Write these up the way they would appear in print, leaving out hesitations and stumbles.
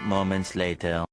moments later.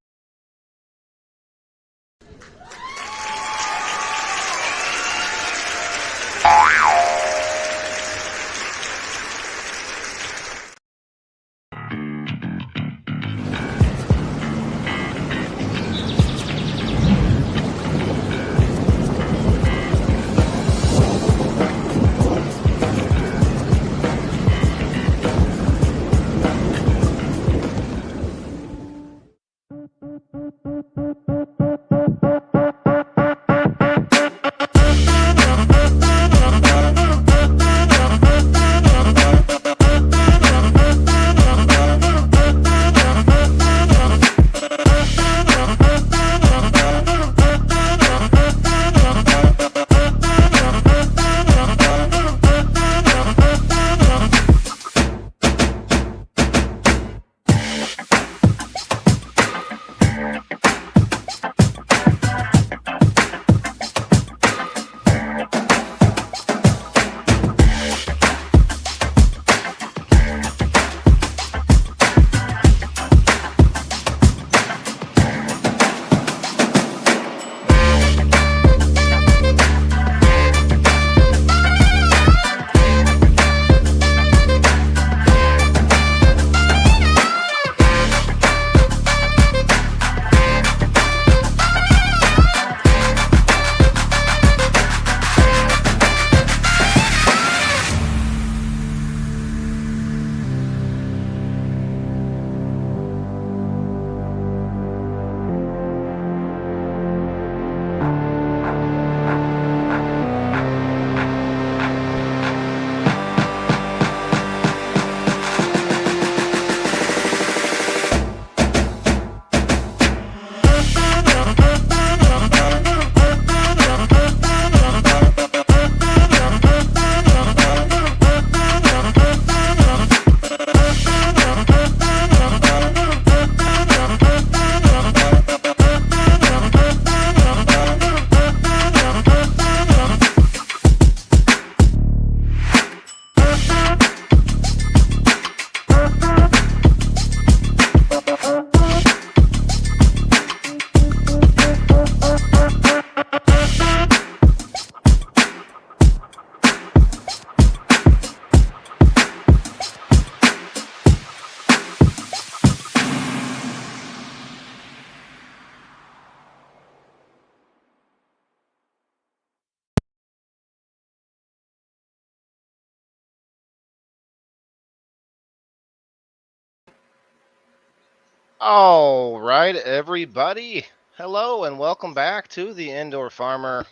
All right, everybody. Hello and welcome back to the Indoor Farmer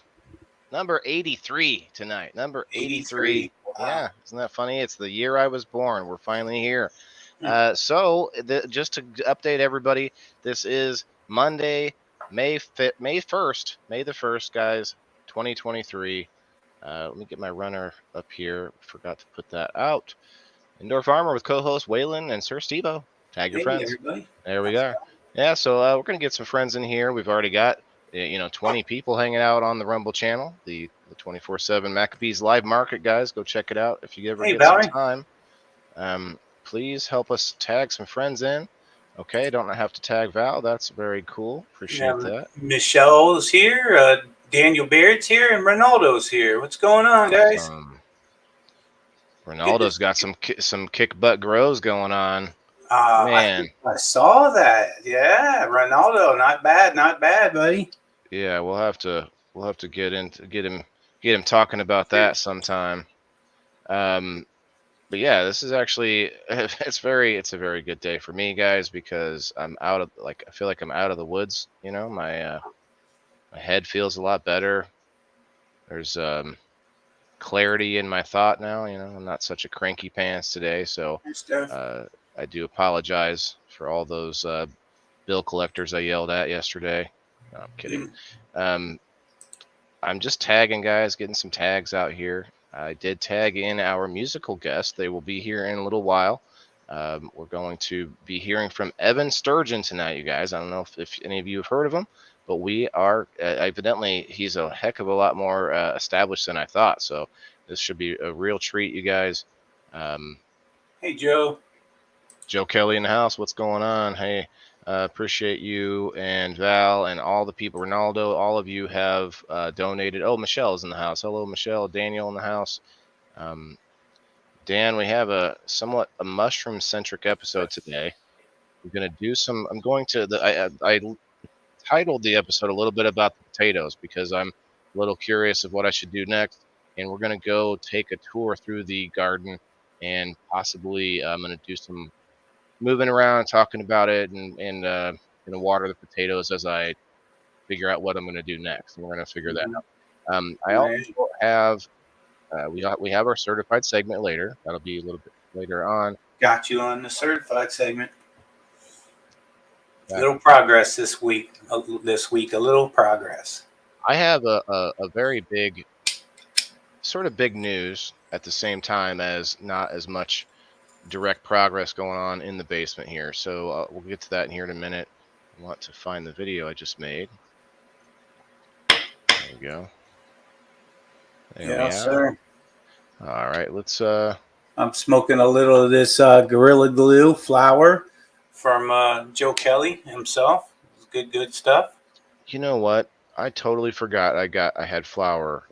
number 83 tonight. Number 83. Wow. Yeah, isn't that funny? It's the year I was born. We're finally here. Just to update everybody, this is Monday, May 1st, May the 1st, guys, 2023. Let me get my runner up here. Forgot to put that out. Indoor Farmer with co-host Waylon and Sir Steve-O. Tag your friends. Everybody. There we go. Yeah, so we're going to get some friends in here. We've already got 20 people hanging out on the Rumble channel, the 24/7 Maccabees live market, guys. Go check it out if you ever get some time. Please help us tag some friends in. Okay, don't have to tag Val. That's very cool. Appreciate that. Michelle's here, Daniel Barrett's here, and Ronaldo's here. What's going on, guys? Ronaldo's got some kick butt grows going on. Man, I saw that. Yeah, Ronaldo, not bad, buddy. Yeah, we'll have to get him talking about that sometime. But yeah, this is actually it's a very good day for me, guys, because I'm I feel like I'm out of the woods. My head feels a lot better. There's clarity in my thought now. I'm not such a cranky pants today, so I do apologize for all those bill collectors I yelled at yesterday. No, I'm kidding. I'm just tagging, guys, getting some tags out here. I did tag in our musical guest. They will be here in a little while. We're going to be hearing from Evan Sturgeon tonight, you guys. I don't know if any of you have heard of him, but we are evidently he's a heck of a lot more established than I thought. So this should be a real treat, you guys. Hey, Joe. Joe Kelly in the house. What's going on? Hey, Appreciate you and Val and all the people. Ronaldo, all of you have donated. Oh, Michelle's in the house. Hello, Michelle. Daniel in the house. Dan, we have a somewhat a mushroom-centric episode today. I'm going to do some. I'm going to. I titled the episode a little bit about the potatoes because I'm a little curious of what I should do next. And we're going to go take a tour through the garden and possibly I'm going to do some moving around, talking about it, and going to water the potatoes as I figure out what I'm going to do next. And we're going to figure that out. I also have we have our certified segment later. That'll be a little bit later on. Got you on the certified segment. A little progress this week. A little progress. I have a very big, sort of big news at the same time as not as much direct progress going on in the basement here. So we'll get to that in here in a minute. I want to find the video I just made. There we go. Yeah, sir. All right, let's. I'm smoking a little of this Gorilla Glue flower from Joe Kelly himself. It's good stuff. You know what? I totally forgot I had flour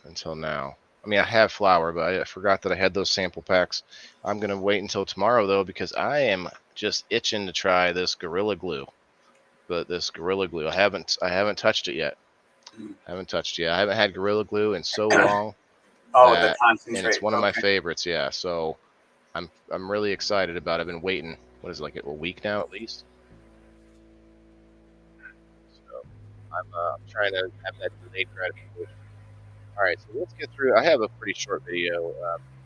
until now. I mean, I have flour, but I forgot that I had those sample packs. I'm gonna wait until tomorrow though because I am just itching to try this Gorilla Glue. But this Gorilla Glue, I haven't touched it yet. I haven't had Gorilla Glue in so long. The concentrate. And it's one of my favorites. Yeah, so I'm really excited about it. I've been waiting. What is it, like a week now at least? So I'm trying to have that delayed gratification. All right, so let's get through. I have a pretty short video,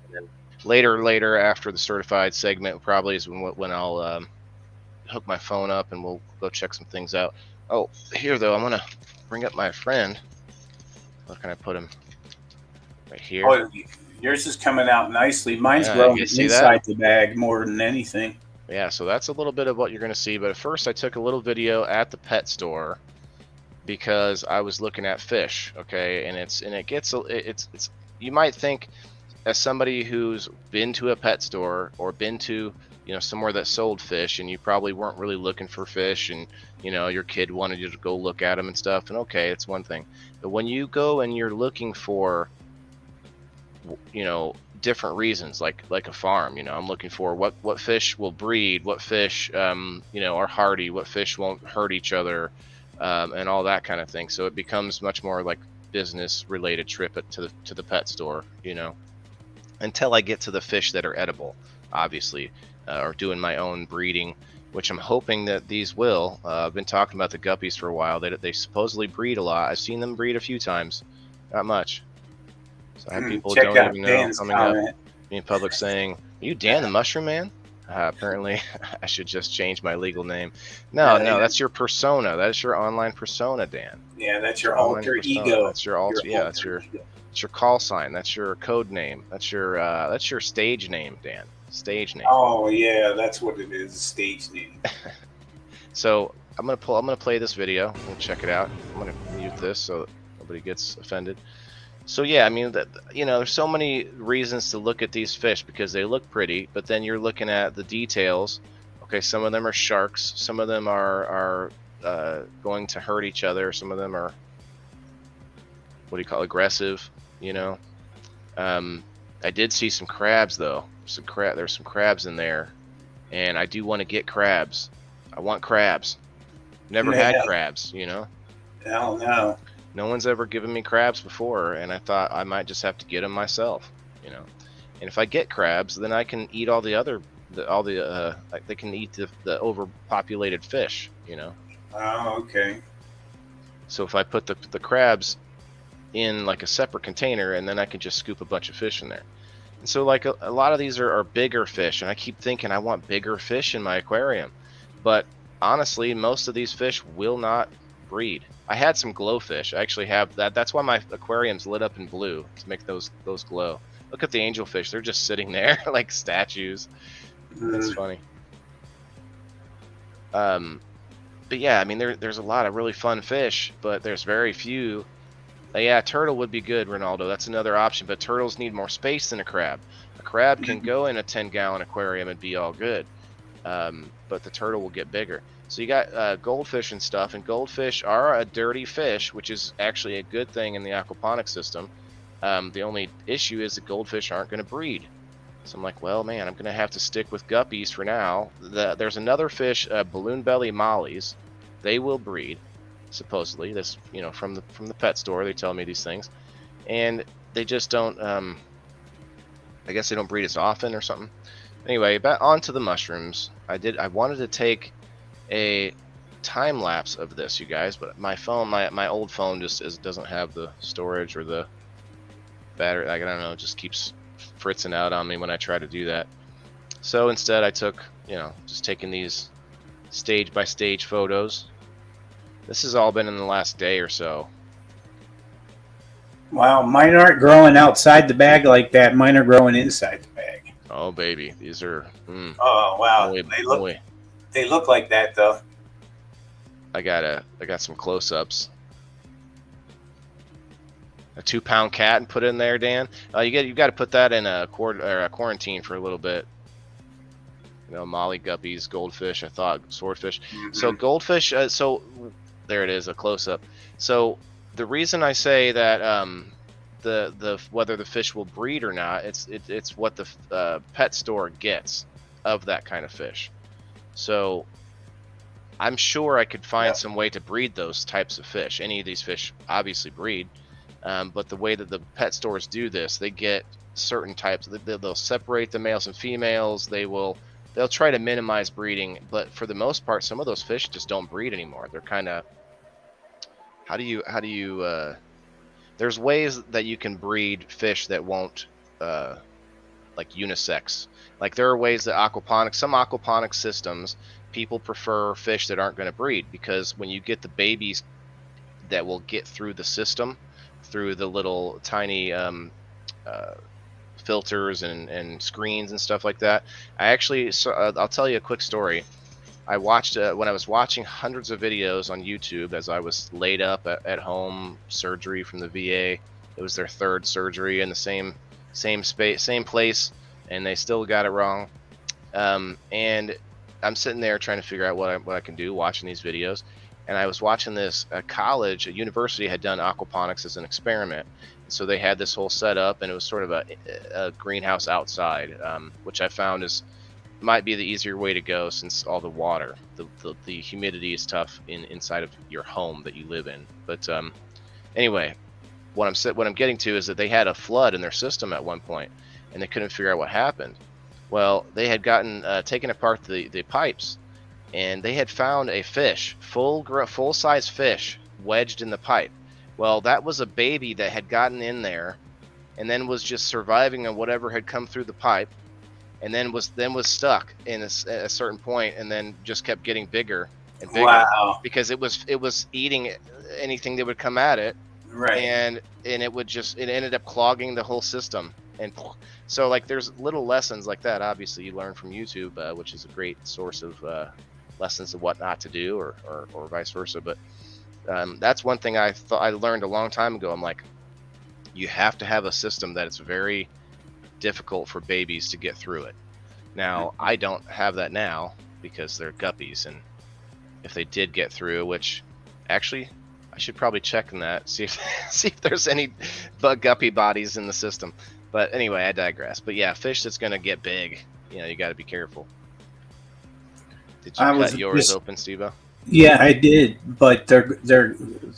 and then later after the certified segment probably is when I'll hook my phone up and we'll go check some things out. Oh, here though, I'm gonna bring up my friend. Where can I put him? Right here. Oh, yours is coming out nicely. Mine's growing inside the bag more than anything. Yeah, so that's a little bit of what you're going to see. But at first, I took a little video at the pet store because I was looking at fish. Okay, and it's you might think as somebody who's been to a pet store or been to somewhere that sold fish, and you probably weren't really looking for fish, and your kid wanted you to go look at them and stuff. And okay, it's one thing, but when you go and you're looking for different reasons, like a farm, I'm looking for what fish will breed, what fish are hardy, what fish won't hurt each other, and all that kind of thing. So it becomes much more like business related trip to the pet store, until I get to the fish that are edible, obviously, or doing my own breeding, which I'm hoping that these will. I've been talking about the guppies for a while. They supposedly breed a lot. I've seen them breed a few times, not much. So I have people who don't even know coming up in public saying, "Are you Dan the Mushroom Man?" Apparently, I should just change my legal name. No, that's your persona. That is your online persona, Dan. Yeah, that's your alter ego. That's your alter. Yeah, that's your call sign. That's your code name. That's your stage name, Dan. Stage name. Oh yeah, that's what it is. Stage name. So I'm gonna play this video. We'll check it out. I'm gonna mute this so that nobody gets offended. So yeah, I mean, there's so many reasons to look at these fish because they look pretty, but then you're looking at the details. Okay, some of them are sharks, some of them are going to hurt each other, some of them are aggressive. I did see some crabs though. There's some crabs in there, and I do want to get crabs. I want crabs. Never had crabs, Hell no. No one's ever given me crabs before, and I thought I might just have to get them myself, And if I get crabs, then I can eat they can eat the overpopulated fish, Oh, okay. So if I put the crabs in like a separate container, and then I can just scoop a bunch of fish in there. And so like a lot of these are bigger fish, and I keep thinking I want bigger fish in my aquarium, but honestly, most of these fish will not breed. I had some glowfish. I actually have that. That's why my aquarium's lit up in blue, to make those glow. Look at the angelfish. They're just sitting there like statues. That's funny. But yeah, I mean, there's a lot of really fun fish, but there's very few. Yeah, turtle would be good, Ronaldo. That's another option, but turtles need more space than a crab. A crab can go in a 10-gallon aquarium and be all good, but the turtle will get bigger. So you got goldfish and stuff, and goldfish are a dirty fish, which is actually a good thing in the aquaponics system. The only issue is that goldfish aren't going to breed. So I'm like, well, man, I'm going to have to stick with guppies for now. There's another fish, balloon belly mollies. They will breed, supposedly. This, from the pet store, they tell me these things, and they just don't. I guess they don't breed as often or something. Anyway, back onto the mushrooms. I wanted to take a time lapse of this, you guys, but my phone, my old phone, doesn't have the storage or the battery. Like, I don't know, it just keeps fritzing out on me when I try to do that. So instead, I took, just taking these stage by stage photos. This has all been in the last day or so. Wow, mine aren't growing outside the bag like that. Mine are growing inside the bag. Oh baby, these are. Oh wow, they look like that though. I got some close-ups. A 2-pound cat and put in there, Dan. You got to put that in a quarantine for a little bit. Molly guppies, goldfish. I thought swordfish. Mm-hmm. So goldfish. So there it is, a close-up. So the reason I say that the whether the fish will breed or not, it's what the pet store gets of that kind of fish. So I'm sure I could find some way to breed those types of fish. Any of these fish obviously breed, but the way that the pet stores do this, they get certain types. They'll separate the males and females. They'll try to minimize breeding, but for the most part, some of those fish just don't breed anymore. They're kind of how do you there's ways that you can breed fish that won't like unisex. Like there are ways that some aquaponics systems, people prefer fish that aren't going to breed, because when you get the babies that will get through the system, through the little tiny filters and screens and stuff like that. I'll tell you a quick story. I watched when I was watching hundreds of videos on YouTube as I was laid up at home, surgery from the VA. It was their third surgery in the same space, same place, and they still got it wrong. And I'm sitting there trying to figure out what I can do, watching these videos. And I was watching this. A university had done aquaponics as an experiment. So they had this whole setup, and it was sort of a greenhouse outside, which I found might be the easier way to go, since all the water, the humidity is tough inside of your home that you live in. But anyway, what I'm getting to is that they had a flood in their system at one point, and they couldn't figure out what happened. Well, they had taken apart the pipes, and they had found a fish, full size fish, wedged in the pipe. Well, that was a baby that had gotten in there, and then was just surviving on whatever had come through the pipe, and then was stuck in a certain point, and then just kept getting bigger and bigger. Wow. Because it was eating anything that would come at it, right? And it ended up clogging the whole system. And so, like, there's little lessons like that. Obviously, you learn from YouTube, which is a great source of lessons of what not to do, or vice versa. But that's one thing I learned a long time ago. I'm like, you have to have a system that it's very difficult for babies to get through it. Now, I don't have that now because they're guppies, and if they did get through, which actually I should probably check on that, see if there's any guppy bodies in the system. But anyway, I digress. But yeah, fish that's gonna get big, you got to be careful. Did you cut yours open, Steve-O? Yeah, I did, but they're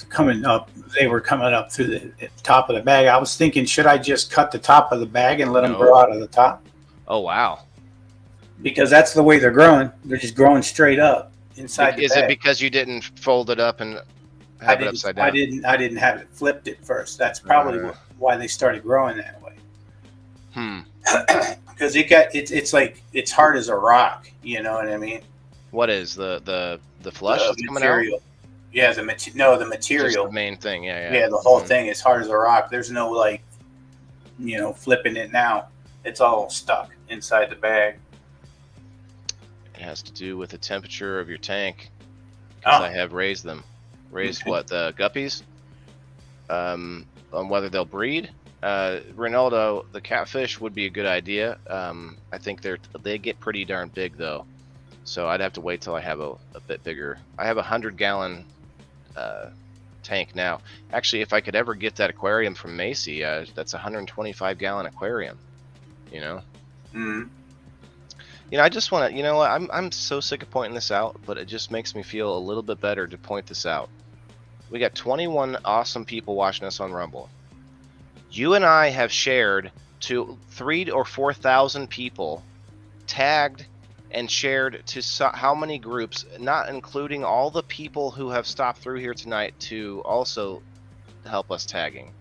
coming up. They were coming up through the top of the bag. I was thinking, should I just cut the top of the bag and let them grow out of the top? Oh wow! Because that's the way they're growing. They're just growing straight up inside the bag. Is it because you didn't fold it up and have it upside down? I didn't have it flipped at first. That's probably why they started growing that way. Because it's like it's hard as a rock. You know what I mean? What is the flush that's coming out? Yeah, the material. Just the main thing. Yeah, the whole thing is hard as a rock. There's no flipping it now. It's all stuck inside the bag. It has to do with the temperature of your tank. Because I have raised them. What, the guppies? On whether they'll breed. Ronaldo, the catfish would be a good idea. I think they get pretty darn big though. So I'd have to wait till I have a bit bigger. I have a 100-gallon tank now. Actually, if I could ever get that aquarium from Macy, that's a 125-gallon aquarium. You know. Mm. You know, I just want to. You know what? I'm so sick of pointing this out, but it just makes me feel a little bit better to point this out. We got 21 awesome people watching us on Rumble. You and I have shared to 3,000 or 4,000 people, tagged and shared to how many groups, not including all the people who have stopped through here tonight to also help us tagging.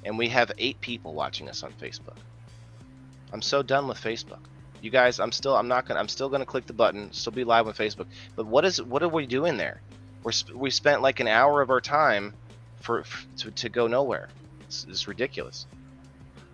And we have 8 people watching us on Facebook. I'm so done with Facebook. You guys, I'm still gonna click the button, still be live on Facebook. But what are we doing there? We spent like an hour of our time to go nowhere. It's ridiculous.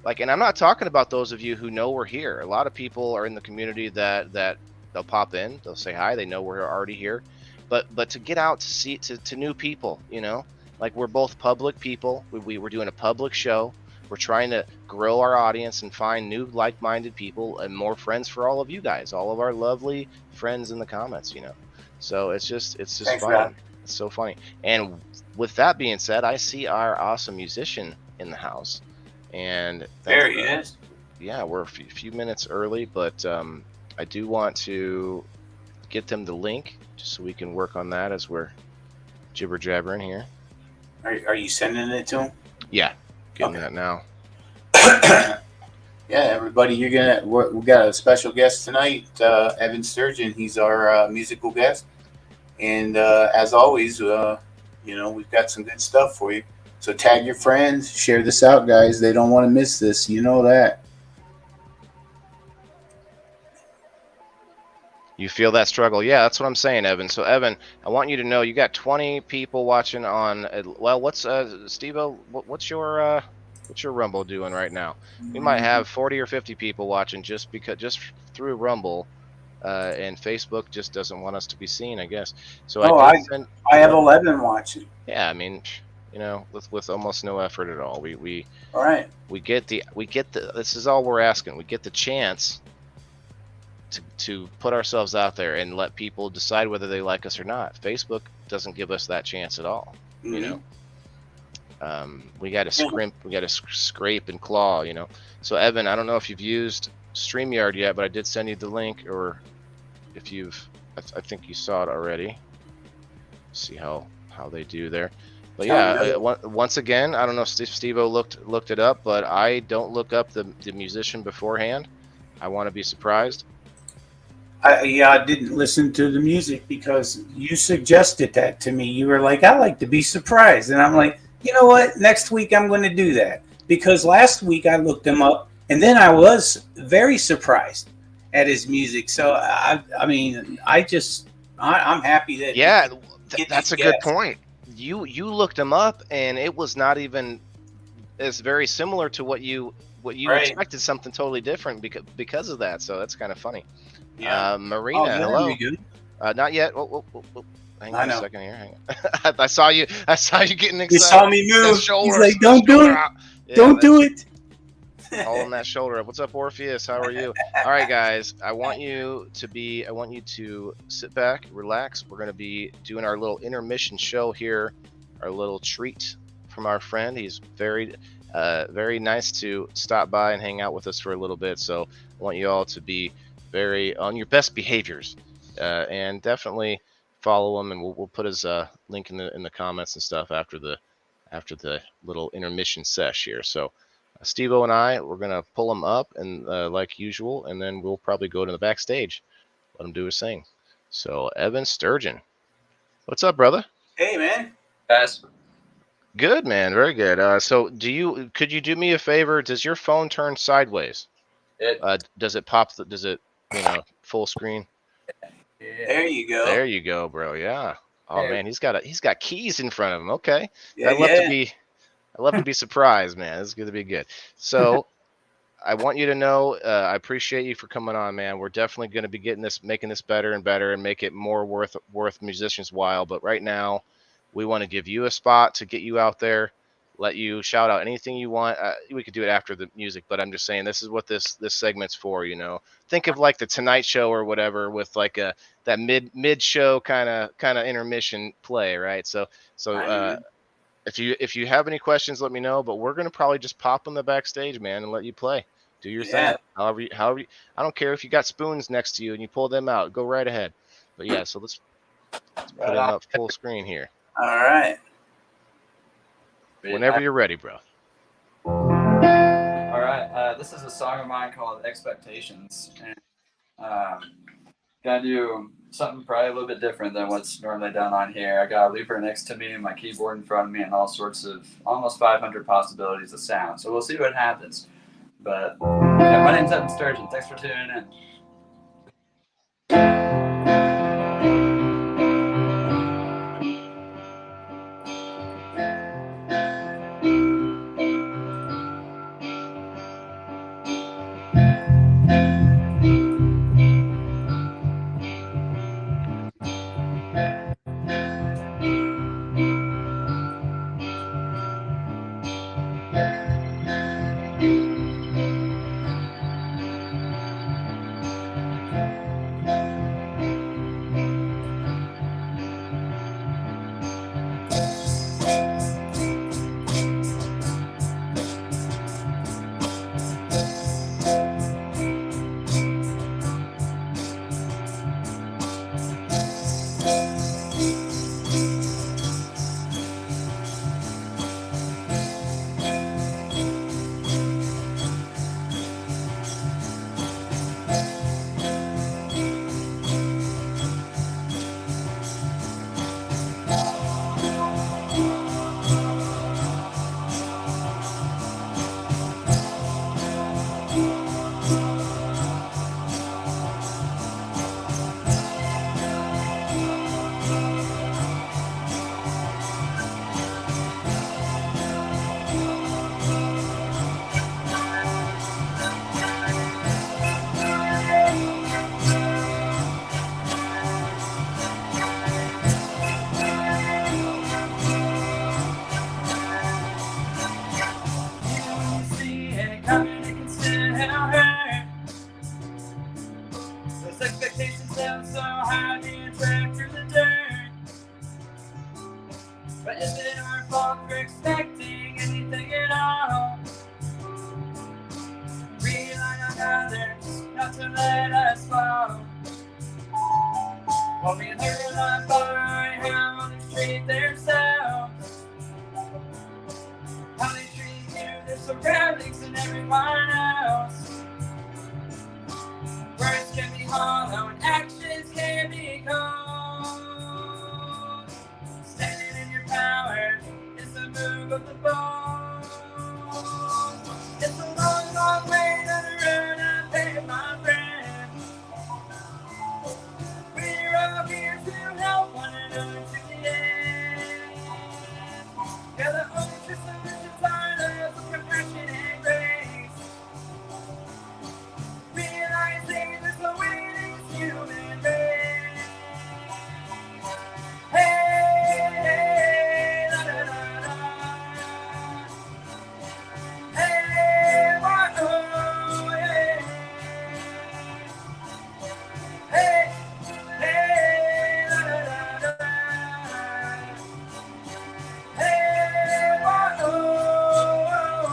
Like, and I'm not talking about those of you who know we're here. A lot of people are in the community that they'll pop in, they'll say hi, they know we're already here. But to get out to see to new people, you know, like we're both public people. We're doing a public show. We're trying to grow our audience and find new like-minded people and more friends for all of you guys, all of our lovely friends in the comments, you know. So it's just Thanks, funny. Rob. It's so funny. And with that being said, I see our awesome musician in the house, and There he is. Yeah, we're a few minutes early, but I do want to get them the link just so we can work on that as we're jibber jabbering here. Are you sending it to him? Yeah, getting that now. Yeah, everybody, we got a special guest tonight, Evan Sturgeon. He's our musical guest, and as always, you know, we've got some good stuff for you. So tag your friends, share this out, guys. They don't want to miss this. You know that. You feel that struggle? Yeah, that's what I'm saying, Evan. So Evan, I want you to know you got 20 people watching on. Well, what's Steve-O? What's your Rumble doing right now? We might have 40 or 50 people watching just through Rumble, and Facebook just doesn't want us to be seen, I guess. So I have 11 watching. Yeah, I mean, you know, with almost no effort at all. All right. We get the this is all we're asking. We get the chance to put ourselves out there and let people decide whether they like us or not. Facebook doesn't give us that chance at all. Mm-hmm. You know, we got to scrimp, we got to scrape and claw. You know, so Evan, I don't know if you've used StreamYard yet, but I did send you the link, or if you've, I think you saw it already. See how they do there. But yeah, once again, I don't know if Steve-O looked it up, but I don't look up the musician beforehand. I want to be surprised. I didn't listen to the music because you suggested that to me. You were like, I like to be surprised. And I'm like, you know what? Next week I'm going to do that. Because last week I looked him up and then I was very surprised at his music. So, I mean, I'm happy that. Yeah, that's a good point. You looked him up and it was not even, it's very similar to what you right. Expected, something totally different because of that. So that's kind of funny. Yeah. Marina, hello. Not yet. Hang on a second here. Hang on. I saw you getting excited. You saw me move. He's like, don't do it. Yeah, don't do it. Holding that shoulder up. What's up, Orpheus? How are you? All right, guys. I want you to sit back, relax. We're going to be doing our little intermission show here, our little treat from our friend. He's very nice to stop by and hang out with us for a little bit. So I want you all to be very on your best behaviors, and definitely follow him. And we'll put his link in the comments and stuff after the little intermission sesh here. So Steve-O and I, we're gonna pull him up and like usual, and then we'll probably go to the backstage, let him do his thing. So Evan Sturgeon, what's up, brother? Hey, man. Guys. Good, man. Very good. So could you do me a favor? Does your phone turn sideways? Does it pop? Does it, full screen? Yeah. There you go. There you go, bro. Yeah. Oh man, he's got keys in front of him. Okay. Yeah, I love to be surprised, man. This is going to be good. So I want you to know, I appreciate you for coming on, man. We're definitely going to be making this better and better and make it more worth musicians' while. But right now, we want to give you a spot to get you out there. let you shout out anything you want. We could do it after the music, but I'm just saying this is what this segment's for. You know, think of like the Tonight Show or whatever with like that mid show kind of intermission play, right? So if you have any questions, let me know. But we're gonna probably just pop on the backstage, man, and let you play. Do your thing. However I don't care if you got spoons next to you and you pull them out. Go right ahead. But yeah, so let's put it up full screen here. All right. Whenever you're ready, bro. All right. This is a song of mine called Expectations. And, gonna do something probably a little bit different than what's normally done on here. I got a looper next to me and my keyboard in front of me and all sorts of almost 500 possibilities of sound. So we'll see what happens. But yeah, my name's Evan Sturgeon. Thanks for tuning in. Expectations sound so high, being dragged through the dirt. But is it our fault for expecting anything at all? Relying on others not to let us fall. While we learn on by how others treat themselves, how they treat you, their surroundings, and everyone else. Words can be hollow and actions can be cold. Standing in your power is the move of the bold. It's a long, long way to the road I paved, my friend. We're all here to help one another to the end. Yeah, the only true solutions are those of compassion and grace. Realizing there's no way this human race. Hey, hey, la la la la. Hey, what, oh, yeah. Hey, hey, la la la la. Hey, what, oh, oh.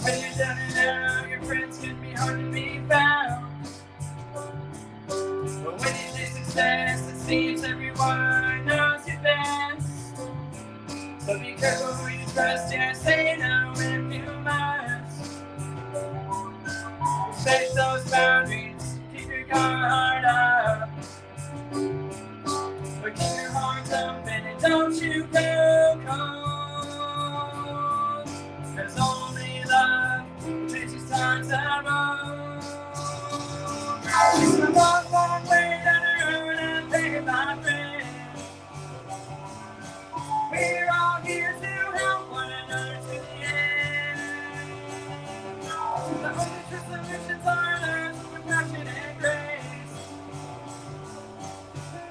When you're down and out, your friends can be hard to be found. But when you chase success, it seems everyone knows you best. But be careful who you trust, yeah, say no in a few months. Respect those boundaries, keep your guard up. But keep your heart open and don't you go cold. Cause only love takes you time to roll. It's a long, long way down the road and baby, my friend. We're all here to help one another to the end. The only true solutions are love, compassion, and grace.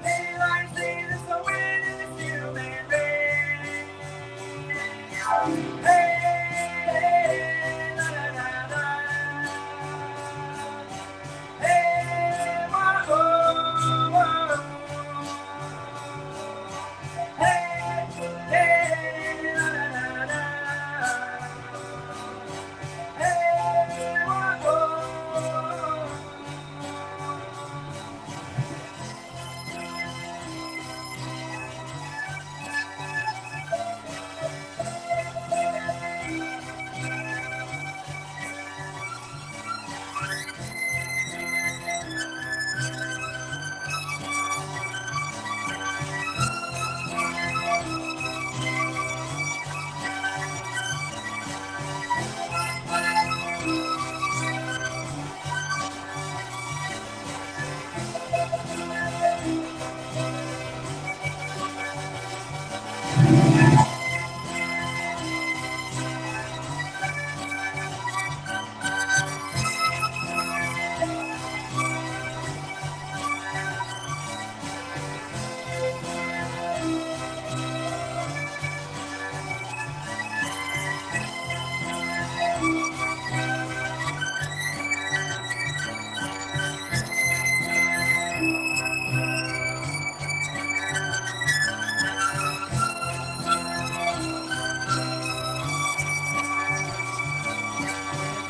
Daylight sees us a win in this human race. Hey, hey, la la la la. Hey, whoa, whoa, whoa. Hey, hey, la la la la. Hey, whoa, whoa.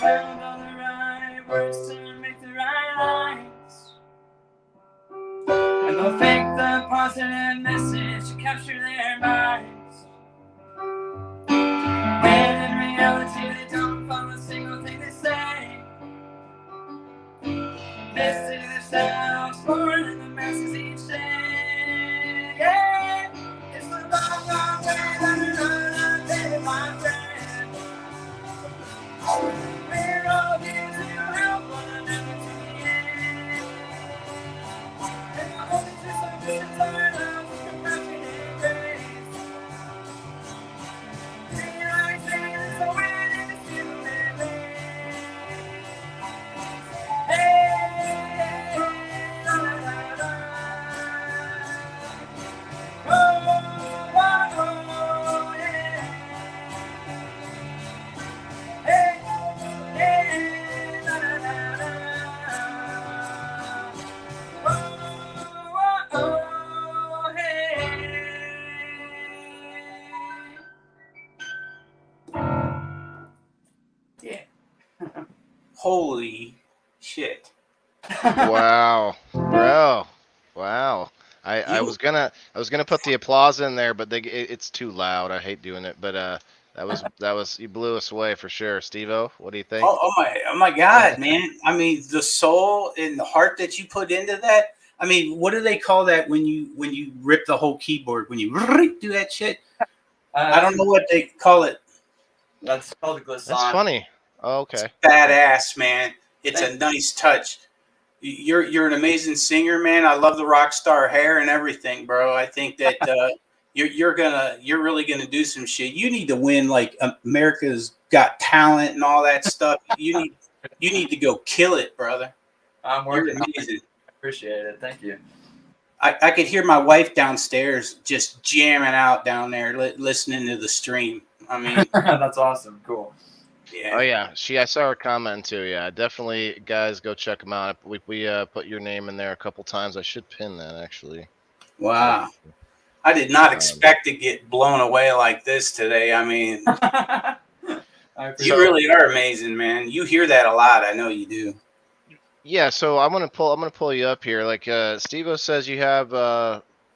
Found all the right words to make the right lines. And they'll fake the positive message to capture their minds. When in reality they don't follow a single thing they say. They say to themselves more than the masses each day. Yeah, it's the long, long way that we run, baby, my friend. We're all here to help one another to the end. And the only true solutions are love, compassion, and grace. Realizing it's a win in this human race. Hey, la la la la. Oh, oh, oh, yeah. Hey, hey, la la la la. Oh, oh, oh, hey. Yeah. Holy shit. Wow, bro. Wow. I You- was gonna put the applause in there, but it's too loud. I hate doing it, but that was you blew us away for sure, Steve-O. What do you think? Oh my God, man. I mean, the soul and the heart that you put into that. I mean, what do they call that when you rip the whole keyboard, when you do that shit? I don't know what they call it. That's called a glissando. That's funny. Oh, okay. Badass, man. It's a nice touch. You're an amazing singer, man. I love the rock star hair and everything, bro. I think that you're really gonna do some shit. You need to win like America's Got Talent and all that stuff. You need to go kill it, brother. I'm You're working on it. amazing. I appreciate it. Thank you. I could hear my wife downstairs just jamming out down there, listening to the stream. I mean, That's awesome. Cool. yeah. Oh yeah, I saw her comment too. Yeah, definitely, guys, go check them out. We put your name in there a couple times. I should pin that actually. Wow. I did not expect to get blown away like this today. I mean, you really are amazing, man. You hear that a lot. I know you do. Yeah, so I'm gonna pull you up here. Like Steve-O says, you have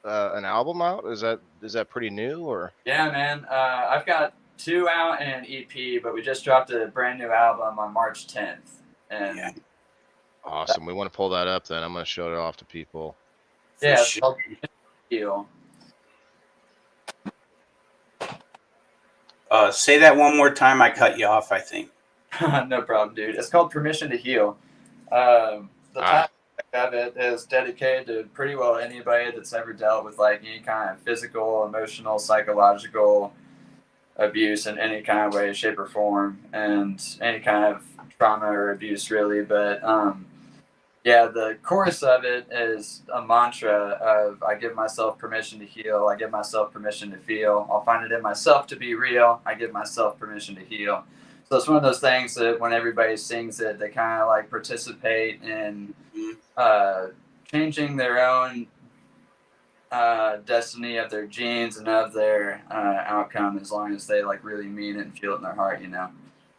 an album out? Is that pretty new or? Yeah, man. I've got 2 out and an EP, but we just dropped a brand new album on March 10th. And Yeah. Awesome. We want to pull that up then. I'm going to show it off to people. yeah, For it's sure. called Heal. Say that one more time. I cut you off, I think. No problem, dude. It's called Permission to Heal. The Ah. topic of it is dedicated to pretty well anybody that's ever dealt with like any kind of physical, emotional, psychological abuse in any kind of way, shape, or form, and any kind of trauma or abuse, really. But yeah, the chorus of it is a mantra of I give myself permission to heal. I give myself permission to feel. I'll find it in myself to be real. I give myself permission to heal. So it's one of those things that when everybody sings it, they kind of like participate in changing their own destiny of their genes and of their outcome, as long as they like really mean it and feel it in their heart, you know.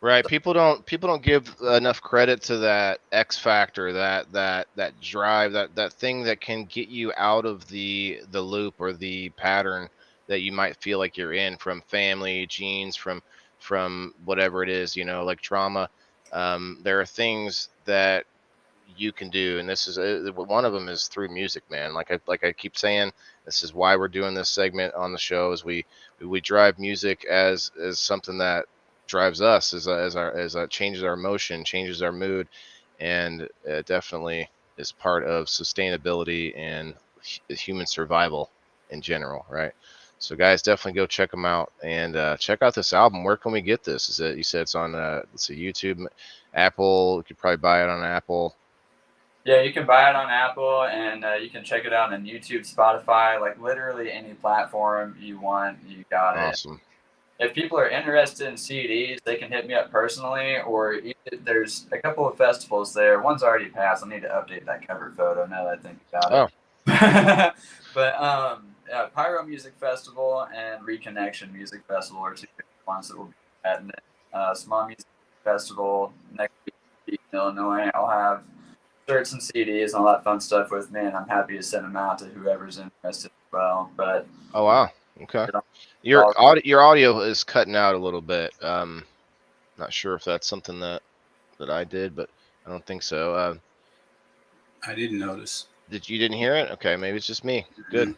Right. People don't give enough credit to that X factor, that drive, that thing that can get you out of the loop or the pattern that you might feel like you're in from family, genes, from whatever it is, like trauma. There are things that you can do, and this is one of them is through music, man. Like I keep saying, this is why we're doing this segment on the show. Is we drive music as something that drives us, as changes our emotion, changes our mood, and definitely is part of sustainability and human survival in general, right? So guys, definitely go check them out and check out this album. Where can we get this? Is it, you said it's on let's see, YouTube, Apple? You could probably buy it on Apple. Yeah, you can buy it on Apple, and you can check it out on YouTube, Spotify, like literally any platform you want, you got it. Awesome. If people are interested in CDs, they can hit me up personally, or there's a couple of festivals there. One's already passed. I need to update that cover photo now that I think about it. But Pyro Music Festival and Reconnection Music Festival are 2 ones that will be at Small Music Festival next week in Illinois. I'll have shirts and CDs and all that fun stuff with me, and I'm happy to send them out to whoever's interested as well. But oh wow, okay. Your audio is cutting out a little bit. Not sure if that's something that I did, but I don't think so. I didn't notice. You didn't hear it? Okay, maybe it's just me. Good.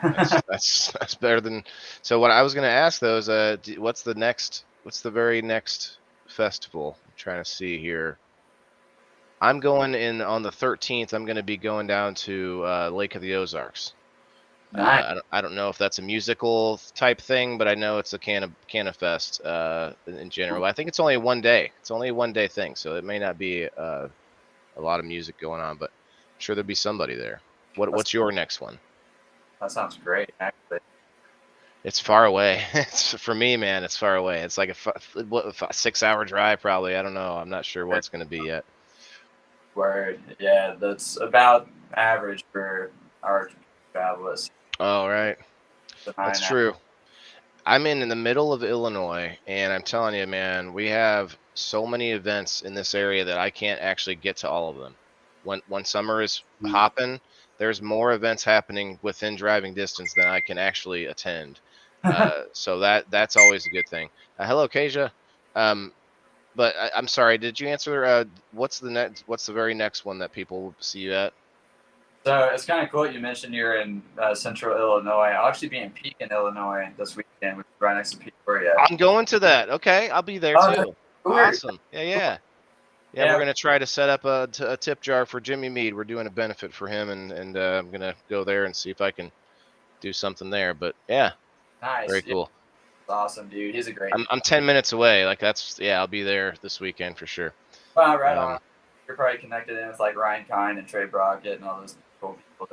That's better than. So what I was going to ask though is, what's the very next festival? I'm trying to see here. I'm going in on the 13th. I'm going to be going down to Lake of the Ozarks. Nice. I don't know if that's a musical type thing, but I know it's a Canna-Fest in general. I think it's only one day. It's only a one-day thing, so it may not be a lot of music going on, but I'm sure there'll be somebody there. What's your next one? That sounds great, actually. It's far away. It's for me, man. It's far away. It's like a 6-hour drive, probably. I don't know. I'm not sure what it's going to be yet. Word. Yeah, that's about average for our travelers. Oh, right. That's true. I'm in the middle of Illinois, and I'm telling you, man, we have so many events in this area that I can't actually get to all of them. When summer is hopping, there's more events happening within driving distance than I can actually attend. So that's always a good thing. Hello, Kasia. But I'm sorry, did you answer? What's the very next one that people will see you at? So it's kind of cool you mentioned you're in central Illinois. I'll actually be in Pekin, Illinois this weekend, which is right next to Peoria. I'm going to that. Okay, I'll be there too. Awesome. Yeah. We're going to try to set up a tip jar for Jimmy Mead. We're doing a benefit for him, and I'm going to go there and see if I can do something there. But yeah, nice. Very cool. Awesome, dude. He's a great. I'm 10 minutes away. Like I'll be there this weekend for sure. Wow, right on. You're probably connected in with like Ryan Kine and Trey Brockett and all those cool people.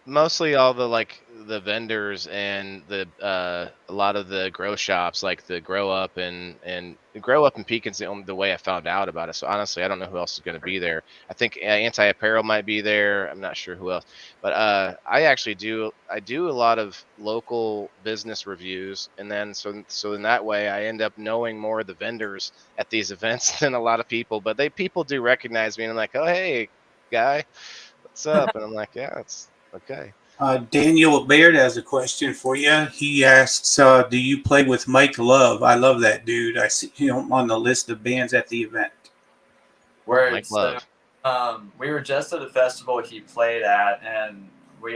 Mostly all the vendors and a lot of the grow shops, like the Grow Up and Grow Up in Pekin's the way I found out about it. So honestly, I don't know who else is going to be there. I think Anti Apparel might be there. I'm not sure who else, but I actually do a lot of local business reviews, and then so in that way I end up knowing more of the vendors at these events than a lot of people. But people do recognize me, and I'm like, oh hey, guy. What's up? And I'm like, yeah, that's Okay. Daniel Baird has a question for you. He asks, "Do you play with Mike Love?" I love that dude. I see him on the list of bands at the event. Mike Word. So, Love. we were just at a festival he played at, and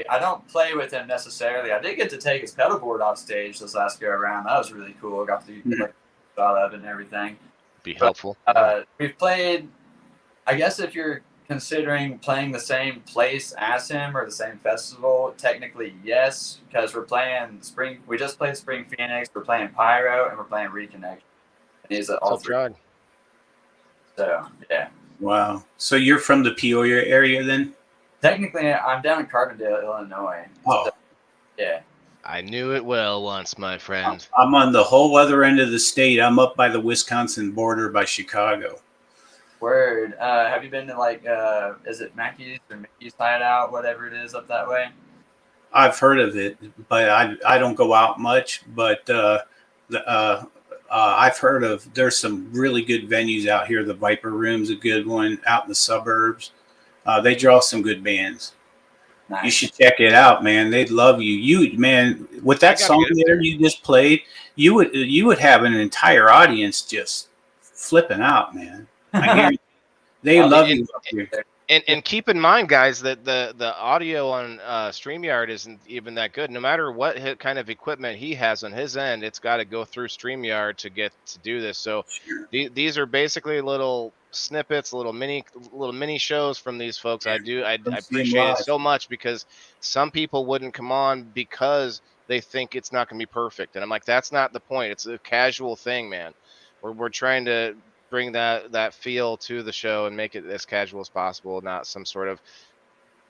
I don't play with him necessarily. I did get to take his pedal board off stage this last go around. That was really cool. Got to like shot of it and everything. Be But, helpful. we've played. I guess if you're considering playing the same place as him or the same festival, technically yes, because we're playing Spring. We just played Spring Phoenix. We're playing Pyro, and we're playing Reconnection. And he's at all So three. tried. So yeah. Wow. So you're from the Peoria area then? Technically, I'm down in Carbondale, Illinois. Oh. So, yeah. I knew it well once, my friend. I'm on the whole other end of the state. I'm up by the Wisconsin border by Chicago. Word. Have you been to like, is it Mackey's or Mickey's Hideout, whatever it is up that way? I've heard of it, but I don't go out much. But I've heard of, there's some really good venues out here. The Viper Room's a good one out in the suburbs. They draw some good bands. Nice. You should check it out, man. They'd love you. You, man, with that song there you just played, you would have an entire audience just flipping out, man. I guarantee they love you up here. And keep in mind, guys, that the audio on StreamYard isn't even that good. No matter what kind of equipment he has on his end, it's got to go through StreamYard to get to do this. So these are basically little snippets, little mini shows from these folks. I appreciate it so much, because some people wouldn't come on because they think it's not going to be perfect. And I'm like, that's not the point. It's a casual thing, man. We're trying to bring that feel to the show and make it as casual as possible, not some sort of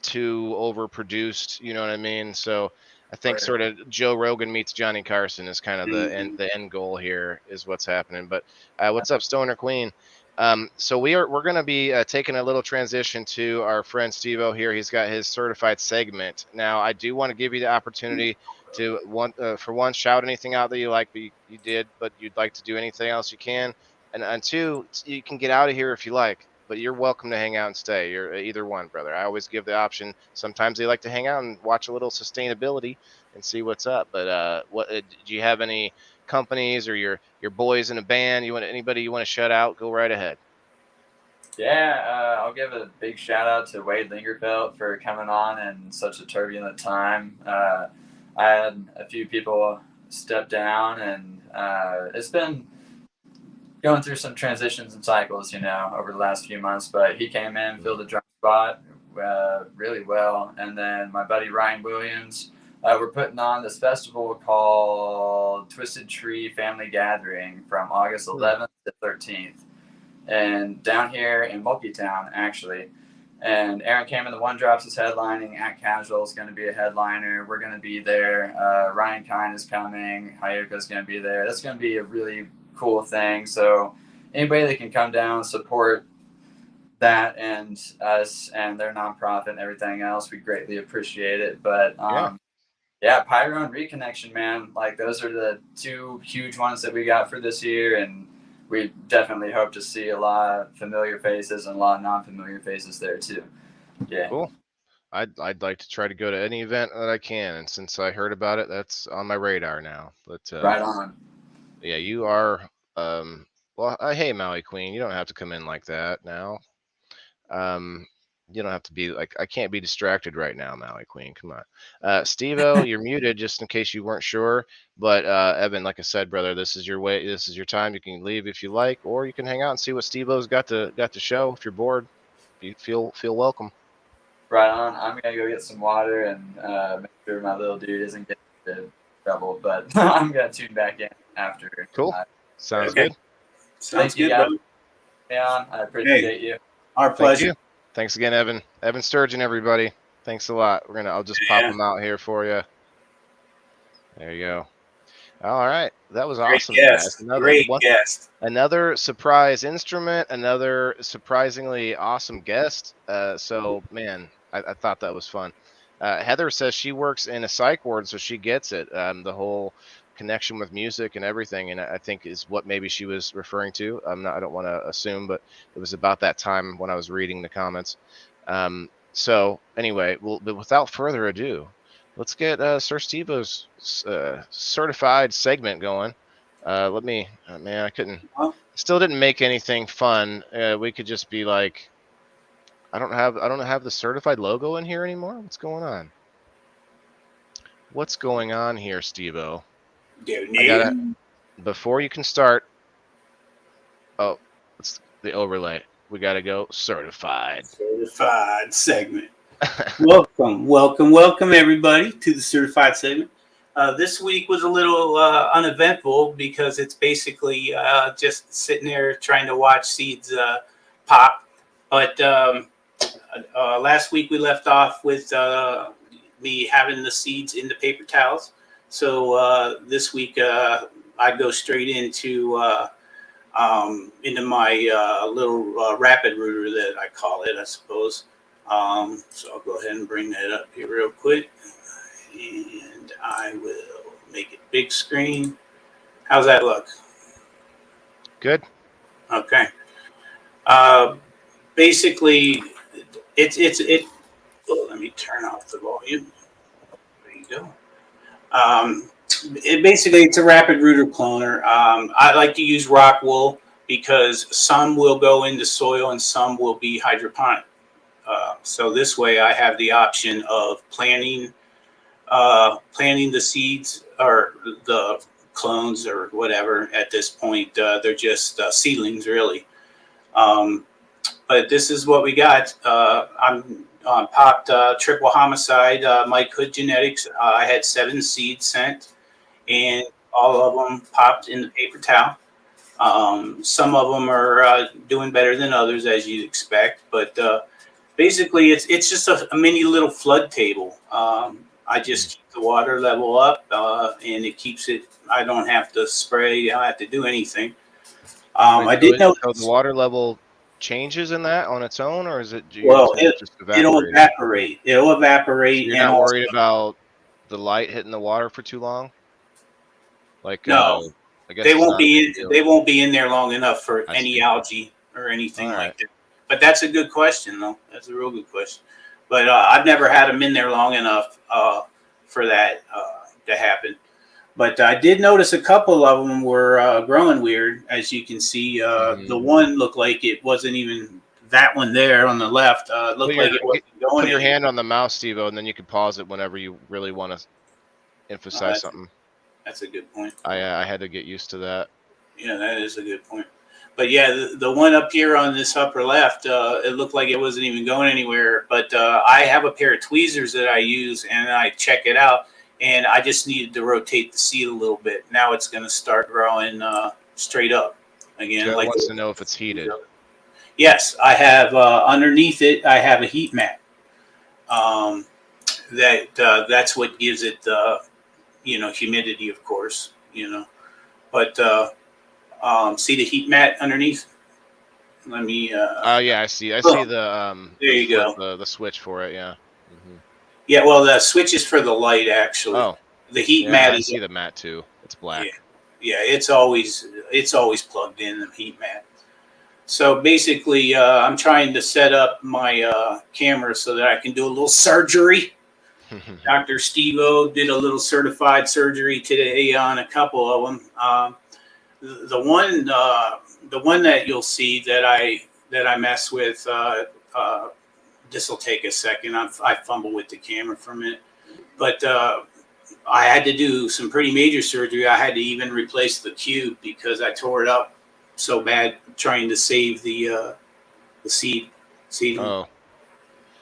too overproduced, you know what I mean? So I think sort of Joe Rogan meets Johnny Carson is kind of the end goal here is what's happening. But what's up, Stoner Queen? So we're going to be taking a little transition to our friend Steve-O here. He's got his certified segment. Now, I do want to give you the opportunity to for one, shout anything out that you like, but you did, but you'd like to do anything else you can. And two, you can get out of here if you like, but you're welcome to hang out and stay. You're either one, brother. I always give the option. Sometimes they like to hang out and watch a little sustainability and see what's up. But do you have any companies or your boys in a band? Anybody you want to shout out? Go right ahead. Yeah, I'll give a big shout out to Wade Lingerfeld for coming on in such a turbulent time. I had a few people step down, and it's been going through some transitions and cycles, over the last few months, but he came in, filled the drum spot really well. And then my buddy Ryan Williams, we're putting on this festival called Twisted Tree Family Gathering from August 11th to 13th. And down here in Mulkeytown, actually. And Aaron Came in the One Drops is headlining. At Casual is going to be a headliner. We're going to be there. Ryan Kine is coming. Hayuka is going to be there. That's going to be a really cool thing. So anybody that can come down, support that and us and their nonprofit and everything else, we greatly appreciate it. But yeah, Pyro and Reconnection, man, like those are the two huge ones that we got for this year, and we definitely hope to see a lot of familiar faces and a lot of non-familiar faces there too. Yeah. Cool. I'd like to try to go to any event that I can, and since I heard about it, that's on my radar now. But right on. Yeah, you are. Well, hey, Maui Queen, you don't have to come in like that now. You don't have to be like, I can't be distracted right now, Maui Queen. Come on. Steve-O, you're muted just in case you weren't sure. But Evan, like I said, brother, this is your way. This is your time. You can leave if you like, or you can hang out and see what Steve-O's got to show. If you're bored, you feel welcome. Right on. I'm gonna go get some water and make sure my little dude isn't getting into trouble. But I'm gonna tune back in after. Cool. Sounds good. Sounds good, brother. Yeah, I appreciate you. Our pleasure. Thanks again, Evan. Evan Sturgeon, everybody. Thanks a lot. I'll just pop them out here for you. There you go. All right. That was awesome. Great guest. Another surprise instrument, another surprisingly awesome guest. So, man, I thought that was fun. Heather says she works in a psych ward, so she gets it. The whole connection with music and everything, and I think is what maybe she was referring to. I don't want to assume, but it was about that time when I was reading the comments. So anyway, but without further ado, let's get Sir Steve-O's certified segment going. Let me, man, I couldn't, still didn't make anything fun. We could just be like, I don't have the certified logo in here anymore. What's going on? What's going on here, Steve-O? Before you can start. Oh, it's the overlay. We gotta go certified. Certified segment. Welcome, everybody, to the certified segment. This week was a little uneventful because it's basically just sitting there trying to watch seeds pop. But last week we left off with me having the seeds in the paper towels. So this week I go straight into my little rapid rooter that I call it, I suppose. So I'll go ahead and bring that up here real quick, and I will make it big screen. How's that look? Good. Okay. Basically, it. Well, let me turn off the volume. There you go. It's a rapid rooter cloner. I like to use rock wool because some will go into soil and some will be hydroponic. So this way I have the option of planting the seeds or the clones or whatever. At this point, they're just seedlings, really. But this is what we got. I'm popped triple homicide, Mike Hood Genetics. I had 7 seeds sent, and all of them popped in the paper towel. Some of them are doing better than others, as you'd expect. But basically, it's just a mini little flood table. I just keep the water level up, and it keeps it. I don't have to spray. I don't have to do anything. I did know the water level changes in that on its own, or is it? Well, it'll evaporate. It'll evaporate. So you're not worried about the light hitting the water for too long. Like no, I guess they won't be. They won't be in there long enough for any algae or anything like that. But that's a good question, though. That's a real good question. But I've never had them in there long enough for that to happen. But I did notice a couple of them were growing weird. As you can see, the one looked like it wasn't even that one there on the left. Looked like it wasn't going. Put your hand on the mouse, Steve-O, and then you can pause it whenever you really want to emphasize something. That's a good point. I had to get used to that. Yeah, that is a good point. But yeah, the one up here on this upper left, it looked like it wasn't even going anywhere. But I have a pair of tweezers that I use, and I check it out. And I just needed to rotate the seed a little bit. Now it's going to start growing straight up again. Joe wants to know if it's heated. Yes, I have underneath it. I have a heat mat. That's what gives it, humidity, of course. But see the heat mat underneath. Let me. Oh yeah, I see. I see the. There you go. The switch for it. Yeah. Mm-hmm. Yeah, well, the switch is for the light, actually. Oh, the heat mat is. I see the mat too. It's black. Yeah, it's always plugged in, the heat mat. So basically, I'm trying to set up my camera so that I can do a little surgery. Dr. Steve-O did a little certified surgery today on a couple of them. The one that you'll see that I mess with. This will take a second. I fumble with the camera for a minute, but I had to do some pretty major surgery. I had to even replace the cube because I tore it up so bad trying to save the seed. Oh.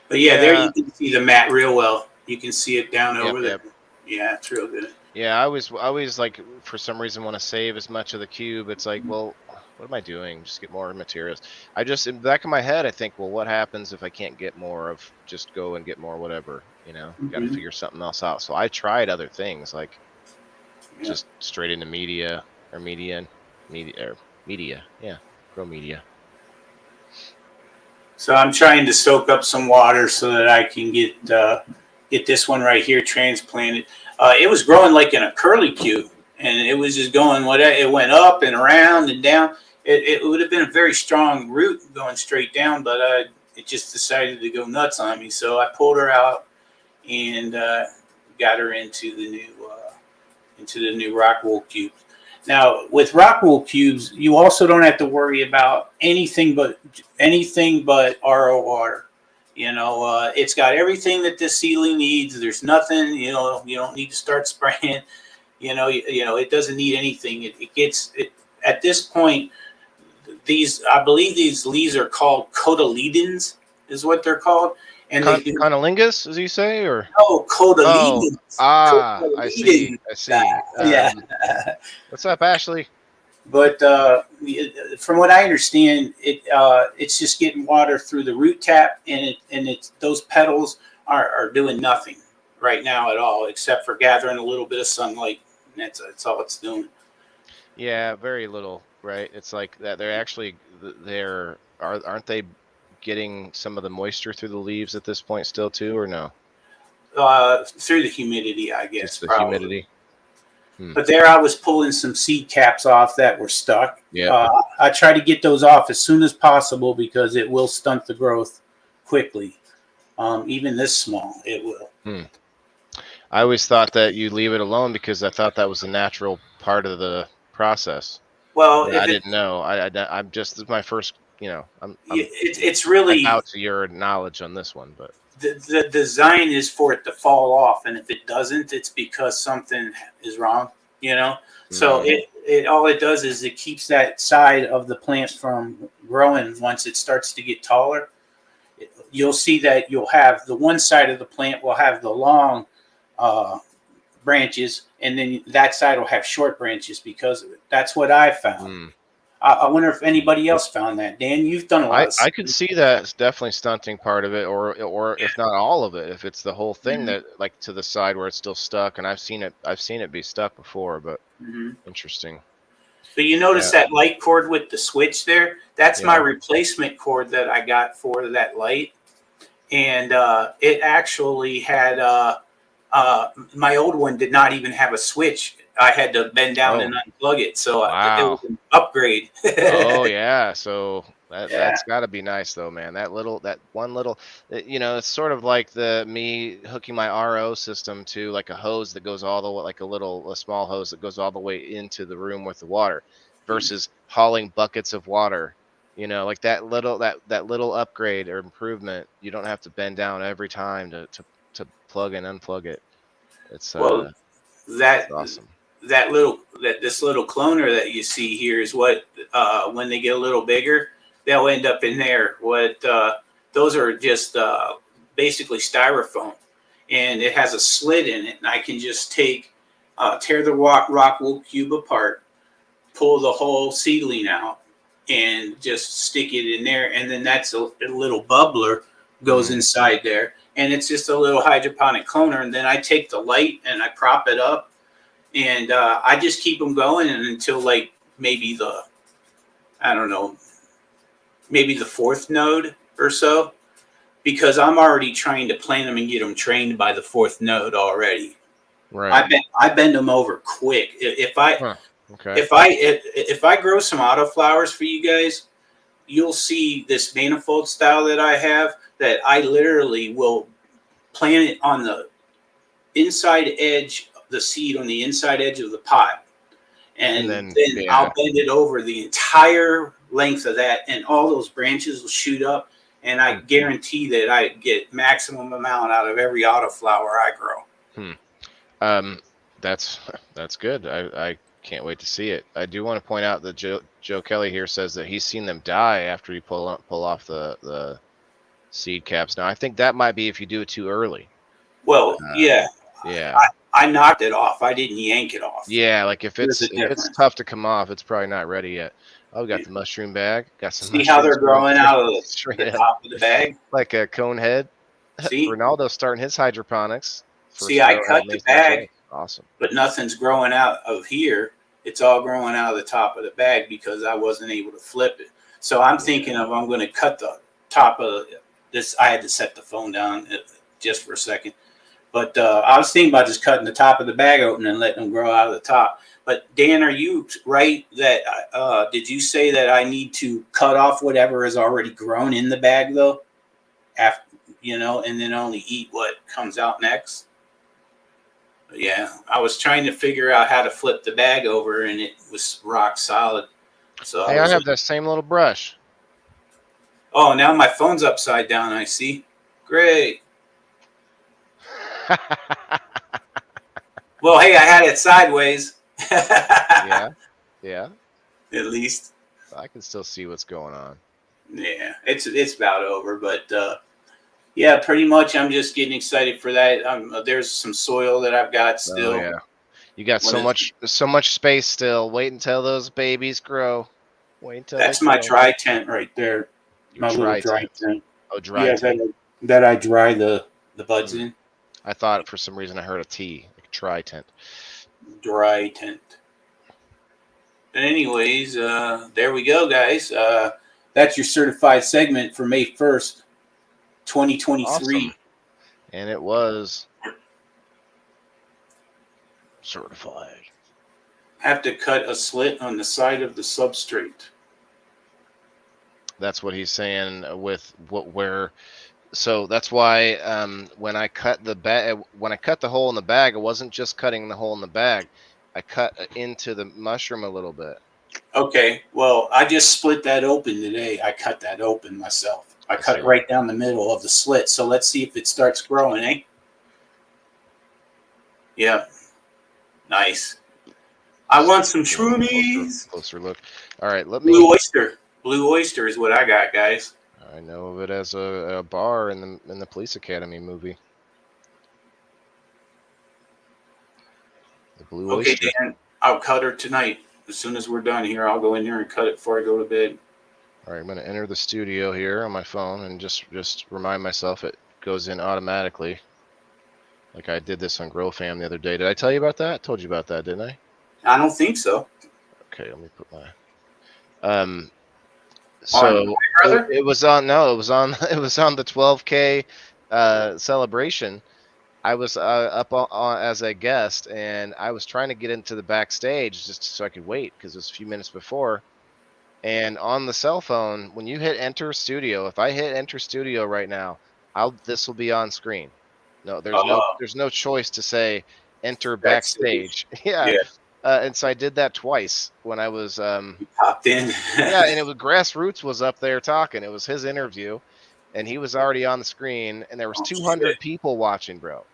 But yeah, there you can see the mat real well. You can see it down over there. Yep. Yeah, it's real good. Yeah, I always like, for some reason, want to save as much of the cube. It's like, well, what am I doing? Just get more materials. In the back of my head, I think, well, what happens if I can't get more of, just go and get more whatever, got to figure something else out. So I tried other things, like just straight into media. Yeah, grow media. So I'm trying to soak up some water so that I can get this one right here transplanted. It was growing like in a curly cube, and it was just going, it went up and around and down. It would have been a very strong root going straight down, but it just decided to go nuts on me. So I pulled her out and got her into the new rock wool cubes. Now with rock wool cubes, you also don't have to worry about anything but RO water. It's got everything that this seedling needs. There's nothing, you don't need to start spraying. It doesn't need anything. It gets it at this point. I believe these leaves are called cotyledons, is what they're called, and they do Conolingus, as you say, or cotyledons. I see. Yeah. What's up, Ashley? But from what I understand, it's just getting water through the root tap, and those petals are doing nothing right now at all, except for gathering a little bit of sunlight. And that's all it's doing. Yeah, very little, right? It's like that. Aren't they getting some of the moisture through the leaves at this point still too, or no? Through the humidity, I guess. Just the probably. humidity. But there I was pulling some seed caps off that were stuck. Yeah. I try to get those off as soon as possible because it will stunt the growth quickly. Even this small, it will. I always thought that you leave it alone because I thought that was a natural part of the process. Well, I didn't know. I'm just, this is my first, it's really out to your knowledge on this one, but the design is for it to fall off, and if it doesn't, it's because something is wrong. So it all it does is it keeps that side of the plant from growing. Once it starts to get taller, you'll see that you'll have the one side of the plant will have the long branches, and then that side will have short branches because of it. That's what I found. I wonder if anybody else found that. Dan, you've done a lot. I could see that it's definitely stunting part of it, or if not all of it, if it's the whole thing that like to the side where it's still stuck. And I've seen it be stuck before, but interesting. But you notice that light cord with the switch there? That's my replacement cord that I got for that light, and it actually had my old one did not even have a switch. I had to bend down and unplug it, so it was an upgrade. Oh yeah, so that's got to be nice though, man. That one little, it's sort of like me hooking my RO system to like a hose that goes all the way, like a small hose that goes all the way into the room with the water, versus hauling buckets of water. Like that little upgrade or improvement. You don't have to bend down every time to plug and unplug it. It's that's awesome. This little cloner that you see here is what when they get a little bigger, they'll end up in there. Those are just basically styrofoam, and it has a slit in it, and I can just tear the rock wool cube apart, pull the whole seedling out, and just stick it in there, and then that's a little bubbler goes inside there, and it's just a little hydroponic cloner, and then I take the light and I prop it up. And I just keep them going until like maybe the fourth node or so, because I'm already trying to plant them and get them trained by the fourth node already. Right. I bend them over quick. If I grow some autoflowers for you guys, you'll see this manifold style that I have that I literally will plant it on the inside edge. The seed on the inside edge of the pot, and then I'll bend it over the entire length of that, and all those branches will shoot up, and I guarantee that I get maximum amount out of every autoflower I grow. That's good. I can't wait to see it. I do want to point out that Joe Kelly here says that he's seen them die after you pull off the seed caps. Now I think that might be if you do it too early. Well, yeah. I knocked it off. I didn't yank it off. Yeah, like if it's tough to come off, it's probably not ready yet. Oh, we got the mushroom bag. Got some. See how they're growing out of the top of the bag, like a cone head. See, Ronaldo's starting his hydroponics. See, I cut the bag. Awesome. But nothing's growing out of here. It's all growing out of the top of the bag because I wasn't able to flip it. So I'm thinking I'm going to cut the top of this. I had to set the phone down just for a second. But I was thinking about just cutting the top of the bag open and letting them grow out of the top. But Dan, are you right that did you say that I need to cut off whatever is already grown in the bag though? after, and then only eat what comes out next. But yeah, I was trying to figure out how to flip the bag over, and it was rock solid. So Hey, I have that same little brush. Oh, now my phone's upside down. I see. Great. Well, hey, I had it sideways. Yeah. At least. I can still see what's going on. Yeah, it's about over, but yeah, pretty much. I'm just getting excited for that. There's some soil that I've got still. Oh yeah, you got so much space still. Wait until those babies grow. Wait until that's my dry tent right there. Your little dry tent. Oh, dry tent. That I dry the buds in. I thought for some reason I heard a T, like dry tent. Dry tent. But anyways, there we go, guys. That's your certified segment for May 1st, 2023. Awesome. And it was certified. Have to cut a slit on the side of the substrate. That's what he's saying with where. So that's why when I cut the hole in the bag, it wasn't just cutting the hole in the bag. I cut into the mushroom a little bit. Okay, well, I just split that open today. I cut that open myself. I cut it right down the middle of the slit. So let's see if it starts growing, eh? Yeah. Nice. I want some shroomies. Closer look. All right, let me. Blue oyster. Blue oyster is what I got, guys. I know of it as a bar in the Police Academy movie. The Blue Oyster. Okay, Dan, I'll cut her tonight. As soon as we're done here, I'll go in there and cut it before I go to bed. All right, I'm going to enter the studio here on my phone and just remind myself it goes in automatically. Like I did this on GrowFam the other day. Did I tell you about that? I told you about that, didn't I? I don't think so. Okay, let me put my so it was on the 12K celebration. I was up on as a guest, and I was trying to get into the backstage just so I could wait because it was a few minutes before. And on the cell phone, when you hit enter studio, if I hit enter studio right now, this will be on screen. No, there's no choice to say enter backstage. Yeah. And so I did that twice when I was you popped in. yeah, and it was Grassroots was up there talking. It was his interview, and he was already on the screen, and there was 200 people watching, bro.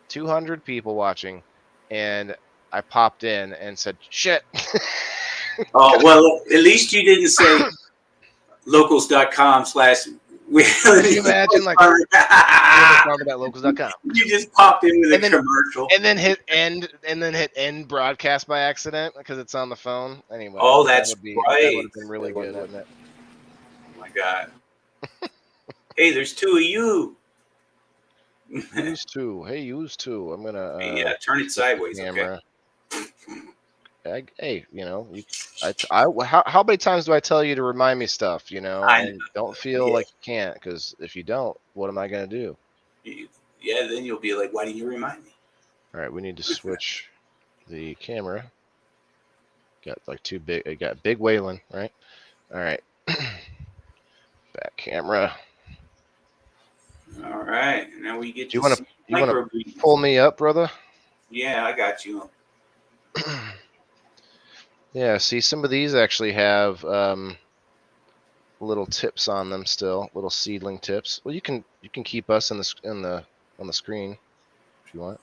200 people watching, and I popped in and said, "Shit." Oh well, at least you didn't say locals.com/ Can you imagine like talking about locals.com? You just popped in with a commercial and then hit end broadcast by accident because it's on the phone. Anyway, oh, that's that right. would have been really good, wouldn't it? Oh my god! Hey, there's two of you. Use two. Hey, use two. I'm gonna yeah, turn it sideways. Camera. Okay. Hey, how many times do I tell you to remind me stuff? And don't feel like you can't, because if you don't, what am I gonna do? Yeah, then you'll be like, why didn't you remind me? All right, we need to switch the camera. Got like two big. I got big Waylon, right? All right, back camera. All right, now we get. You want to pull me up, brother? Yeah, I got you. Yeah, see, some of these actually have little tips on them still, little seedling tips. Well, you can keep us on the screen if you want.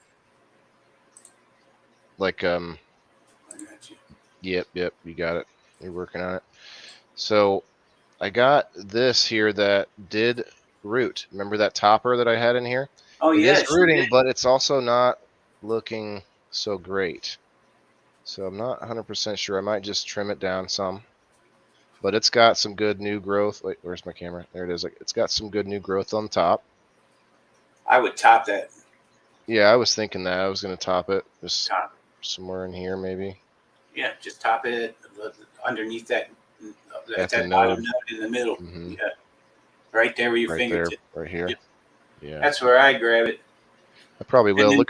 Like I got you. Yep, you got it. You're working on it. So I got this here that did root. Remember that topper that I had in here? Oh yeah, it's rooting, but it's also not looking so great. So I'm not 100% sure. I might just trim it down some. But it's got some good new growth. Wait, where's my camera? There it is. It's got some good new growth on top. I would top that. Yeah, I was thinking that. I was going to top it. Just somewhere in here, maybe. Yeah, just top it underneath that bottom node in the middle. Mm-hmm. Yeah. Right there where your fingertip. Right here. Yep. Yeah. That's where I grab it. I probably will.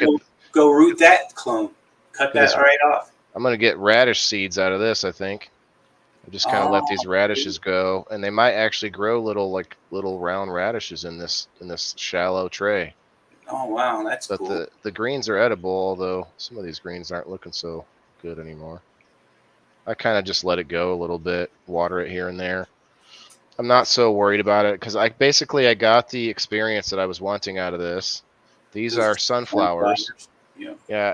Go root that clone. Cut that right off. I'm going to get radish seeds out of this, I think. I just kind of let these radishes go, and they might actually grow little round radishes in this shallow tray. Oh wow, that's But cool. the greens are edible, although some of these greens aren't looking so good anymore. I kind of just let it go a little bit, water it here and there. I'm not so worried about it because I got the experience that I was wanting out of this. These are sunflowers. Yeah. Yeah,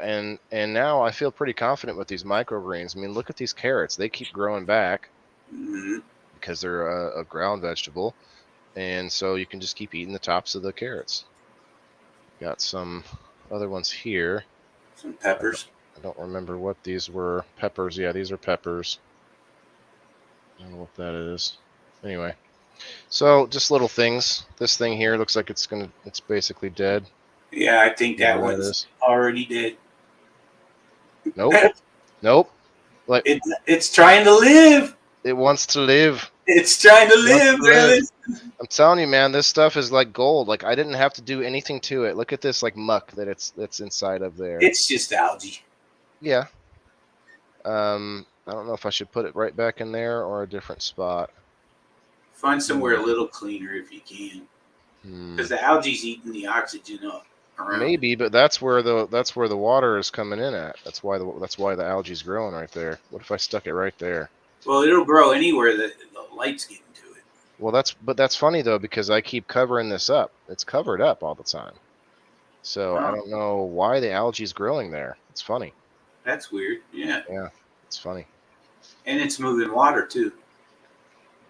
and now I feel pretty confident with these microgreens. I mean, look at these carrots; they keep growing back Mm-hmm. because they're a ground vegetable, and so you can just keep eating the tops of the carrots. Got some other ones here. Some peppers. I don't remember what these were. Peppers, yeah, these are peppers. I don't know what that is. Anyway, so just little things. This thing here looks like it's basically dead. Yeah, I think that Whatever one's already dead. Nope. Nope. Like It's trying to live. it wants to live. It's trying to It wants to live. I'm telling you, man, this stuff is like gold. Like I didn't have to do anything to it. Look at this like muck that's inside of there. It's just algae. Yeah. I don't know if I should put it right back in there or a different spot. Find somewhere a little cleaner if you can, because the algae's eating the oxygen up around. Maybe, but that's where the water is coming in at. That's why the algae's growing right there. What if I stuck it right there? Well, it'll grow anywhere that the light's getting to it. Well, that's funny though because I keep covering this up. It's covered up all the time. So I don't know why the algae's growing there. It's funny. That's weird. Yeah. Yeah, it's funny. And it's moving water too.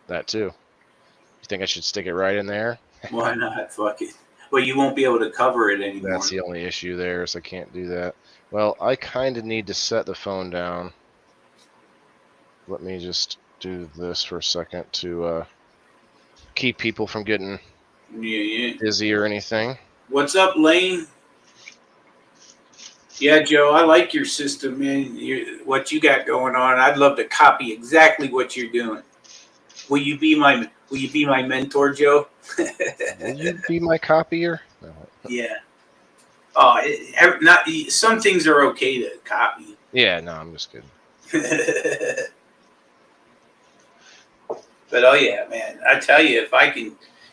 That too. You think I should stick it right in there? Why not? Fuck it. Well, you won't be able to cover it anymore. That's the only issue there, is I can't do that. Well, I kind of need to set the phone down. Let me just do this for a second to keep people from getting dizzy or anything. What's up, Lane? Yeah, Joe, I like your system, man. What you got going on. I'd love to copy exactly what you're doing. Will you be my mentor, Joe? Will you be my copier? No. Yeah. Oh, not some things are okay to copy. Yeah, no, I'm just kidding. But oh yeah, man, I tell you, if I can,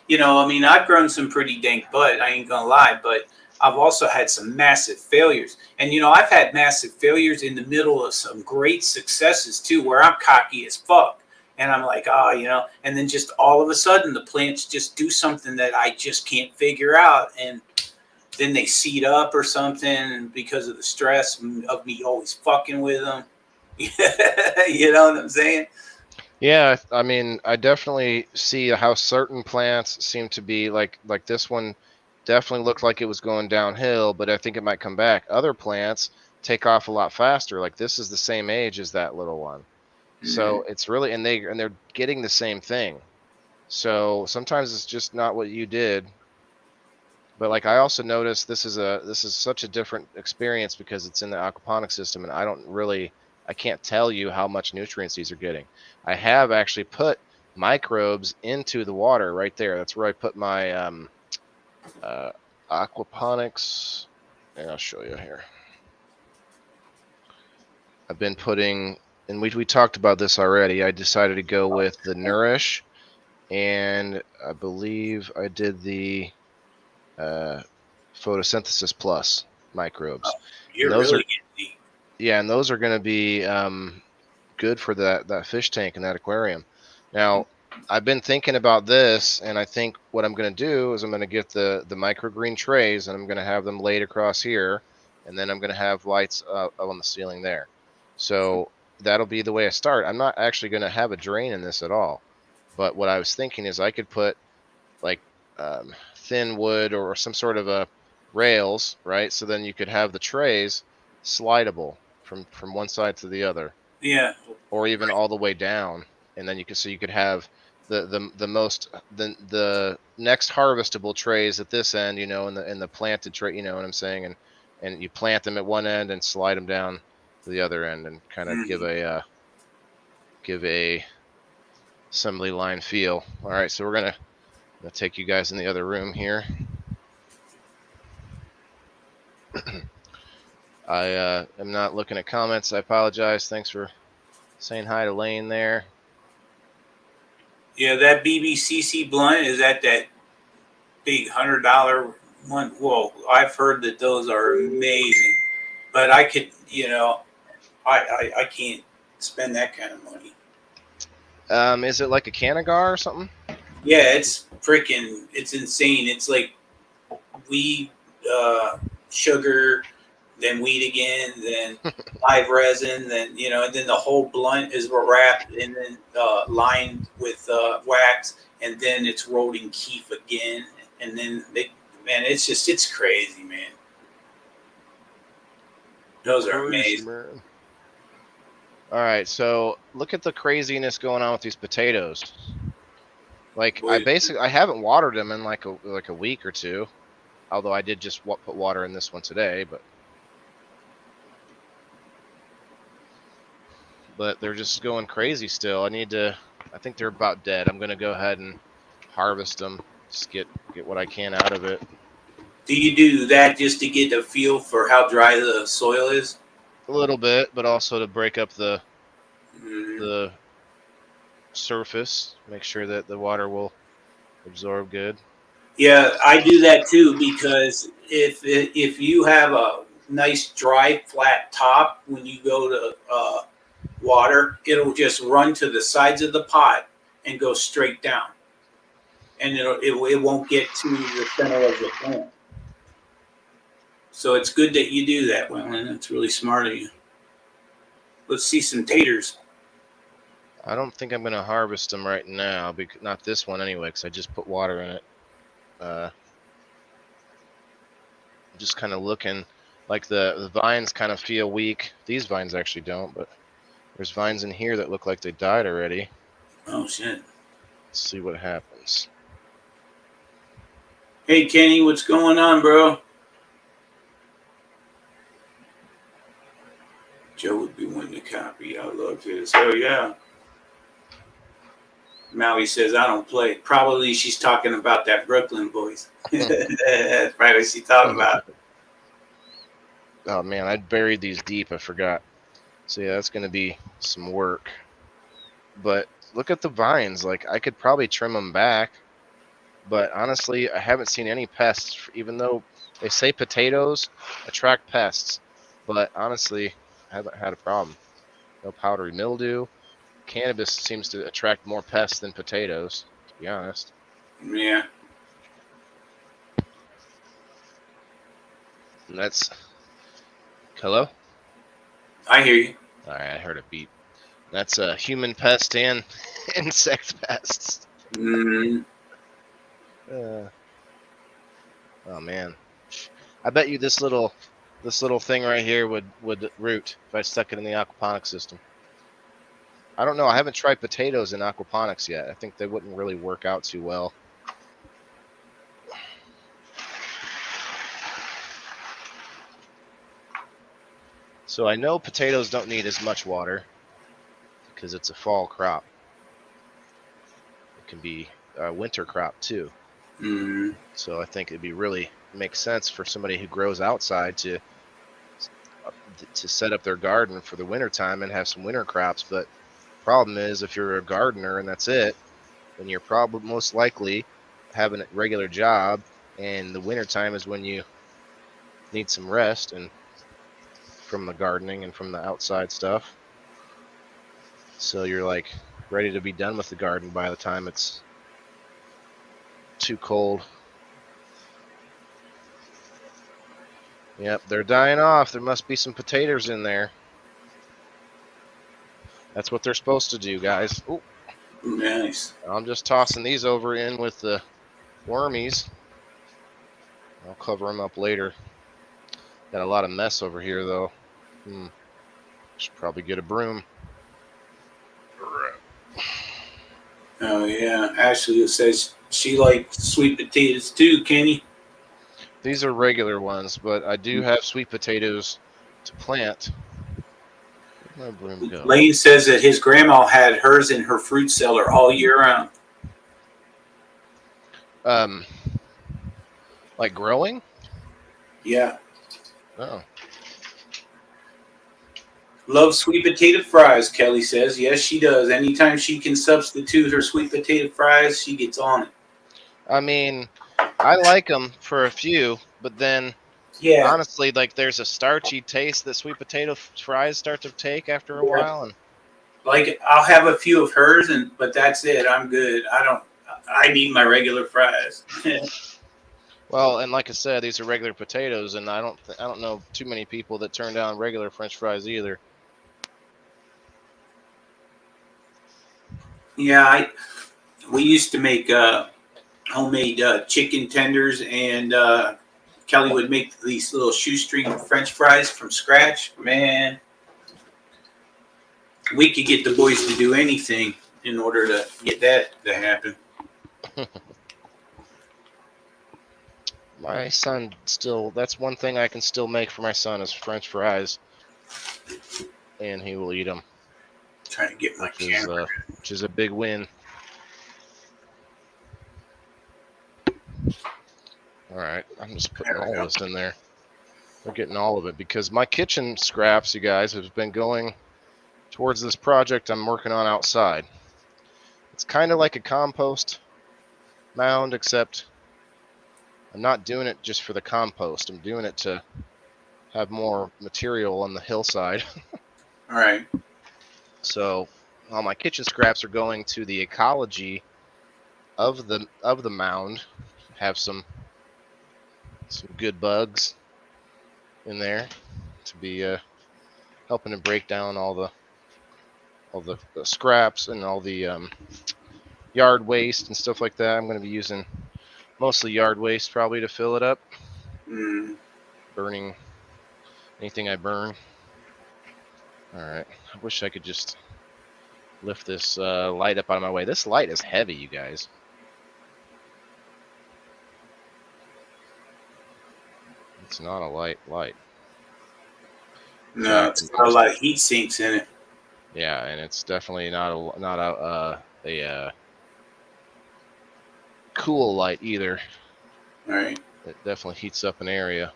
I mean, I've grown some pretty dank butt. I ain't gonna lie, but I've also had some massive failures, and I've had massive failures in the middle of some great successes too, where I'm cocky as fuck. And I'm like, and then just all of a sudden the plants just do something that I just can't figure out. And then they seed up or something because of the stress of me always fucking with them. You know what I'm saying? Yeah, I mean, I definitely see how certain plants seem to be like this one definitely looked like it was going downhill, but I think it might come back. Other plants take off a lot faster. Like this is the same age as that little one. So it's really, and they're getting the same thing. So sometimes it's just not what you did. But like I also noticed this is such a different experience because it's in the aquaponics system, and I can't tell you how much nutrients these are getting. I have actually put microbes into the water right there. That's where I put my aquaponics, and I'll show you here. I've been putting, and we talked about this already. I decided to go with the Nourish, and I believe I did the Photosynthesis Plus microbes. You're really getting deep. Yeah, and those are going to be good for that fish tank and that aquarium. Now, I've been thinking about this, and I think what I'm going to do is I'm going to get the microgreen trays, and I'm going to have them laid across here, and then I'm going to have lights up on the ceiling there. So that'll be the way I start. I'm not actually going to have a drain in this at all. But what I was thinking is I could put like thin wood or some sort of a rails, right? So then you could have the trays slidable from one side to the other. Yeah. Or even all the way down, and then you could have the next harvestable trays at this end, and the planted tray, you know what I'm saying, and you plant them at one end and slide them down to the other end and kind of give a assembly line feel. All right, so we're gonna take you guys in the other room here. I am not looking at comments. I apologize. Thanks for saying hi to Lane there. Yeah, that BBCC blunt is at that big $100 one. Whoa, I've heard that those are amazing, but I could, I can't spend that kind of money. Is it like a Canagar or something? Yeah, it's insane. It's like weed, sugar, then weed again, then live resin, and then the whole blunt is wrapped and then lined with wax, and then it's rolled in keef again, and then man, it's crazy, man. Those are amazing. All right, so look at the craziness going on with these potatoes. Like I haven't watered them in like a week or two, although I did just put water in this one today, but they're just going crazy still. I think they're about dead. I'm gonna go ahead and harvest them, just get what I can out of it. Do you do that just to get a feel for how dry the soil is? A little bit, but also to break up the surface, make sure that the water will absorb good. Yeah, I do that too, because if you have a nice dry flat top when you go to water, it'll just run to the sides of the pot and go straight down, and it won't get to the center of the plant. So it's good that you do that, Wayland. That's really smart of you. Let's see some taters. I don't think I'm gonna harvest them right now, not this one anyway, because I just put water in it. Just kind of looking, like the vines kind of feel weak. These vines actually don't, but there's vines in here that look like they died already. Oh shit! Let's see what happens. Hey Kenny, what's going on, bro? Joe would be wanting to copy. I love this. Oh yeah. Maui says I don't play. Probably she's talking about that Brooklyn boys. That's probably what she's talking about. Oh man, I buried these deep. I forgot. So yeah, that's gonna be some work. But look at the vines. Like I could probably trim them back, but honestly, I haven't seen any pests. Even though they say potatoes attract pests, but honestly, I haven't had a problem. No powdery mildew. Cannabis seems to attract more pests than potatoes, to be honest. Yeah. And that's... Hello? I hear you. All right, I heard a beep. That's a human pest and insect pests. Mm. Oh man, I bet you this little thing right here would root if I stuck it in the aquaponics system. I don't know. I haven't tried potatoes in aquaponics yet. I think they wouldn't really work out too well. So I know potatoes don't need as much water because it's a fall crop. It can be a winter crop too. Mm. So I think it'd be really makes sense for somebody who grows outside to set up their garden for the winter time and have some winter crops. But problem is, if you're a gardener and that's it, then you're probably most likely having a regular job, and the winter time is when you need some rest and from the gardening and from the outside stuff. So you're like ready to be done with the garden by the time it's too cold. Yep, they're dying off. There must be some potatoes in there. That's what they're supposed to do, guys. Ooh. Nice. I'm just tossing these over in with the wormies. I'll cover them up later. Got a lot of mess over here, though. Should probably get a broom. Oh yeah, Ashley says she likes sweet potatoes too, Kenny. These are regular ones, but I do have sweet potatoes to plant. Where'd my broom go? Lane says that his grandma had hers in her fruit cellar all year round. Like growing? Yeah. Oh. Loves sweet potato fries, Kelly says. Yes, she does. Anytime she can substitute her sweet potato fries, she gets on it. I mean, I like them for a few, but then Yeah, honestly, like there's a starchy taste that sweet potato fries start to take after a yeah. while, and Like I'll have a few of hers, but that's it. I'm good. I don't. I need my regular fries. well, and like I said, these are regular potatoes, and I don't know too many people that turn down regular French fries either. Yeah, we used to make homemade chicken tenders, and Kelly would make these little shoestring French fries from scratch. Man, we could get the boys to do anything in order to get that to happen. My son still, that's one thing I can still make for my son is French fries, and he will eat them, Trying to get my camera. which is a big win. All right, I'm just putting all this in there. We're getting all of it because my kitchen scraps, you guys, have been going towards this project I'm working on outside. It's kind of like a compost mound, except I'm not doing it just for the compost. I'm doing it to have more material on the hillside. All right. So all my kitchen scraps are going to the ecology of the mound. Have some good bugs in there to be helping to break down all the scraps and all the yard waste and stuff like that. I'm going to be using mostly yard waste probably to fill it up. Burning anything I burn. All right. I wish I could just lift this light up out of my way. This light is heavy, you guys. It's not a light light. No, it's got a lot of heat sinks in it. Yeah, and it's definitely not a cool light either. All right. It definitely heats up an area.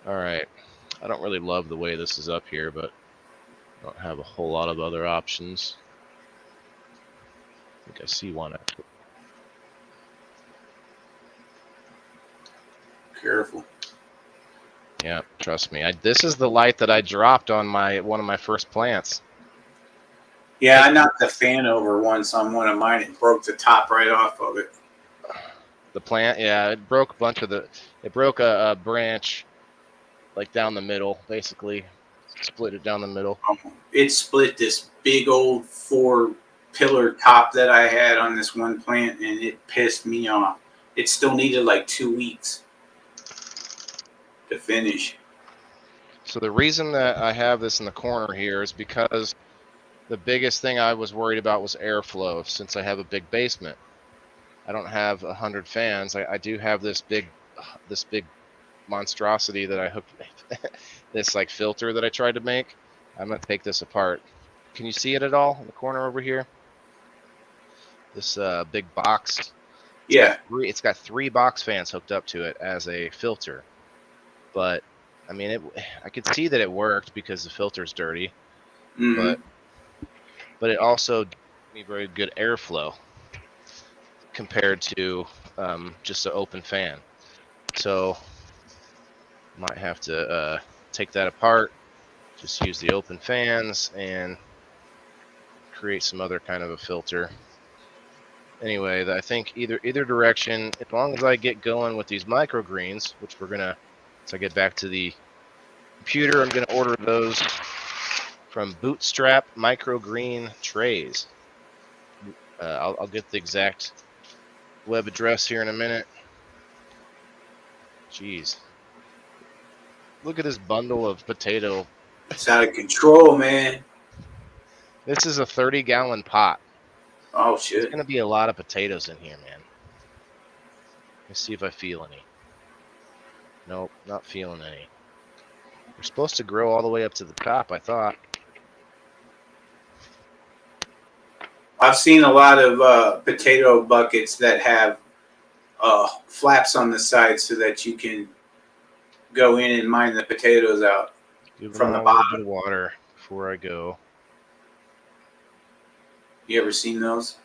All right. I don't really love the way this is up here, but I don't have a whole lot of other options. I think I see one actually. Careful. Yeah, trust me. This is the light that I dropped on one of my first plants. Yeah, I knocked the fan over once on one of mine. It broke the top right off of it. The plant, yeah, it broke a bunch of it broke a branch like down the middle, basically. Split it down the middle. It split this big old 4-pillar top that I had on this one plant, and it pissed me off. It still needed like 2 weeks to finish. So the reason that I have this in the corner here is because the biggest thing I was worried about was airflow. Since I have a big basement, I don't have 100 fans. I do have this big monstrosity that I hooked, this like filter that I tried to make. I'm gonna take this apart. Can you see it at all in the corner over here? This big box. Yeah. It's got 3 box fans hooked up to it as a filter. But I mean, I could see that it worked because the filter's dirty. Mm-hmm. But it also gave me very good airflow compared to just an open fan. So might have to take that apart, just use the open fans and create some other kind of a filter. Anyway, I think either direction, as long as I get going with these microgreens, which we're gonna, once I get back to the computer, I'm gonna order those from Bootstrap Microgreen Trays. I'll get the exact web address here in a minute. Jeez. Look at this bundle of potato. It's out of control, man. This is a 30-gallon pot. Oh, shit. There's going to be a lot of potatoes in here, man. Let me see if I feel any. Nope, not feeling any. They're supposed to grow all the way up to the top, I thought. I've seen a lot of potato buckets that have flaps on the side so that you can go in and mine the potatoes out. Give them from the all a little bit bottom. of water before I go. You ever seen those?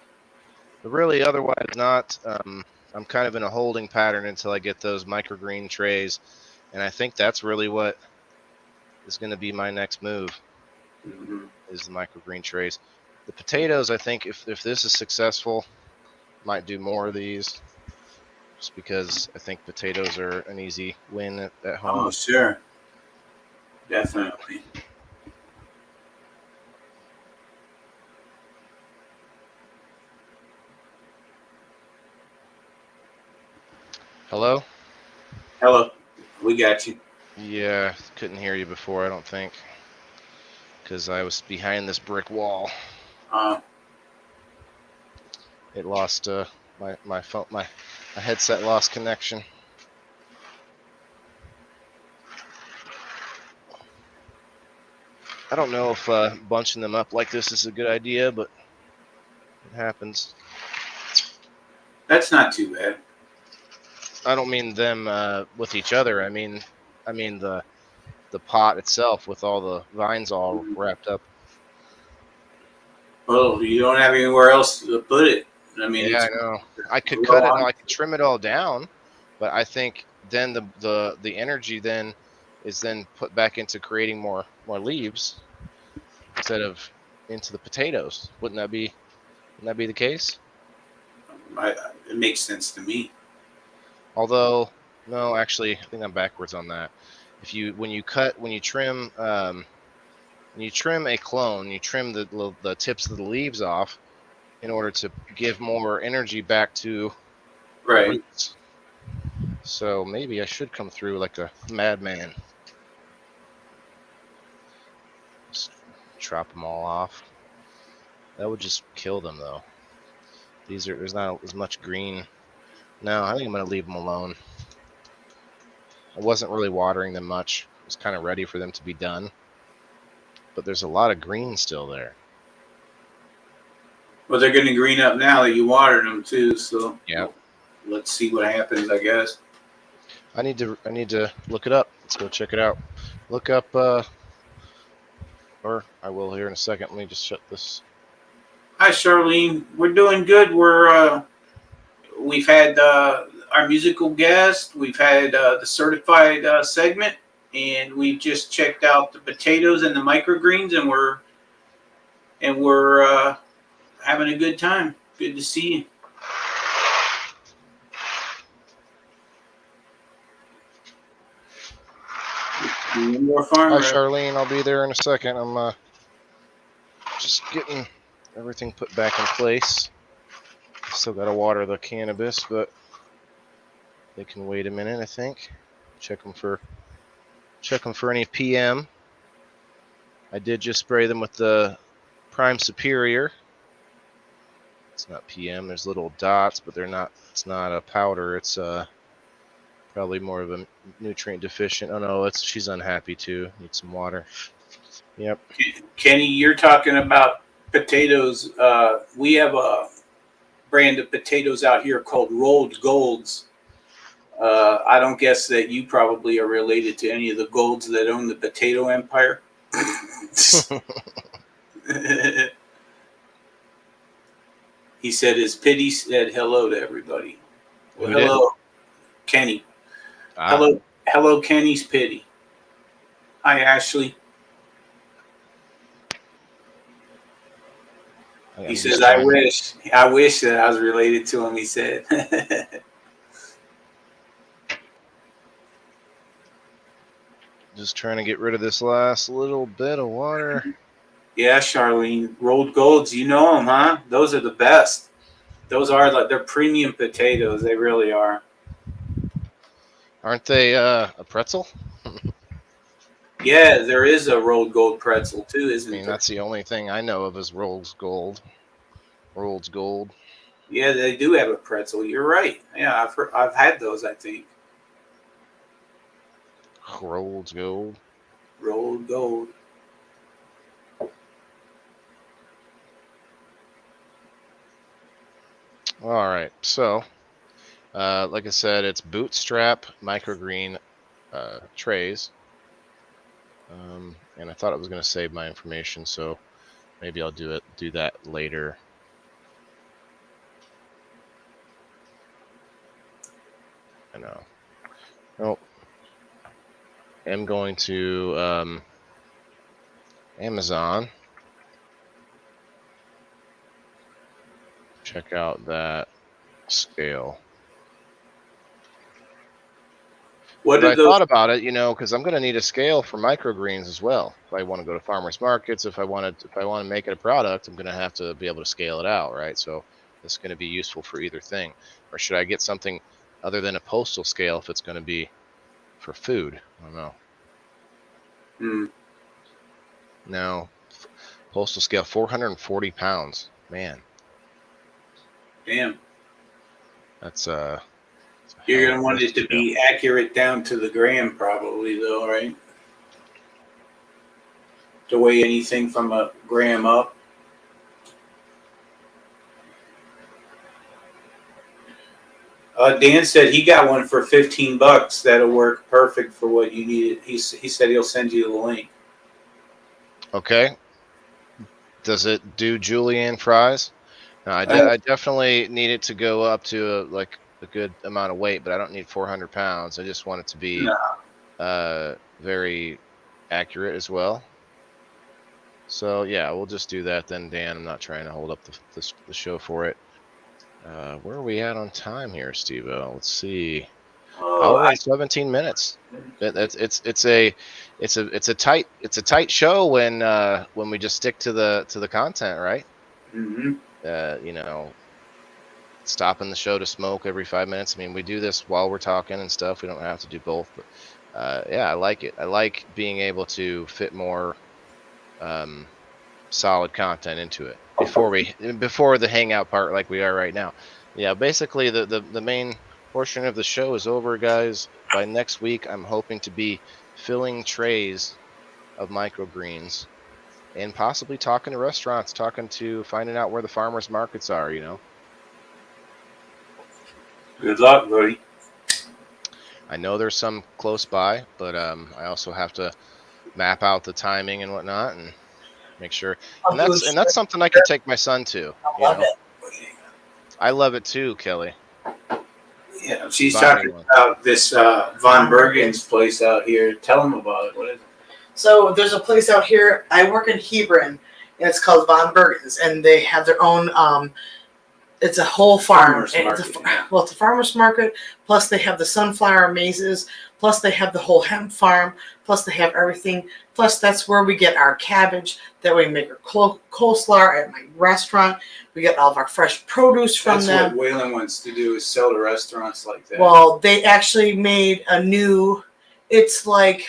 But really, otherwise not. I'm kind of in a holding pattern until I get those microgreen trays, and I think that's really what is going to be my next move. Mm-hmm. Is the microgreen trays. The potatoes, I think, if this is successful, might do more of these, just because I think potatoes are an easy win at Oh, home. sure. Definitely. Hello? Hello. We got you. Yeah, couldn't hear you before, I don't think, because I was behind this brick wall. It lost my phone, my headset lost connection. I don't know if bunching them up like this is a good idea, but it happens. That's not too bad. I don't mean them with each other. I mean the pot itself with all the vines all wrapped up. Well, you don't have anywhere else to put it. I mean, Yeah, it's I know. I could grow cut it. on. I could trim it all down, but I think then the energy then is then put back into creating more leaves instead of into the potatoes. Wouldn't that be the case? It makes sense to me. Although, no, actually, I think I'm backwards on that. If you when you trim a clone, you trim the tips of the leaves off in order to give more energy back to the Right. roots. So maybe I should come through like a madman. Just chop them all off. That would just kill them, though. There's not as much green. No, I think I'm gonna leave them alone. I wasn't really watering them much. I was kind of ready for them to be done, but there's a lot of green still there. Well, they're going to green up now that you watered them too. So Yeah. let's see what happens. I guess. I need to look it up. Let's go check it out. Look up, or I will here in a second. Let me just shut this. Hi, Charlene. We're doing good. We've had our musical guest. We've had the certified segment, and we just checked out the potatoes and the microgreens, and we're having a good time. Good to see you. More farm Hi, rep. Charlene. I'll be there in a second. I'm just getting everything put back in place. Still got to water the cannabis, but they can wait a minute. I think. Check them for any PM. I did just spray them with the Prime Superior. It's not PM. There's little dots, but they're not. It's not a powder. It's probably more of a nutrient deficient. Oh no, she's unhappy too. Needs some water. Yep. Kenny, you're talking about potatoes. We have a brand of potatoes out here called Rolled Golds. I don't guess that you probably are related to any of the Golds that own the potato empire. He said his pity said hello to everybody. Well, Who did? hello, Kenny. Ah. Hello, Kenny's pity. Hi, Ashley. He says, I wish that I was related to him, he said. Just trying to get rid of this last little bit of water. Yeah, Charlene. Rolled Golds, you know them, huh? Those are the best. Those are they're premium potatoes. They really are. Aren't they a pretzel? Yeah, there is a Rolled Gold pretzel too, isn't there? That's the only thing I know of is Rolled Gold. Rolled Gold. Yeah, they do have a pretzel. You're right. Yeah, I've had those, I think. Rolled Gold. Rolled Gold. All right. So, like I said, it's bootstrap microgreen trays. And I thought I was going to save my information, so maybe I'll do that later. I know. Nope. I'm going to Amazon. Check out that scale. What But are I those? thought about it, because I'm going to need a scale for microgreens as well. If I want to go to farmers markets, if I want to make it a product, I'm going to have to be able to scale it out, right? So it's going to be useful for either thing. Or should I get something other than a postal scale if it's going to be for food? I don't know. No, postal scale 440 pounds. Man, Damn. that's You're gonna want it to be accurate down to the gram, probably, though, right? To weigh anything from a gram up. Dan said he got one for $15. That'll work perfect for what you need. He said he'll send you the link. Okay. Does it do julienne fries? No, I definitely need it to go up to a good amount of weight, but I don't need 400 pounds. I just want it to be very accurate as well. So yeah, we'll just do that then, Dan. I'm not trying to hold up the show for it. Where are we at on time here, Steve-O? Let's see. Hour and 17 minutes. It's a tight show when we just stick to the content, right? Mm-hmm. Stopping the show to smoke every 5 minutes. I mean, we do this while we're talking and stuff. We don't have to do both, but yeah, I like it. I like being able to fit more solid content into it before the hangout part like we are right now. Yeah, basically the main portion of the show is over, guys. By next week, I'm hoping to be filling trays of microgreens and possibly talking to restaurants, finding out where the farmers markets are, Good luck, buddy. I know there's some close by, but I also have to map out the timing and whatnot and make sure. And that's something I can take my son to. I love it too, Kelly. Yeah, she's talking about this Von Bergen's place out here. Tell them about it. What is it? So there's a place out here. I work in Hebron, and it's called Von Bergen's, and they have their own. It's a whole farm. It's a farmer's market. Plus, they have the sunflower mazes. Plus, they have the whole hemp farm. Plus, they have everything. Plus, that's where we get our cabbage. That we make our coleslaw at my restaurant. We get all of our fresh produce from them. That's what Waylon wants to do, is sell to restaurants like that. Well, they actually made a new. It's like,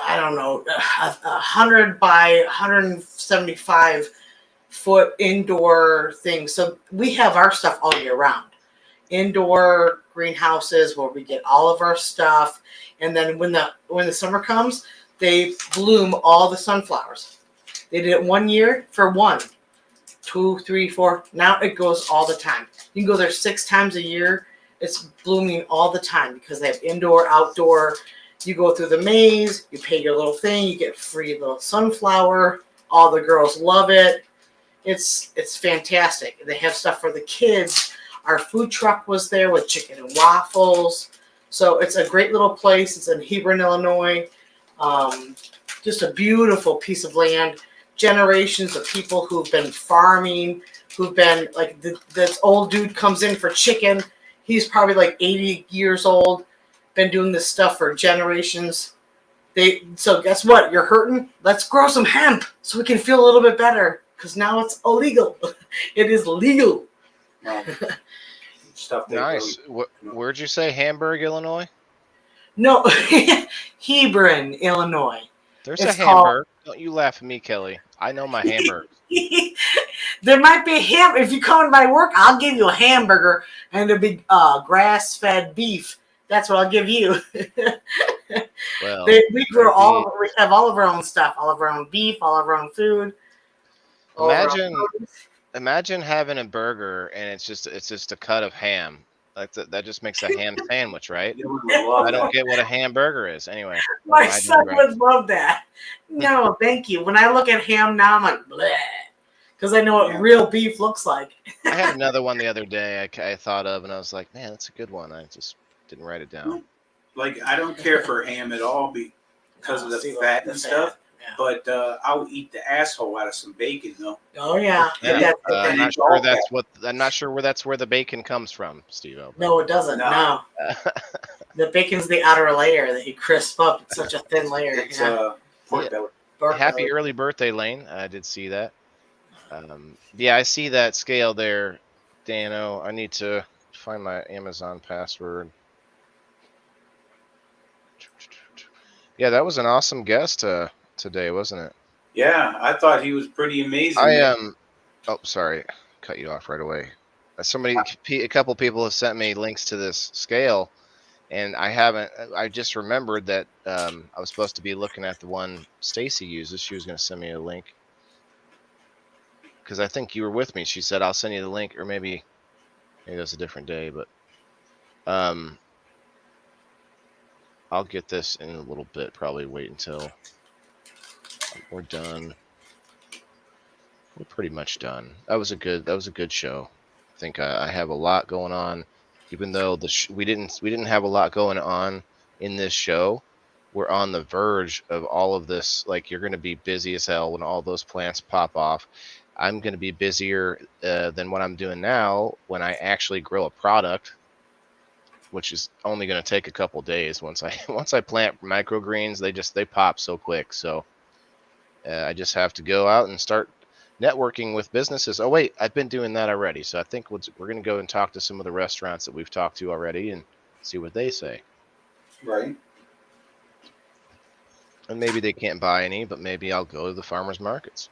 I don't know, 100 by 175 foot indoor thing. So we have our stuff all year round. Indoor greenhouses where we get all of our stuff. And then when the summer comes, they bloom all the sunflowers. They did it 1 year for 1, 2, 3, 4. Now it goes all the time. You can go there 6 times a year. It's blooming all the time because they have indoor, outdoor. You go through the maze, you pay your little thing, you get free little sunflower. All the girls love it. It's fantastic. They have stuff for the kids. Our food truck was there with chicken and waffles. So it's a great little place. It's in Hebron, Illinois. Just a beautiful piece of land. Generations of people who've been farming, who've been like this old dude comes in for chicken. He's probably like 80 years old. Been doing this stuff for generations. So guess what? You're hurting? Let's grow some hemp so we can feel a little bit better. Because now it's illegal. It is legal. Stuff nice. Where'd you say? Hamburg, Illinois? No, Hebron, Illinois. There's a Hamburg. Don't you laugh at me, Kelly. I know my Hamburg. There might be a hamburger. If you come to my work, I'll give you a hamburger and it'll be grass-fed beef. That's what I'll give you. Well, we grow we have all of our own stuff, all of our own beef, all of our own food. Imagine having a burger and it's just a cut of ham. That just makes a ham sandwich, right? Dylan would love I don't that. get what a hamburger is. Anyway, My I son digress. would love that. No, thank you. When I look at ham now, I'm like, bleh. Because I know what Yeah. real beef looks like. I had another one the other day I thought of, and I was like, man, that's a good one. I just didn't write it down. Like, I don't care for ham at all because of the fat and stuff. Yeah. But I'll eat the asshole out of some bacon, though. Oh, yeah. Yeah, That's I'm and not it's sure all that's what. I'm not sure where that's where the bacon comes from, Steve-O. No, it doesn't. No. No. The bacon's the outer layer that you crisp up. It's such a thin layer. It's Yeah. pork belly. Pork Happy belly. early birthday, Lane. I did see that. Yeah, I see that scale there, Dano. I need to find my Amazon password. Yeah, that was an awesome guest today, wasn't it? Yeah, I thought he was pretty amazing. Oh, sorry, cut you off right away. A couple people have sent me links to this scale, and I haven't. I just remembered that I was supposed to be looking at the one Stacy uses. She was going to send me a link because I think you were with me. She said I'll send you the link, or maybe it was a different day, but I'll get this in a little bit. Probably wait until we're done. We're pretty much done. That was a good show. I think I have a lot going on, even though we didn't have a lot going on in this show. We're on the verge of all of this. Like, you're going to be busy as hell when all those plants pop off. I'm going to be busier than what I'm doing now when I actually grow a product, which is only going to take a couple days. Once I plant microgreens, they pop so quick. So I just have to go out and start networking with businesses. Oh wait, I've been doing that already. So I think we're going to go and talk to some of the restaurants that we've talked to already and see what they say. Right. And maybe they can't buy any, but maybe I'll go to the farmers markets.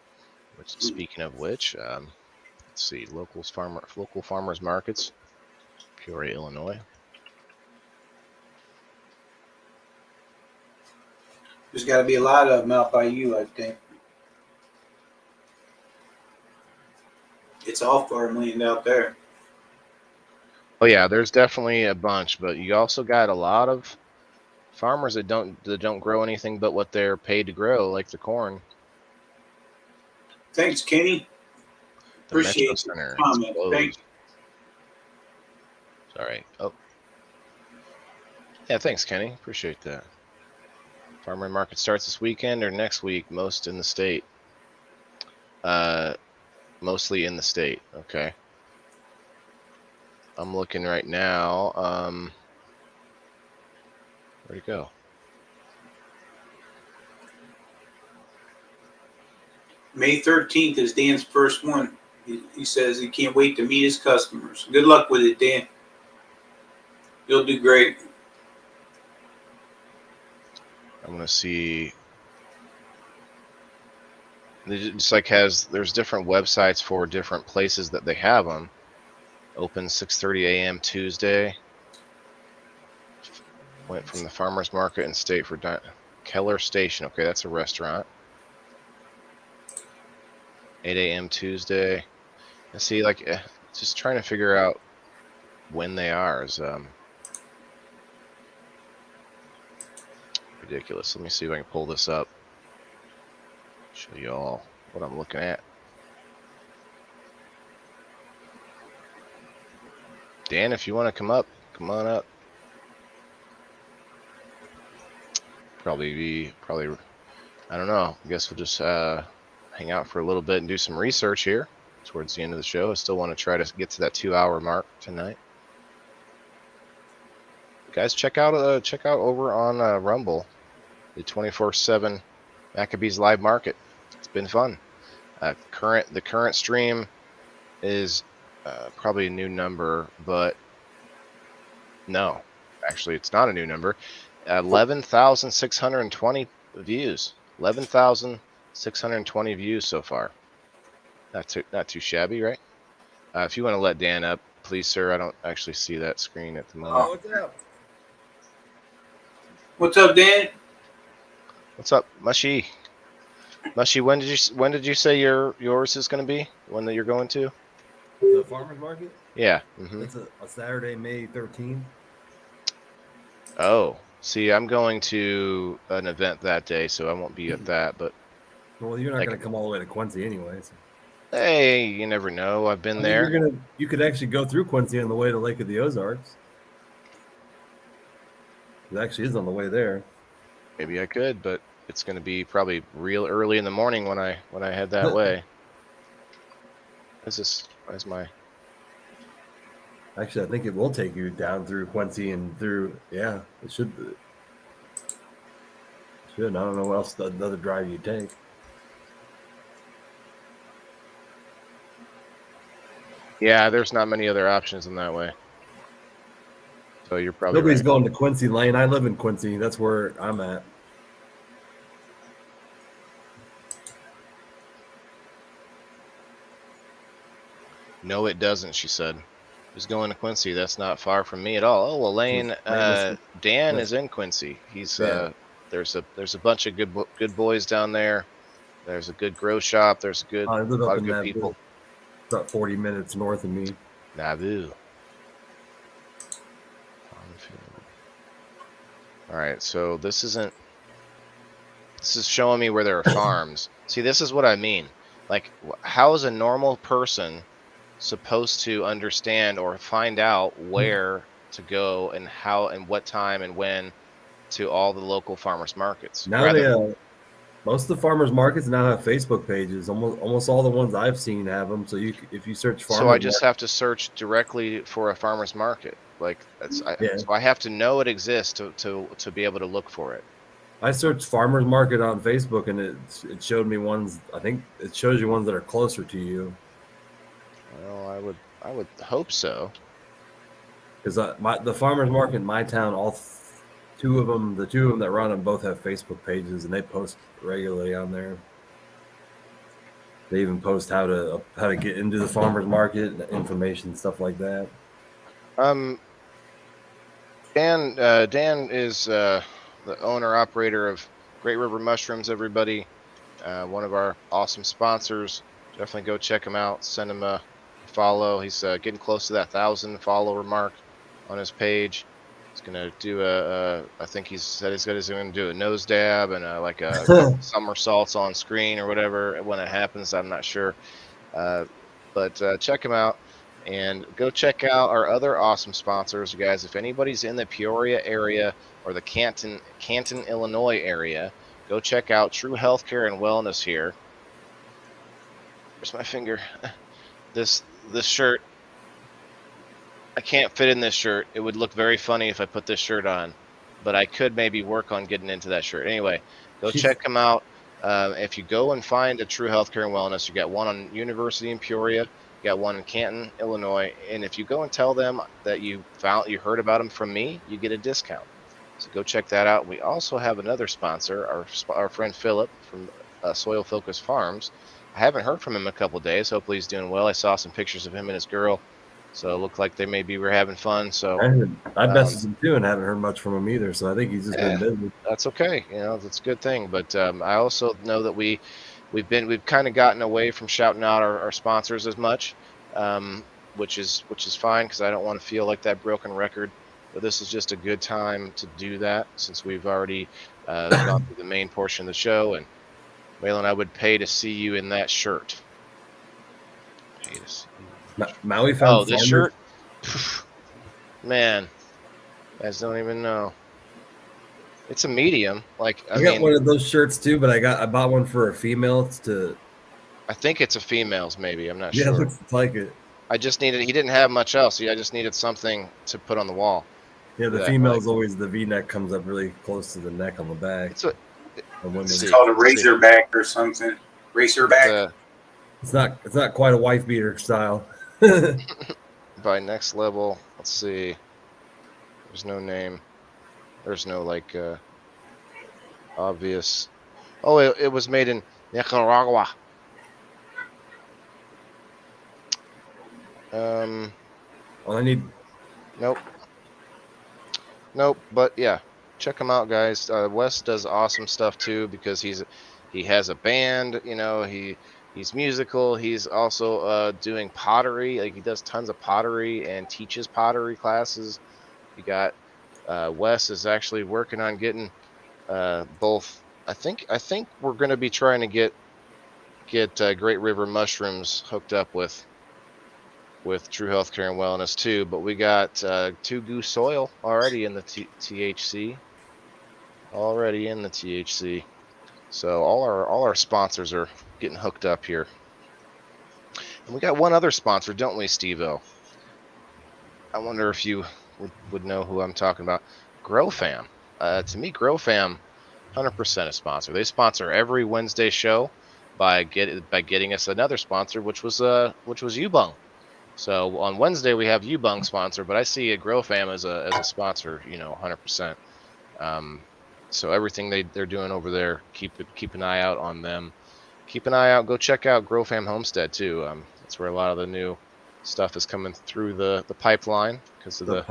Which, speaking of which, let's see, local farmers markets, Peoria, Illinois. There's got to be a lot of them out by you, I think. It's all farmland out there. Oh yeah, there's definitely a bunch, but you also got a lot of farmers that don't grow anything but what they're paid to grow, like the corn. Thanks, Kenny. The Appreciate Metro the Center is comment. closed. Thanks. Sorry. Oh. Yeah, thanks, Kenny. Appreciate that. Farmer market starts this weekend or next week, most in the state. Mostly in the state. Okay. I'm looking right now. Where'd it go? May 13th is Dan's first one. He says he can't wait to meet his customers. Good luck with it, Dan. You'll do great. I'm gonna see. There's different websites for different places that they have them. Open 6:30 a.m. Tuesday. Went from the farmers market and stayed for Keller Station. Okay, that's a restaurant. 8 a.m. Tuesday. I see, just trying to figure out when they are is ridiculous. Let me see if I can pull this up. Show you all what I'm looking at. Dan, if you want to come up, come on up. Probably, I don't know. I guess we'll just hang out for a little bit and do some research here towards the end of the show. I still want to try to get to that 2-hour mark tonight. Guys, check out over on Rumble, the 24/7 Maccabees Live Market. It's been fun. The current stream is probably a new number, but no, actually it's not a new number. 11,620 views. 11,620 views so far. Not too shabby, right? If you want to let Dan up, please, sir. I don't actually see that screen at the moment. Oh, what's up? What's up, Dan? What's up, Mushy? Mushy, when did you say yours is going to be? When that you're going to? The farmers market. Yeah. It's a Saturday, May 13th. Oh, see, I'm going to an event that day, so I won't be at that. But Well, you're not Like- going to come all the way to Quincy anyways. hey, you never know. I've been there. You could actually go through Quincy on the way to Lake of the Ozarks. It actually is on the way there. Maybe I could, but it's going to be probably real early in the morning when I head that way. Where's my? Actually, I think it will take you down through Quincy and through. Yeah, it should. Should. I don't know what else another drive you take. Yeah, there's not many other options in that way. So you're probably Nobody's right. going to Quincy Lane. I live in Quincy. That's where I'm at. No, it doesn't, she said. Who's going to Quincy? That's not far from me at all. Oh, well, Lane, Dan is in Quincy. He's Yeah. there's a bunch of good boys down there. There's a good grow shop. There's a I live lot up of in good that people. about 40 minutes north of me. Nauvoo. All right, so this is showing me where there are farms. See, this is what I mean. Like, how is a normal person supposed to understand or find out where to go and how and what time and when to all the local farmers markets? Now most of the farmers markets now have Facebook pages. Almost all the ones I've seen have them. So if you search farmers, so I just have to search directly for a farmers market. Like so I have to know it exists to be able to look for it. I searched farmers market on Facebook and it showed me ones. I think it shows you ones that are closer to you. Well, I would hope so. Because the farmers market in my town, the two of them that run them both have Facebook pages and they post regularly on there. They even post how to get into the farmers market, information, stuff like that. Dan is the owner operator of Great River Mushrooms. Everybody, one of our awesome sponsors. Definitely go check him out. Send him a follow. He's getting close to that 1,000 follower mark on his page. He's gonna do I think he's said he's gonna do a nose dab and like a somersaults on screen or whatever when it happens. I'm not sure, but check him out and go check out our other awesome sponsors, you guys. If anybody's in the Peoria area or the Canton, Illinois area, go check out True Healthcare and Wellness here. Where's my finger? This shirt. I can't fit in this shirt. It would look very funny if I put this shirt on, but I could maybe work on getting into that shirt. Anyway, go check them out. If you go and find a True Healthcare and Wellness, you got one on University in Peoria, you got one in Canton, Illinois, and if you go and tell them that you heard about them from me, you get a discount. So go check that out. We also have another sponsor, our friend Philip from Soil Focus Farms. I haven't heard from him in a couple of days. Hopefully he's doing well. I saw some pictures of him and his girl. So it looked like they maybe were having fun. So I messaged him too and haven't heard much from him either. So I think he's just been busy. That's okay. That's a good thing. But I also know that we've kind of gotten away from shouting out our sponsors as much, which is fine because I don't want to feel like that broken record. But this is just a good time to do that since we've already gone through the main portion of the show. And Waylon, I would pay to see you in that shirt. Maui found this shirt, man, you guys don't even know. It's a medium. Like I got one of those shirts too, but I bought one for a female I think it's a female's, maybe. I'm not sure. sure. Yeah, looks like it. I just needed. He didn't have much else. I just needed something to put on the wall. Yeah, the female's always the V-neck comes up really close to the neck on the back. It's called a razorback or something. Racerback. It's not quite a wife beater style. By Next Level, let's see. There's no name. There's no obvious. Oh, it was made in Nicaragua. I need. Nope. But yeah, check him out, guys. Wes does awesome stuff too because he has a band. He He's musical. He's also doing pottery. Like he does tons of pottery and teaches pottery classes. You got Wes is actually working on getting both. I think we're going to be trying to get Great River Mushrooms hooked up with True Healthcare and Wellness too. But we got Two Goose Soil already in the THC. Already in the THC. So all our sponsors are getting hooked up here. And we got one other sponsor, don't we, Steve-O? I wonder if you would know who I'm talking about. GrowFam. To me, GrowFam, 100% a sponsor. They sponsor every Wednesday show by getting us another sponsor, which was Ubung. So on Wednesday we have Ubung sponsor, but I see a GrowFam as a sponsor, 100%. So everything they're doing over there, keep an eye out on them. Keep an eye out. Go check out GrowFam Homestead too. That's where a lot of the new stuff is coming through the pipeline because of the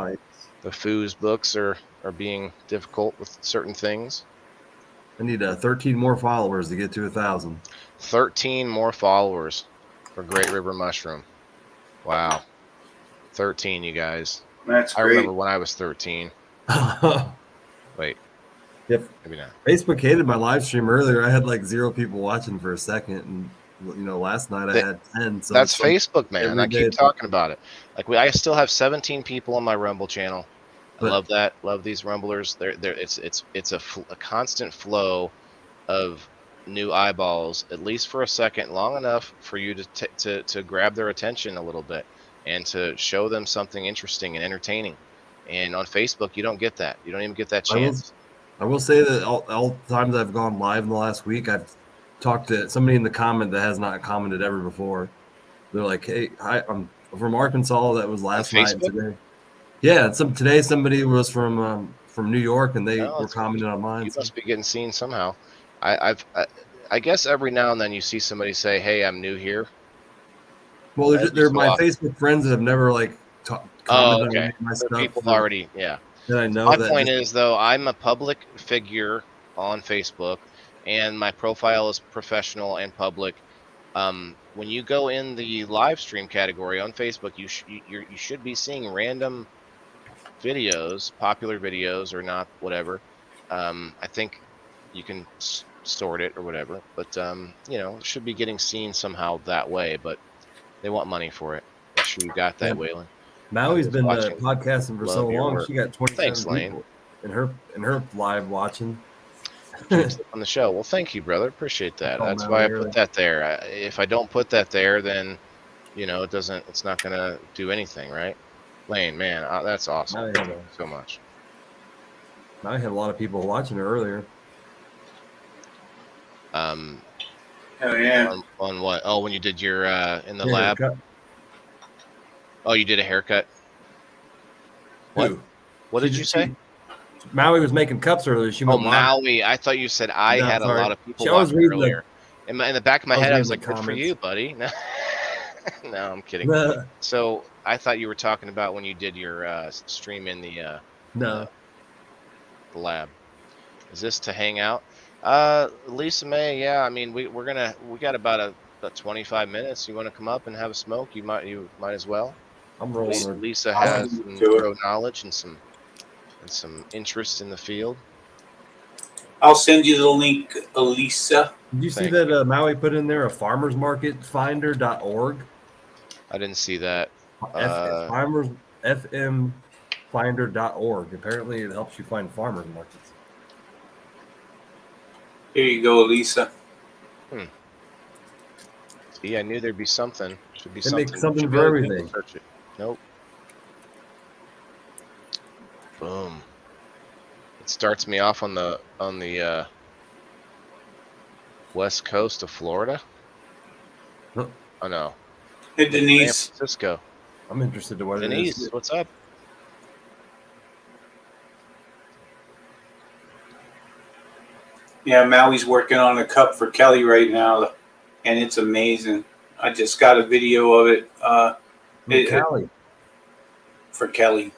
FOOS books are being difficult with certain things. I need 13 more followers to get to 1,000. 13 more followers for Great River Mushroom. Wow. 13, you guys. That's I great. remember when I was 13. Wait. Yep. Maybe not. Facebook hated my live stream earlier. I had like 0 people watching for a second, and last night I had 10. So that's Facebook, man. I keep talking it's about it. Like I still have 17 people on my Rumble channel. I love that. Love these Rumblers. It's a constant flow of new eyeballs, at least for a second, long enough for you to grab their attention a little bit and to show them something interesting and entertaining. And on Facebook, you don't get that. You don't even get that chance. I will say that all the times I've gone live in the last week, I've talked to somebody in the comment that has not commented ever before. They're like, "Hey, hi, I'm from Arkansas. That was last night and today." Yeah, today somebody was from New York and they were commenting on mine. You must be getting seen somehow. I guess every now and then you see somebody say, "Hey, I'm new here." Well, they're my Facebook friends that have never commented on my stuff. People already, yeah. And I know my point is, though, I'm a public figure on Facebook, and my profile is professional and public. When you go in the live stream category on Facebook, you should be seeing random videos, popular videos or not, whatever. I think you can sort it or whatever, but it should be getting seen somehow that way. But they want money for it. Make sure you got that, Waylon. Maui's been podcasting for so long. She got 27 people in her live watching on the show. Well, thank you, brother. Appreciate that. That's why I put that there. If I don't put that there, then it's not gonna do anything, right? Lane, man, that's awesome. Thank you so much. I had a lot of people watching her earlier. Oh yeah. On what? Oh, when you did your in the lab. Haircut. Oh, you did a haircut. What? Who? What did you say? Maui was making cups earlier. Maui. I thought you said I had a lot of people watching earlier. In the back of my head, I was like, "Good for you, buddy." No, I'm kidding. So I thought you were talking about when you did your stream in the the lab. Is this to hang out? Lisa May, yeah. I mean, we got about 25 minutes. You want to come up and have a smoke? You might as well. I'm rolling. Lisa has some pro knowledge and some interest in the field. I'll send you the link, Elisa. Did you see that Maui put in there a farmersmarketfinder.org? I didn't see that. FMfinder.org. Apparently, it helps you find farmers markets. Here you go, Elisa. See, I knew there'd be something. Should be something. They make something for everything. Nope. Boom. It starts me off on the west coast of Florida. Huh. Oh no. Hey Denise. San Francisco. I'm interested to what Denise, it is. What's up? Yeah, Maui's working on a cup for Kelly right now, and it's amazing. I just got a video of it. Cali. For Kelly.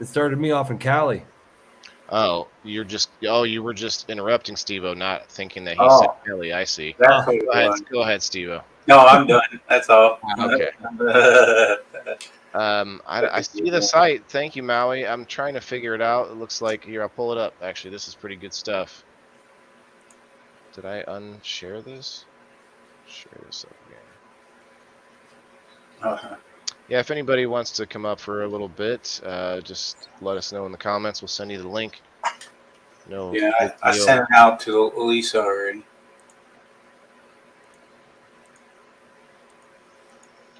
It started me off in Cali. Oh, you were just interrupting Steve-O, not thinking that he said Kelly. I see. That's what it Go ahead, was. go ahead, Steve-O. No, I'm done. That's all. Okay. I see the site. Thank you, Maui. I'm trying to figure it out. It looks like here. I'll pull it up. Actually, this is pretty good stuff. Did I unshare this? Share this up again. Uh-huh. Yeah, if anybody wants to come up for a little bit, just let us know in the comments. We'll send you the link. No. Yeah, I sent it out to Elisa already.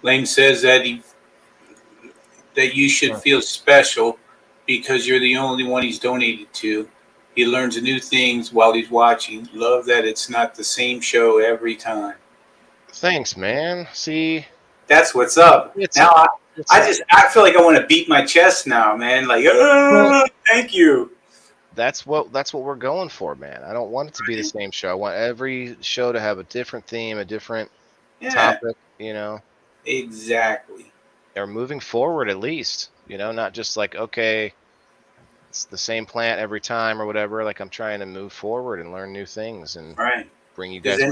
Lane says that you should feel special because you're the only one he's donated to. He learns new things while he's watching. Love that it's not the same show every time. Thanks, man. See, that's what's up. I feel like I want to beat my chest now, man. Like, thank you. That's what we're going for, man. I don't want it to be the same show. I want every show to have a different theme, a different topic. Exactly. Or moving forward, at least. Not just like, okay, it's the same plant every time or whatever. Like, I'm trying to move forward and learn new things and bring you guys. Does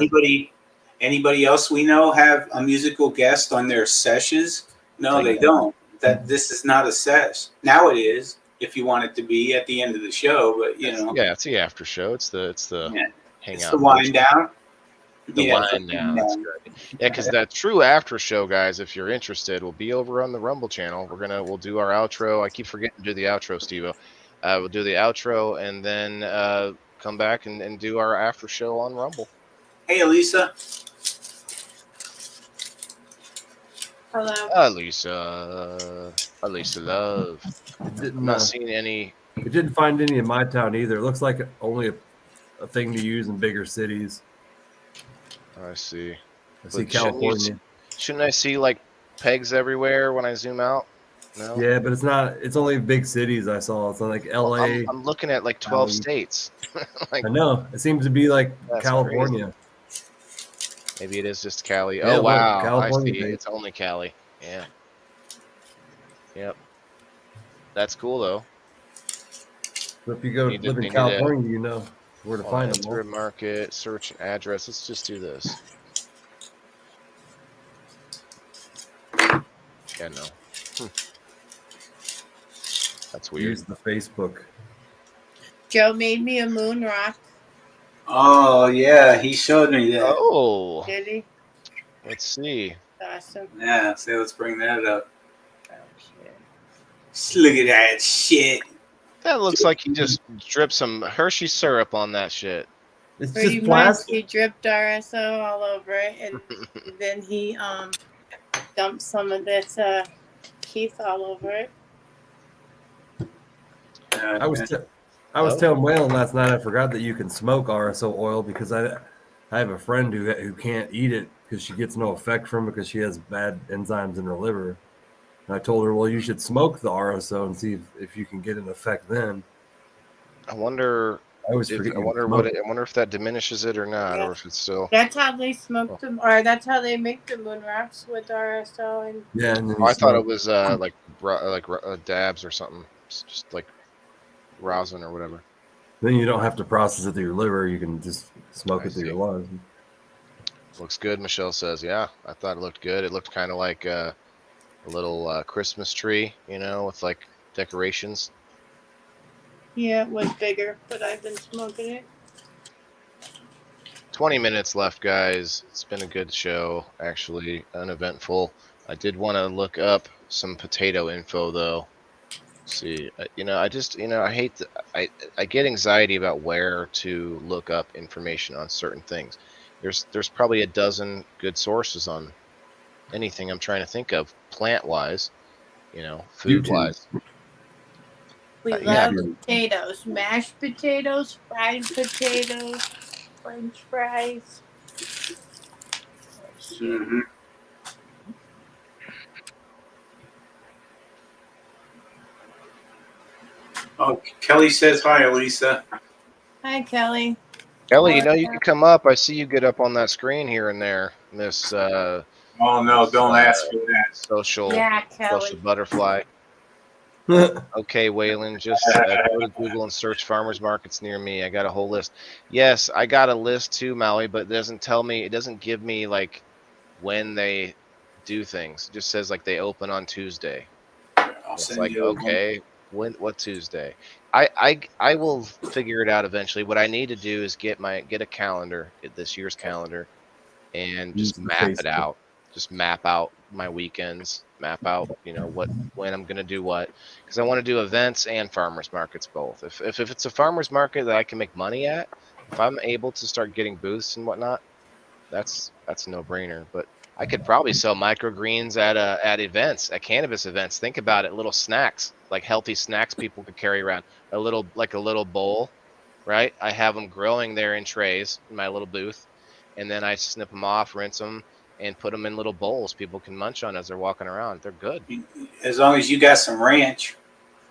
anybody else we know have a musical guest on their sessions? No, they don't. This is not a sesh. Now it is, if you want it to be at the end of the show, but Yeah, it's the after show. It's the hangout. It's the wind down. Wind down. That's good. Yeah, because that true after show, guys, if you're interested, will be over on the Rumble channel. We'll do our outro. I keep forgetting to do the outro, Steve-O. We'll do the outro and then come back and do our after show on Rumble. Hey, Elisa. Hello. Elisa Love. I'm not seeing any. It didn't find any in my town either. It looks like only a thing to use in bigger cities. I see. I see California. Shouldn't I see like pegs everywhere when I zoom out? No. Yeah, but it's not. It's only big cities I saw. It's like L.A. I'm looking at like 12 states. I know. It seems to be like California. Crazy. Maybe it is just Cali. Yeah, oh wow! California I see. It's only Cali. Yeah. Yep. That's cool though. So if you go live in California, you know where to find them. Market, search address. Let's just do this. Yeah, no. That's weird. Use the Facebook. Joe made me a moon rock. Oh yeah, he showed me that. Oh. Did he? Let's see. Awesome. Yeah, so let's bring that up. Oh, shit. Just look at that shit. That looks like he just dripped some Hershey syrup on that shit. It's Pretty just much, plastic. he dripped RSO all over it, and then he dumped some of this Keith all over it. I was telling Waylon last night I forgot that you can smoke RSO oil because I have a friend who can't eat it because she gets no effect from it because she has bad enzymes in her liver. And I told her, well, you should smoke the RSO and see if you can get an effect then. I wonder. I wonder if that diminishes it or not, or if it's still. That's how they smoke them, or that's how they make the moon rocks with RSO. And yeah, and I thought it was like dabs or something, just like rosin or whatever. Then you don't have to process it through your liver. You can just smoke it through your lungs. Looks good, Michelle says. Yeah, I thought it looked good. It looked kind of like a little Christmas tree, with like decorations. yeah, it was bigger, but I've been smoking it. 20 minutes left, guys. It's been a good show, actually, uneventful. I did want to look up some potato info, though. See, I hate I get anxiety about where to look up information on certain things. There's probably a dozen good sources on anything I'm trying to think of, plant-wise, food-wise. We love potatoes, mashed potatoes, fried potatoes, French fries. Mm-hmm. Oh, Kelly says hi, Elisa. Hi, Kelly. Kelly, you can come up. I see you get up on that screen here and there, Miss. Oh no! Don't ask for that. Social Yeah, Kelly. social butterfly. Okay, Waylon, just go to Google and search farmers markets near me. I got a whole list. Yes, I got a list too, Maui, but it doesn't tell me, it doesn't give me like when they do things. It just says like they open on Tuesday. I'll It's send like, you a link. okay, what Tuesday? I will figure it out eventually. What I need to do is get a calendar, get this year's calendar, and Use just the map it Facebook. out. Just map out my weekends, map out, when I'm gonna do what, because I want to do events and farmers markets both. If it's a farmers market that I can make money at, if I'm able to start getting booths and whatnot, that's a no-brainer. But I could probably sell microgreens at events, at cannabis events. Think about it, little snacks, like healthy snacks people could carry around, a little bowl, right? I have them growing there in trays in my little booth, and then I snip them off, rinse them, and put them in little bowls people can munch on as they're walking around. They're good. As long as you got some ranch.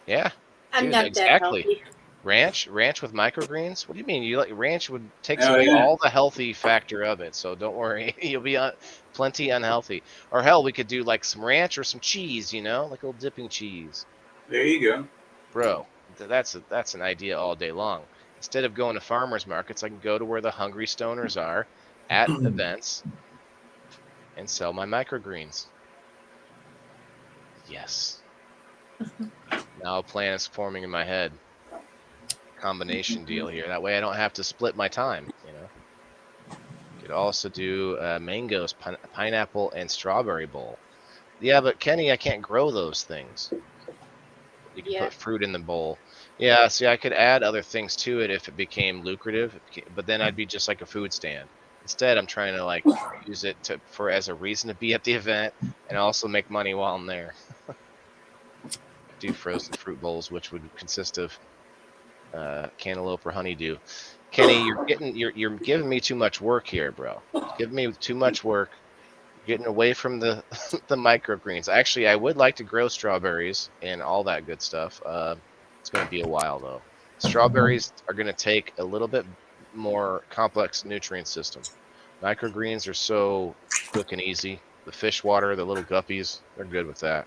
Yeah, I'm dude, not exactly. that healthy. Ranch with microgreens. What do you mean? You like ranch would takes Oh, away yeah. all the healthy factor of it. So don't worry, you'll be plenty unhealthy. Or hell, we could do like some ranch or some cheese. Like a little dipping cheese, There you go. bro. That's an idea all day long. Instead of going to farmers markets, I can go to where the hungry stoners are at events and sell my microgreens. Yes. Now a plan is forming in my head. Combination deal here. That way I don't have to split my time. Could also do mangoes, pineapple, and strawberry bowl. Yeah, but Kenny, I can't grow those things. You can Yeah. put fruit in the bowl. Yeah, see, I could add other things to it if it became lucrative, but then I'd be just like a food stand. Instead, I'm trying to like use it as a reason to be at the event and also make money while I'm there. Do frozen fruit bowls, which would consist of cantaloupe or honeydew. Kenny, you're giving me too much work here, bro. Giving me too much work. Getting away from the the microgreens. Actually, I would like to grow strawberries and all that good stuff. It's going to be a while though. Strawberries are going to take a little bit more complex nutrient system. Microgreens are so quick and easy. The fish water, the little guppies, they're good with that.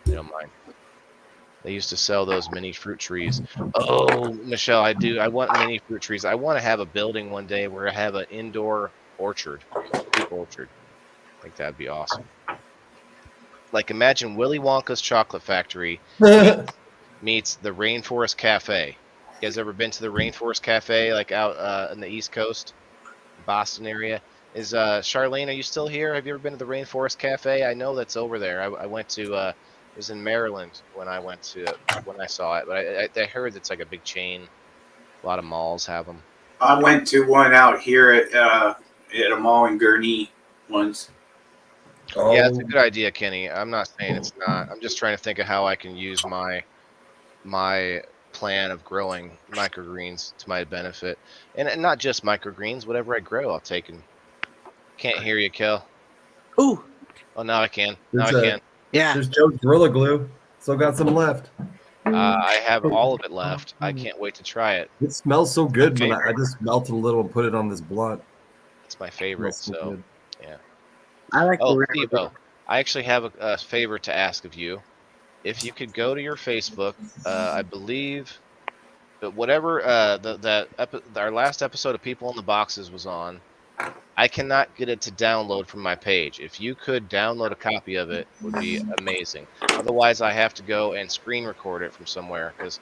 They don't mind. They used to sell those mini fruit trees. Oh, Michelle, I want mini fruit trees. I want to have a building one day where I have an indoor orchard, fruit orchard. I think that'd be awesome. Like imagine Willy Wonka's chocolate factory meets the Rainforest Cafe. You guys ever been to the Rainforest Cafe, like out in the East Coast, Boston area? Is Charlene, are you still here? Have you ever been to the Rainforest Cafe? I know that's over there. I went to. It was in Maryland when I saw it, but I heard it's like a big chain. A lot of malls have them. I went to one out here at a mall in Gurnee once. Yeah, it's a good idea, Kenny. I'm not saying it's not. I'm just trying to think of how I can use my plan of growing microgreens to my benefit, and not just microgreens. Whatever I grow, I'll take. And can't hear you, Kel. Ooh, Oh, now I can. Now I There's can. yeah. There's Joe's Gorilla Glue. Still got some left. I have all of it left. I can't wait to try it. It smells so good when Okay. I just melted a little and put it on this blunt. It's my favorite. Smells So. good. I like Oh, the Steve-O, I actually have a favor to ask of you. If you could go to your Facebook, I believe, but whatever our last episode of People in the Boxes was on, I cannot get it to download from my page. If you could download a copy of it, would be amazing. Otherwise, I have to go and screen record it from somewhere. Because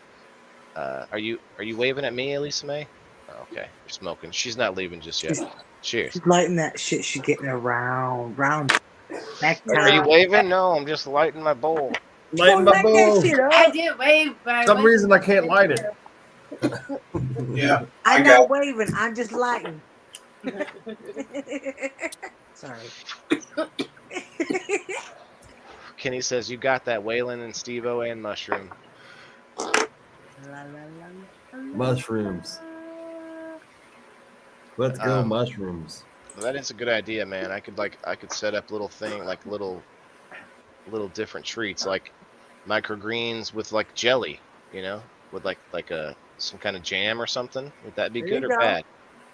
are you waving at me, Elisa May? Oh, okay, you're smoking. She's not leaving just yet. Cheers. She's lighting that shit. She's getting around. Back Are you time. waving? No, I'm just lighting my bowl. Lighting my Light that bowl. shit up. I did wave, but For some reason, I can't light it. Yeah. I'm I not got- waving. I'm just lighting. Sorry. Kenny says you got that, Waylon and Steve-O and Mushroom. La, la, la, la, la. Mushrooms. Let's go mushrooms. That is a good idea, man. I could set up little different treats like microgreens with like jelly, with like some kind of jam or something. Would that be There good you or go. bad?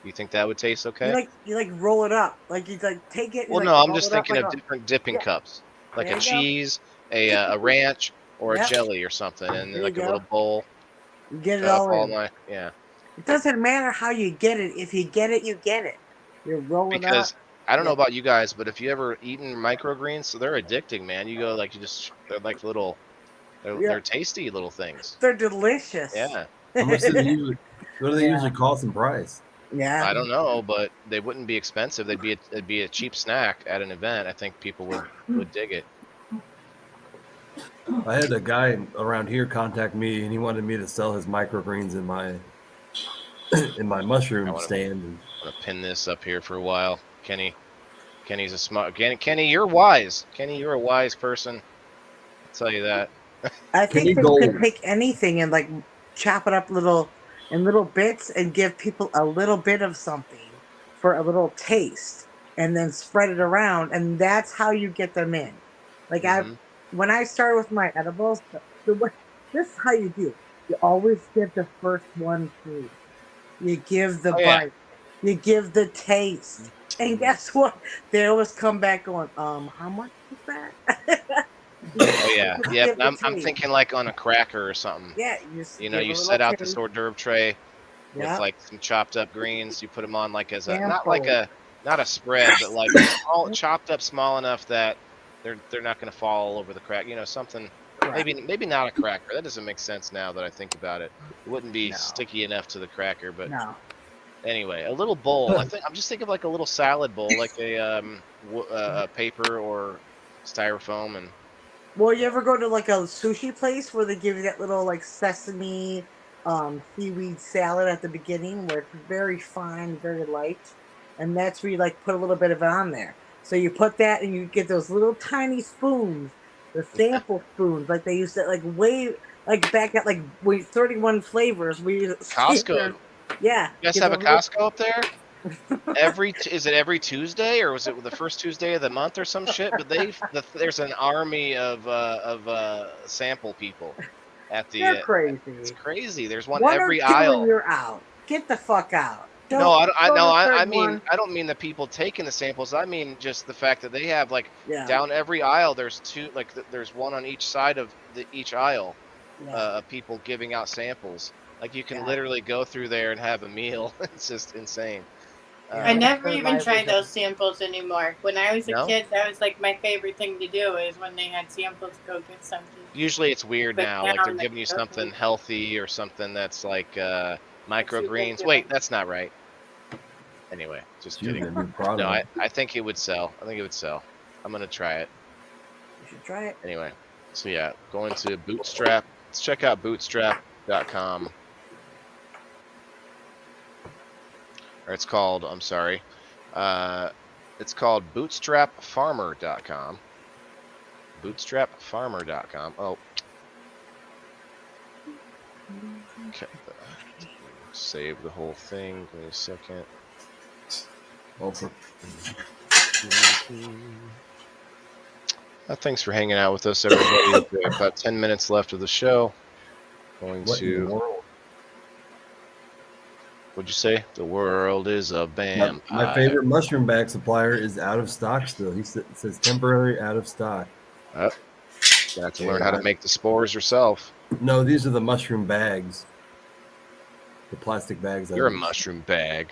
You think that would taste okay? You like roll it up. Like you like take it. Well, like, no, I'm roll just it up thinking like of different dipping Yeah. cups, like There a you go. cheese, a ranch, or a Yep. jelly or something, and There then you like a go. little bowl You get it of all all in. my yeah. It doesn't matter how you get it. If you get it, you get it. You're rolling up. Because I don't know Yeah. about you guys, but if you ever eaten microgreens, so they're addicting, man. You go like they're like little, Yeah. they're tasty little things. They're delicious. Yeah, How much do they usually? What do they Yeah. usually cost in price? Yeah. I don't know, but they wouldn't be expensive. It'd be a cheap snack at an event. I think people would dig it. I had a guy around here contact me, and he wanted me to sell his microgreens in my mushroom I wanna- stand. I'm gonna pin this up here for a while. Kenny's a smart. Kenny, you're wise. Kenny, you're a wise person. I'll tell you that. I think Kenny that you Gold. could take anything and like chop it up in little bits and give people a little bit of something for a little taste, and then spread it around, and that's how you get them in. Like Mhm. when I started with my edibles, this is how you do. You always give the first one free. You give the Oh, yeah. bite. You give the taste. And guess what? They always come back going, how much is that? Oh yeah, Just yeah. give the I'm taste. thinking like on a cracker or something. Yeah, you just You know, give you a set little out this taste. hors d'oeuvre tray with Yeah. like some chopped up greens. You put them on like as a Sample. not a spread, but like all chopped up small enough that they're not going to fall all over the crack. You know, something Correct. maybe not a cracker. That doesn't make sense now that I think about it. It wouldn't be No. sticky enough to the cracker, but No. anyway, a little bowl. I'm just thinking of like a little salad bowl, like a paper or styrofoam, and Well, you ever go to like a sushi place where they give you that little like sesame seaweed salad at the beginning where it's very fine, very light, and that's where you like put a little bit of it on there. So you put that and you get those little tiny spoons, the sample spoons, like they used to like way like back at like 31 flavors. Costco. Yeah. You guys get have a those little- Costco up there? Is it every Tuesday or was it the first Tuesday of the month or some shit? But there's an army of sample people at the. They're crazy. It's crazy. There's one One every or two aisle. and you're out. Get the fuck out. No, I go to the I third mean one. I don't mean the people taking the samples. I mean just the fact that they have like Yeah. down every aisle. There's two there's one on each side of each aisle. Yeah. Of people giving out samples. Like you can Yeah. literally go through there and have a meal. It's just insane. I never Third even life try is those samples anymore. When I was a No? kid, that was like my favorite thing to do is when they had samples, go get something. Usually it's weird But now, like now they're I'm giving you like, something okay. healthy or something that's like microgreens. good. Wait, that's not right. Anyway, just Choosing kidding. a new product. No, I think it would sell. I think it would sell. I'm gonna try it You should try it. anyway. So yeah, going to Bootstrap. Let's check out bootstrap.com. Or it's called. I'm sorry. It's called bootstrapfarmer.com. Bootstrapfarmer.com. Oh. Okay. Save the whole thing. Give me a second. Well, for- Thanks for hanging out with us, everybody. We have about 10 minutes left of the show. Going what in the to. world? What'd you say? The world is a vampire. My favorite mushroom bag supplier is out of stock still. It says temporary out of stock. You have to learn how to make the spores yourself. No, these are the mushroom bags. The plastic bags. You're a mushroom bag.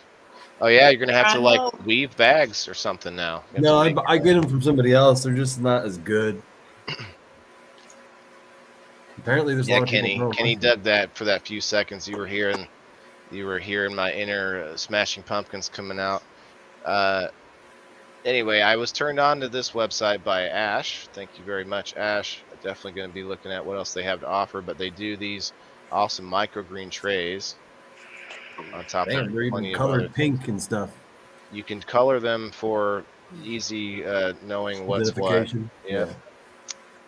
Oh yeah, you're gonna have to I like know. weave bags or something now. You have No, to make- I get them from somebody else. They're just not as good. Apparently, there's a yeah, lot of Kenny. people. Kenny dug that for that few seconds you were hearing. You were hearing my inner Smashing Pumpkins coming out. Anyway, I was turned on to this website by Ash. Thank you very much, Ash. I'm definitely going to be looking at what else they have to offer, but they do these awesome microgreen trays on top Damn, of they're plenty even of other. colored pink and stuff. You can color them for easy knowing what's what. Identification. Yeah.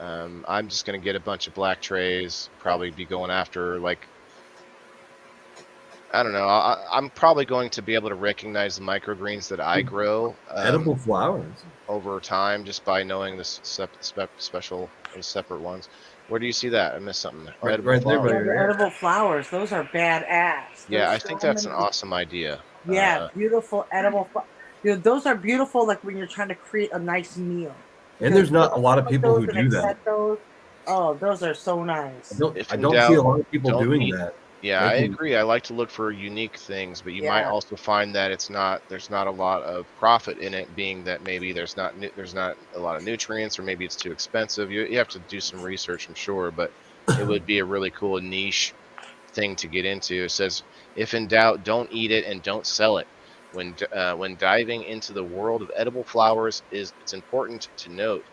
I'm just going to get a bunch of black trays, probably be going after like I don't know. I'm probably going to be able to recognize the microgreens that I grow Edible flowers. over time just by knowing the special and separate ones. Where do you see that? I missed something there. Right- Edible right there, flowers. buddy. Yeah, the edible flowers, those are badass. Yeah, There's I think so that's an many- awesome idea. Yeah, beautiful edible. Dude, those are beautiful. Like when you're trying to create a nice meal. And there's not a lot of Put people those who and do that. accept those. Oh, those are so nice. If I in don't doubt, see a lot of people don't doing eat. that. Yeah, I Making- agree. I like to look for unique things, but you might Yeah. also find that there's not a lot of profit in it, being that maybe there's not a lot of nutrients, or maybe it's too expensive. You have to do some research, I'm sure, but it would be a really cool niche thing to get into. It says, if in doubt, don't eat it and don't sell it. When diving into the world of edible flowers, it's important to note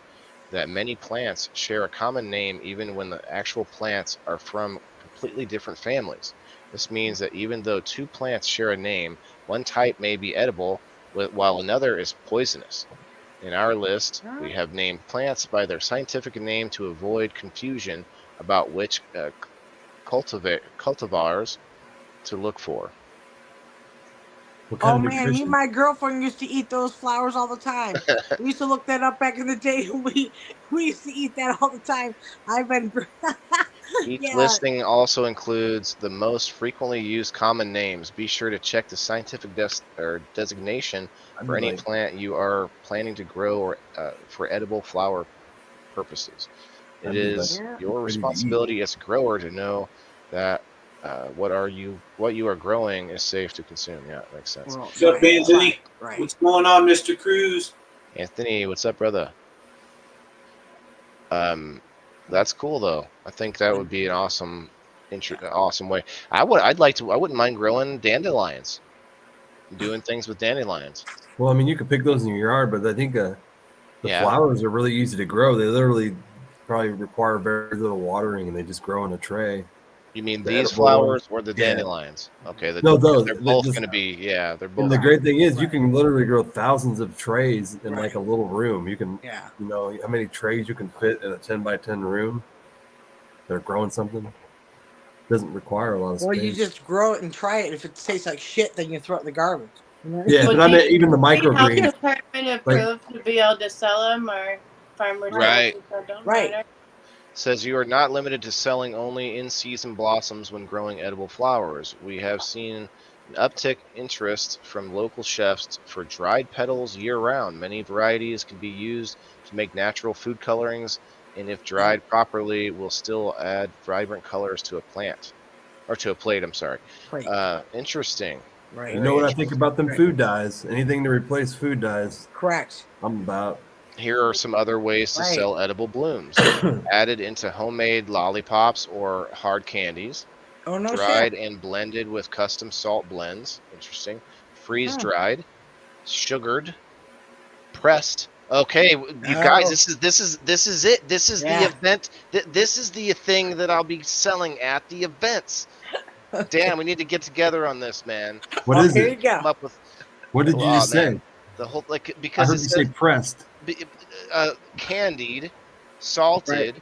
that many plants share a common name even when the actual plants are from completely different families. This means that even though two plants share a name, one type may be edible while another is poisonous. In our list, we have named plants by their scientific name to avoid confusion about which cultivars to look for. What kind Oh of man, me and nutrition? my girlfriend used to eat those flowers all the time. We used to look that up back in the day. We used to eat that all the time. I've been Each yeah. listing also includes the most frequently used common names. Be sure to check the scientific designation I'd for be any like, plant you are planning to grow or for edible flower purposes. It I'd be like is Yeah. your ready to eat. responsibility as a grower to know that what you are growing is safe to consume. Yeah, that makes sense. What's up, Anthony? Right. What's going on, Mr. Cruz? Anthony, what's up, brother? That's cool though. I think that would be an awesome way. I wouldn't mind growing dandelions, doing things with dandelions. Well, I mean, you could pick those in your yard, but I think the Yeah. flowers are really easy to grow. They literally probably require very little watering, and they just grow in a tray. You mean The these edible ones? flowers or the Yeah. dandelions? Okay, No, those. they're both going to be, yeah, they're both. And the great thing is, you Right. can literally grow thousands of trays in like Right. a little room. You can, Yeah. you know, how many trays you can fit in a 10 by 10 room. They're growing something. Doesn't require a lot of space. Well, you just grow it and try it. If it tastes like shit, then you throw it in the garbage. You know? Yeah, Would but I mean, you- even the Health microgreens. department approved to be able to sell them, or farmers Right. that don't Right. matter? Says you are not limited to selling only in-season blossoms when growing edible flowers. We have seen an uptick interest from local chefs for dried petals year-round. Many varieties can be used to make natural food colorings, and if dried properly, will still add vibrant colors to a plant, or to a plate. I'm sorry. Right. Interesting. Right. You know what I think about them Right. food dyes? Anything to replace food dyes, Correct. I'm about. Here are some other ways to Right. sell edible blooms. Added into homemade lollipops or hard candies. Oh no Dried shit. and blended with custom salt blends. Interesting. Freeze dried, sugared, pressed. Okay, you guys, Oh. this is it. This is the Yeah. event. This is the thing that I'll be selling at the events. Damn, we need to get together on this, man. What Oh, is here it? you go. Come up with What did you Oh, just man. say? the whole I because heard it you says say pressed. candied, salted,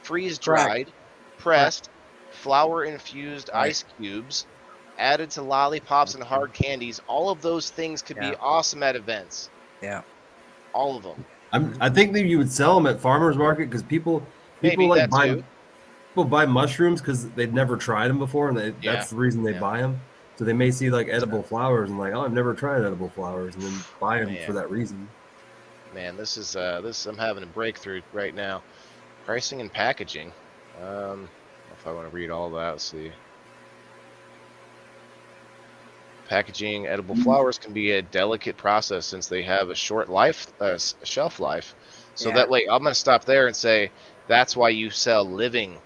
freeze dried, pressed, flour infused Right. ice cubes, added to lollipops and hard candies. All of those things could Yeah. be awesome at events. Yeah. All of them. I think that you would sell them at farmers market because people Maybe like that buy too. people buy mushrooms because they've never tried them before, and that's the reason they Yeah. buy them. So they may see like edible flowers and like, oh, I've never tried edible flowers, and then buy them Man. for that reason. Man, this is I'm having a breakthrough right now. Pricing and packaging. If I want to read all that, let's see. Packaging edible flowers can be a delicate process since they have a short shelf life. So Yeah. that way, I'm going to stop there and say that's why you sell living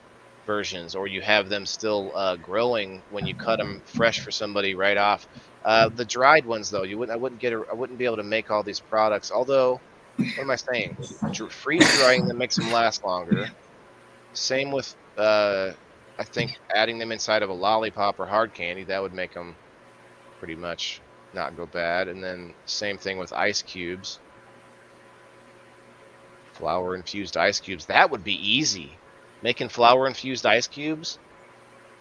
versions, or you have them still growing when you cut them fresh for somebody right off. The dried ones, though, I wouldn't be able to make all these products. Although, what am I saying? Freeze drying them makes them last longer. Same with, I think, adding them inside of a lollipop or hard candy. That would make them pretty much not go bad. And then same thing with ice cubes. Flour infused ice cubes. That would be easy. Making flour infused ice cubes,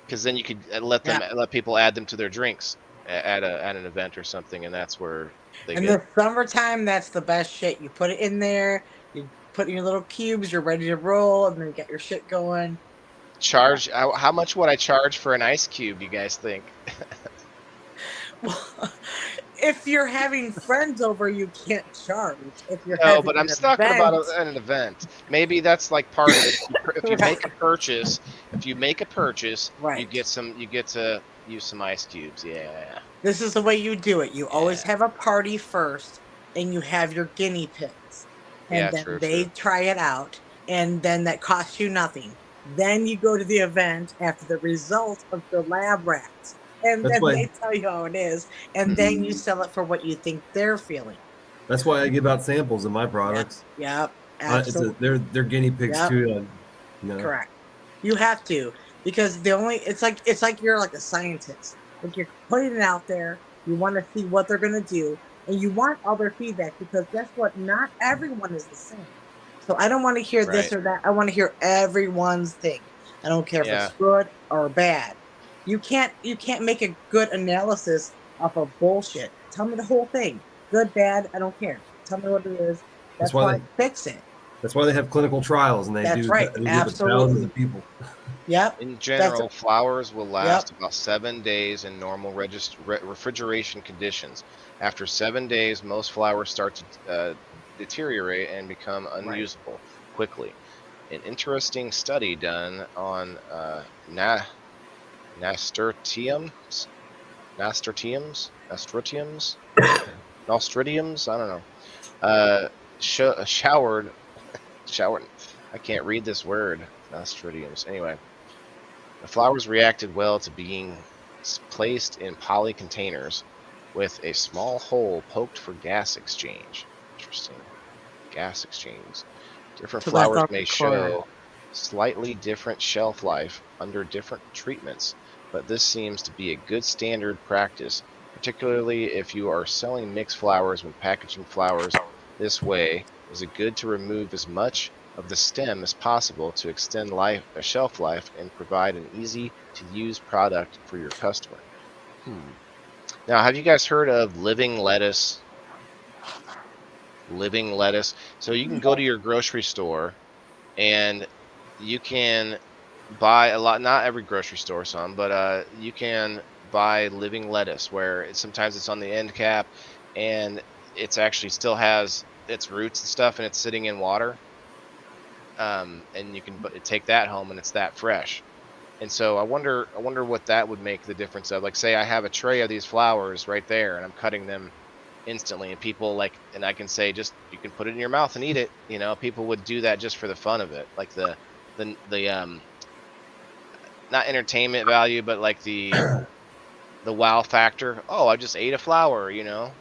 because then you could let people add them to their drinks at an event or something, and that's where they In get. the summertime, that's the best shit. You put it in there, you put in your little cubes, you're ready to roll, and then you get your shit going. Charge. How much would I charge for an ice cube? You guys think? Well, if you're having friends over, you can't charge. If you're No, having but I'm an talking about event, an event. Maybe that's like part of it. If you Right. make a purchase, you Right. get you get to use some ice cubes. Yeah. This is the way you do it. You always Yeah. have a party first, and you have your guinea pigs, and Yeah, then true, they true. try it out, and then that costs you nothing. Then you go to the event after the result of the lab rats, and That's then why. they tell you how it is, and then you sell it for what you think they're feeling. That's why I give out samples of my products. Yep, It's absolutely. they're guinea pigs Yep. too. You know. Correct. You have to, because it's like you're like a scientist. Like you're putting it out there. You want to see what they're gonna do, and you want all their feedback, because guess what? Not everyone is the same. So I don't want to hear this Right. or that. I want to hear everyone's thing. I don't care if Yeah. it's good or bad. You can't make a good analysis off of bullshit. Tell me the whole thing. Good, bad, I don't care. Tell me what it is. That's why why they- fix it. That's why they have clinical trials and they That's do right. they do it with Absolutely. thousands of people. Yep. In general, flowers will last about 7 days in normal refrigeration conditions. After 7 days, most flowers start to deteriorate and become unusable quickly. An interesting study done on nasturtiums, I don't know. Showered. I can't read this word. Nasturtiums. Anyway, the flowers reacted well to being placed in poly containers with a small hole poked for gas exchange. Interesting. Gas exchange. Different So that's flowers all may the chlorine. show slightly different shelf life under different treatments, but this seems to be a good standard practice, particularly if you are selling mixed flowers. When packaging flowers this way, is it good to remove as much of the stem as possible to extend shelf life and provide an easy to use product for your customer. Now, have you guys heard of living lettuce? Living lettuce. So you can go to your grocery store and you can buy a lot, not every grocery store, some, but you can buy living lettuce where sometimes it's on the end cap and it's actually still has its roots and stuff and it's sitting in water. And you can take that home and it's that fresh. And so I wonder what that would make the difference of. Like, say I have a tray of these flowers right there and I'm cutting them instantly, and people and I can say, just, you can put it in your mouth and eat it. You know, people would do that just for the fun of it. Like the not entertainment value, but like the wow factor. Oh, I just ate a flower, you know,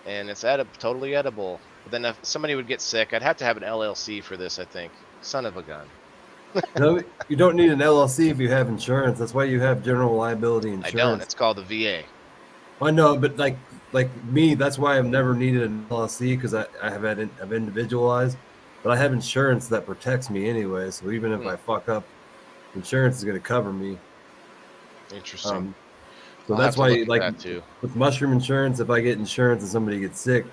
and it's totally edible. But then if somebody would get sick, I'd have to have an LLC for this, I think. Son of a gun. No, you don't need an LLC if you have insurance. That's why you have general liability insurance. I don't. It's called the VA. I know, but like me, that's why I've never needed an LLC, because I've individualized, but I have insurance that protects me anyway. So even if I fuck up, insurance is going to cover me. Interesting. So I'll that's have to why, look at like that too. with mushroom insurance, if I get insurance and somebody gets sick,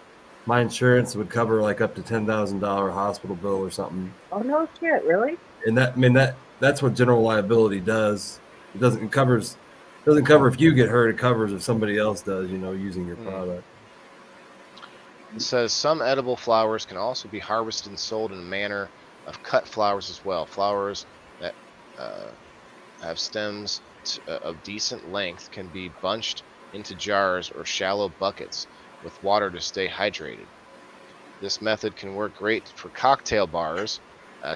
my insurance would cover like up to $10,000 hospital bill or something. Oh no shit, really? And that's what general liability does. It doesn't cover if you get hurt. It covers if somebody else does, you know, using your product. It says some edible flowers can also be harvested and sold in a manner of cut flowers as well. Flowers that have stems of decent length can be bunched into jars or shallow buckets with water to stay hydrated. This method can work great for cocktail bars,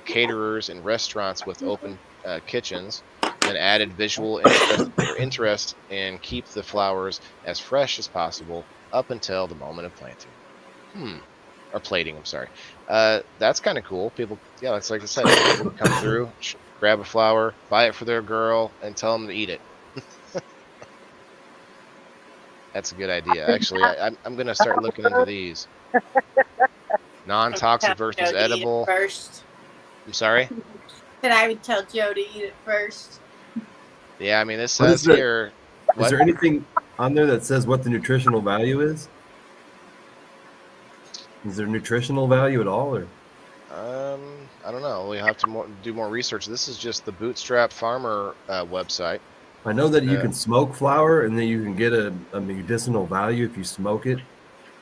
caterers, and restaurants with open kitchens, and added visual interest and keep the flowers as fresh as possible up until the moment of planting. Or plating, I'm sorry. That's kind of cool. People, yeah, it's like I said, people come through, grab a flower, buy it for their girl, and tell them to eat it. That's a good idea. Actually, I'm going to start looking into these. Non-toxic versus edible. First. I'm sorry? That I would tell Joe to eat it first. Yeah, I mean, this What says is it? here. Is there anything on there that says what the nutritional value is? Is there nutritional value at all, or? I don't know. We have to do more research. This is just the Bootstrap Farmer website. I know that you Yeah. can smoke flower, and then you can get a medicinal value if you smoke it.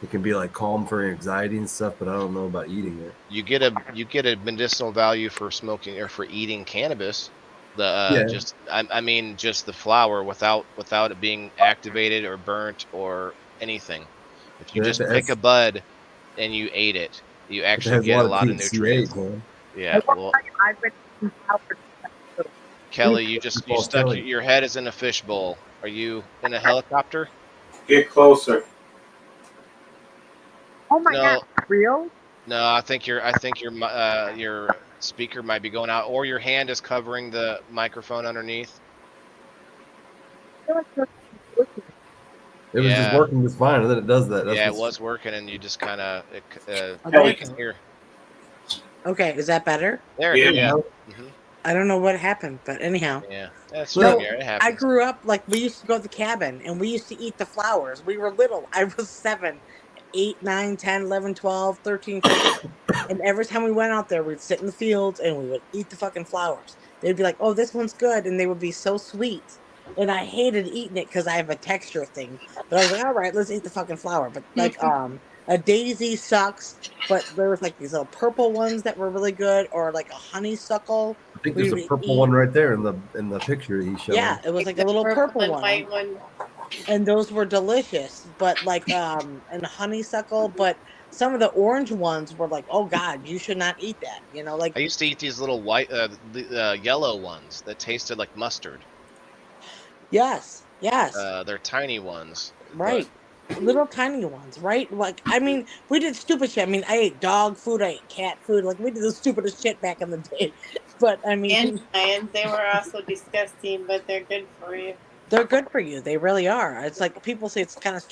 It can be like calm for anxiety and stuff, but I don't know about eating it. You get a medicinal value for smoking or for eating cannabis. The Yeah. I mean just the flower without it being activated or burnt or anything. If you Yeah, if just it pick has, a bud and you ate it, you if it actually has a get lot a of lot of THCA, nutrients. man. Yeah. Well, I've been eating flowers. Kelly, you False stuck Kelly. your head is in a fishbowl. Are you in a helicopter? Get closer. Oh my No, god, real? no. I think your speaker might be going out, or your hand is covering the microphone underneath. It was just Yeah. working just fine, and then it does that. That's Yeah, it what's was working, and you just kind of Kelly. you can hear. Okay, is that better? There, Yeah. yeah, I don't know what happened, but anyhow. yeah. That's No, StreamYard. It I happens. grew up like we used to go to the cabin and we used to eat the flowers. We were little. I was 7, 8, 9, 10, 11, 12, 13, 14. And every time we went out there, we'd sit in the fields and we would eat the fucking flowers. They'd be like, oh, this one's good. And they would be so sweet. And I hated eating it because I have a texture thing. But I was like, all right, let's eat the fucking flower. But like a daisy sucks. But there was like these little purple ones that were really good, or like a honeysuckle. I think we there's a would purple eat. one right there in the picture he's showing. Yeah, it was like the a little purple and one. white one. And those were delicious, but like and honeysuckle, but some of the orange ones were like, oh god, you should not eat that, you know, like I used to eat these little white, yellow ones that tasted like mustard. yes, They're tiny ones. right, little tiny ones, right? Like I mean, we did stupid shit. I mean, I ate dog food, I ate cat food, like we did the stupidest shit back in the day. But I mean, And giants, they were also disgusting, but they're good for you. they're good for you. They really are. It's like people say it's kind of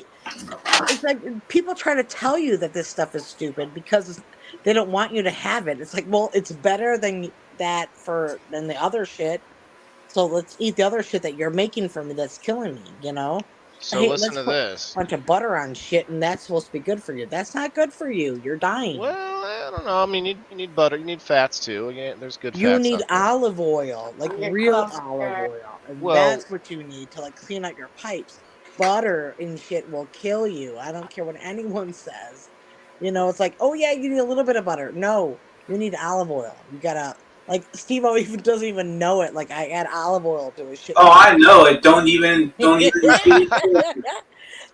it's like people try to tell you that this stuff is stupid because they don't want you to have it. It's like, well, it's better than than the other shit. So let's eat the other shit that you're making for me that's killing me, you know? So Hey, listen let's to put this. a bunch of butter on shit and that's supposed to be good for you. That's not good for you. You're dying. Well, I don't know. I mean, you need butter. You need fats too. Yeah, there's good You fats need out there. olive oil, like Your real cholesterol. olive oil. And Well- that's what you need to like clean out your pipes. Butter and shit will kill you. I don't care what anyone says. You know, it's like, oh yeah, you need a little bit of butter. No, you need olive oil. You gotta like Steve-O even doesn't even know it. Like I add olive oil to his shit. Oh, I know it. Don't even get it.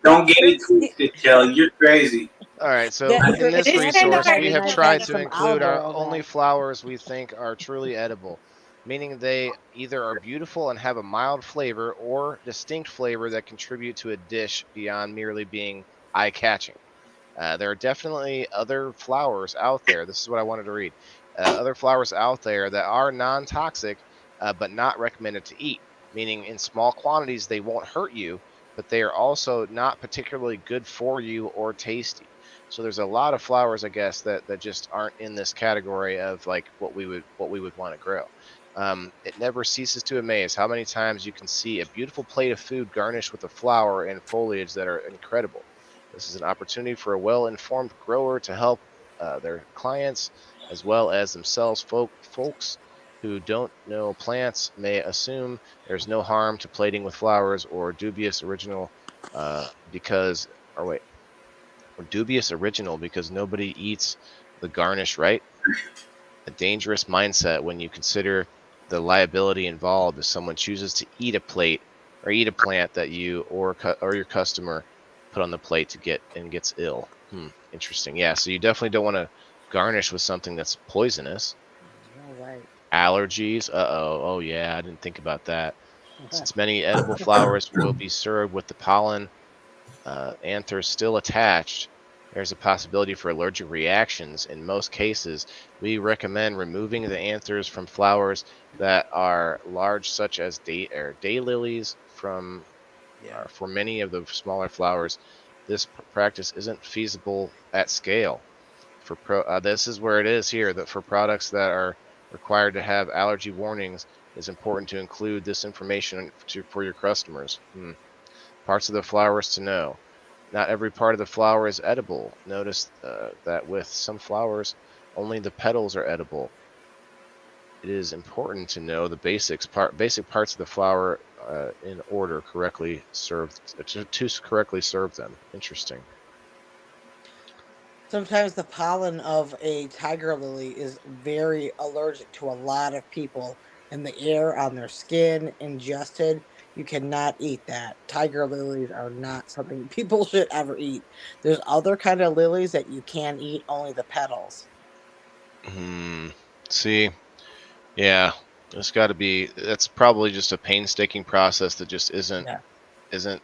Don't get it twisted, Kelly. You're crazy. All right, so Yeah, in this it's kinda resource, hard we to have tell tried that to some include our olive oil only back. flowers we think are truly edible, meaning they either are beautiful and have a mild flavor or distinct flavor that contribute to a dish beyond merely being eye-catching. There are definitely other flowers out there. This is what I wanted to read. Other flowers out there that are non-toxic, but not recommended to eat, meaning in small quantities they won't hurt you, but they are also not particularly good for you or tasty. So there's a lot of flowers, I guess, that just aren't in this category of like what we would want to grow. It never ceases to amaze how many times you can see a beautiful plate of food garnished with a flower and foliage that are incredible. This is an opportunity for a well-informed grower to help their clients as well as themselves. Folks who don't know plants may assume there's no harm to plating with flowers or dubious original because nobody eats the garnish, right? A dangerous mindset when you consider the liability involved if someone chooses to eat a plate or eat a plant that you or your customer put on the plate gets ill. Interesting. Yeah, so you definitely don't want to garnish with something that's poisonous. All right. Allergies. Oh yeah, I didn't think about that. Since many edible flowers will be served with the pollen anthers still attached, there's a possibility for allergic reactions. In most cases, we recommend removing the anthers from flowers that are large, such as daylilies. For many of the smaller flowers, this practice isn't feasible at scale. This is where it is here, that for products that are required to have allergy warnings, it's important to include this information for your customers. Parts of the flowers to know. Not every part of the flower is edible. Notice that with some flowers, only the petals are edible. It is important to know the basic parts of the flower in order correctly served to correctly serve them. Interesting. Sometimes the pollen of a tiger lily is very allergic to a lot of people, and the air on their skin ingested. You cannot eat that. Tiger lilies are not something people should ever eat. There's other kind of lilies that you can eat, only the petals. See, yeah, it's got to be. That's probably just a painstaking process that just isn't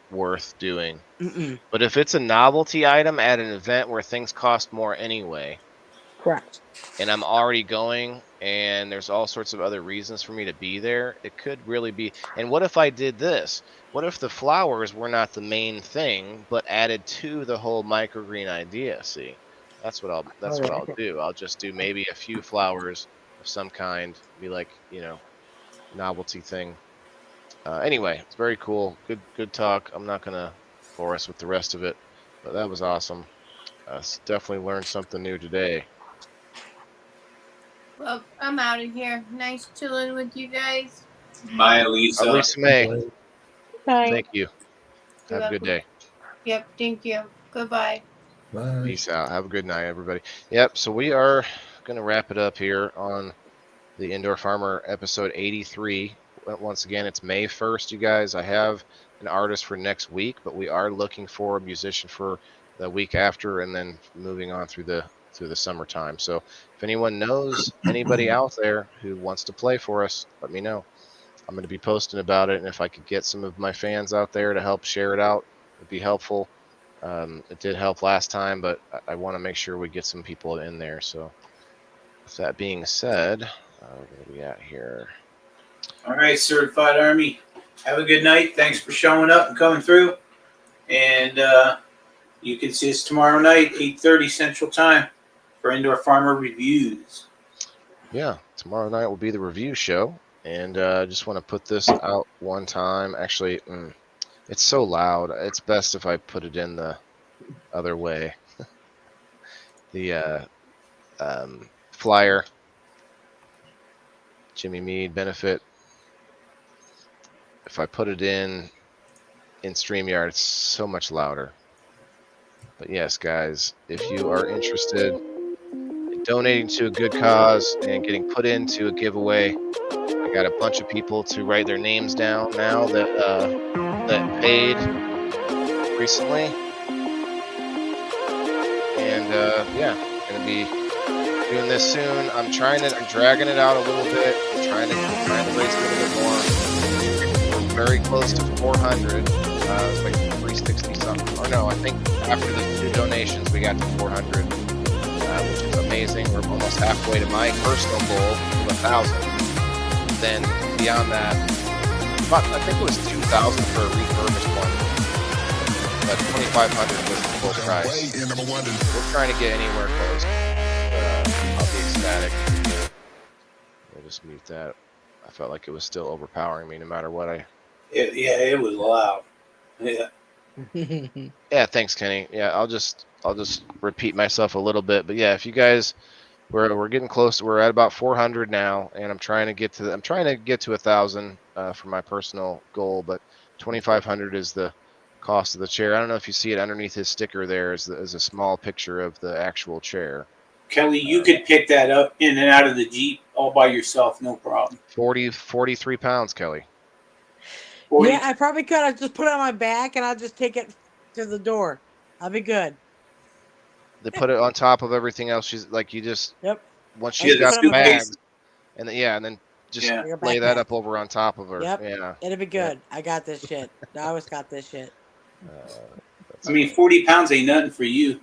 worth doing. Mm-mm. But if it's a novelty item at an event where things cost more anyway, Correct. and I'm already going, and there's all sorts of other reasons for me to be there, it could really be. And what if I did this? What if the flowers were not the main thing, but added to the whole microgreen idea? See, that's what I'll do. I'll just do maybe a few flowers of some kind, be like, novelty thing. Anyway, it's very cool. Good talk. I'm not gonna bore us with the rest of it, but that was awesome. Definitely learned something new today. Well, I'm out of here. Nice chilling with you guys. Bye, Lisa. Lisa May, Bye. thank you. Have a good day. Yep, thank you. Goodbye. Bye. Peace out. Have a good night, everybody. Yep. So we are gonna wrap it up here on the Indoor Farmer episode 83. Once again, it's May 1st, you guys. I have an artist for next week, but we are looking for a musician for the week after, and then moving on through the summertime. So if anyone knows anybody out there who wants to play for us, let me know. I'm going to be posting about it, and if I could get some of my fans out there to help share it out, it'd be helpful. It did help last time, but I want to make sure we get some people in there. So with that being said, where are we at here? All right, Certified Army. Have a good night. Thanks for showing up and coming through. And you can see us tomorrow night, 8:30 Central Time, for Indoor Farmer Reviews. Yeah, tomorrow night will be the review show, and I just want to put this out one time. Actually, it's so loud. It's best if I put it in the other way. The flyer, Jimmy Mead benefit. If I put it in StreamYard, it's so much louder. But yes, guys, if you are interested in donating to a good cause and getting put into a giveaway, I got a bunch of people to write their names down now that paid recently. And gonna be doing this soon. I'm dragging it out a little bit. I'm trying to raise a little bit more. Very close to 400. It's like 360 something. Or no, I think after the 2 donations, we got to 400, which is amazing. We're almost halfway to my personal goal of 1,000. Then beyond that, I think it was 2,000 for a refurbished one, but 2,500 was the full price. We're trying to get anywhere close. I'll be ecstatic. I'll just mute that. I felt like it was still overpowering me, no matter what It was loud. Yeah. Yeah, thanks, Kenny. Yeah, I'll just repeat myself a little bit, but yeah, if you guys, we're getting close. We're at about 400 now, and I'm trying to get to 1,000 for my personal goal, but 2,500 is the cost of the chair. I don't know if you see it underneath his sticker. There is a small picture of the actual chair. Kelly, you could pick that up in and out of the Jeep all by yourself, no problem. 43 pounds, Kelly. 40. Yeah, I probably could. I just put it on my back and I'll just take it to the door. I'll be good. They put it on top of everything else. She's like, you just Yep. once she's Yeah, got the the suitcase. bags, and then just Yeah. lay that up over on top of her. Yep. Yeah. It'll be good. I got this shit. I always got this shit. I mean, 40 pounds ain't nothing for you.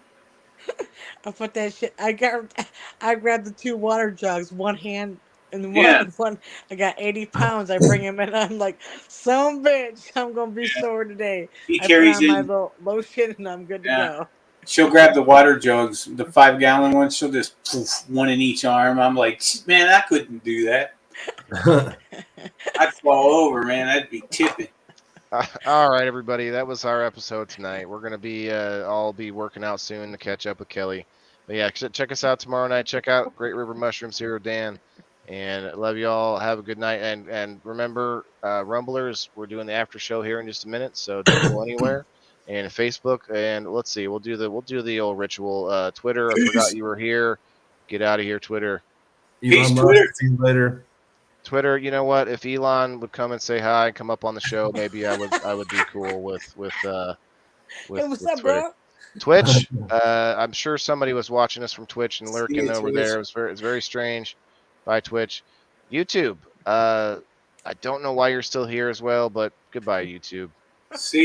I put that shit. I grabbed the 2 water jugs, one hand and Yeah. one. I got 80 pounds. I bring him in. I'm like, some bitch. I'm gonna be sore today. He I carries put on my in. little lotion and I'm good to Yeah. go. She'll grab the water jugs, the 5-gallon ones. She'll just poof, one in each arm. I'm like, man, I couldn't do that. I'd fall over, man. I'd be tipping. All right, everybody. That was our episode tonight. We're gonna be all be working out soon to catch up with Kelly. But yeah, check us out tomorrow night. Check out Great River Mushrooms Hero Dan. And love y'all. Have a good night. And remember, Rumblers, we're doing the after show here in just a minute, so don't go anywhere. And Facebook, and let's see, we'll do the old ritual. Twitter, I forgot you were here. Get out of here, Twitter. Peace, Elon Musk, Twitter. see you later. Twitter, you know what? If Elon would come and say hi, come up on the show, maybe I would be cool with Hey, what's with up, Twitter. bro? Twitch, I'm sure somebody was watching us from Twitch and See lurking you, over Twitch. there. It's very strange. Bye, Twitch. YouTube, I don't know why you're still here as well, but goodbye, YouTube. See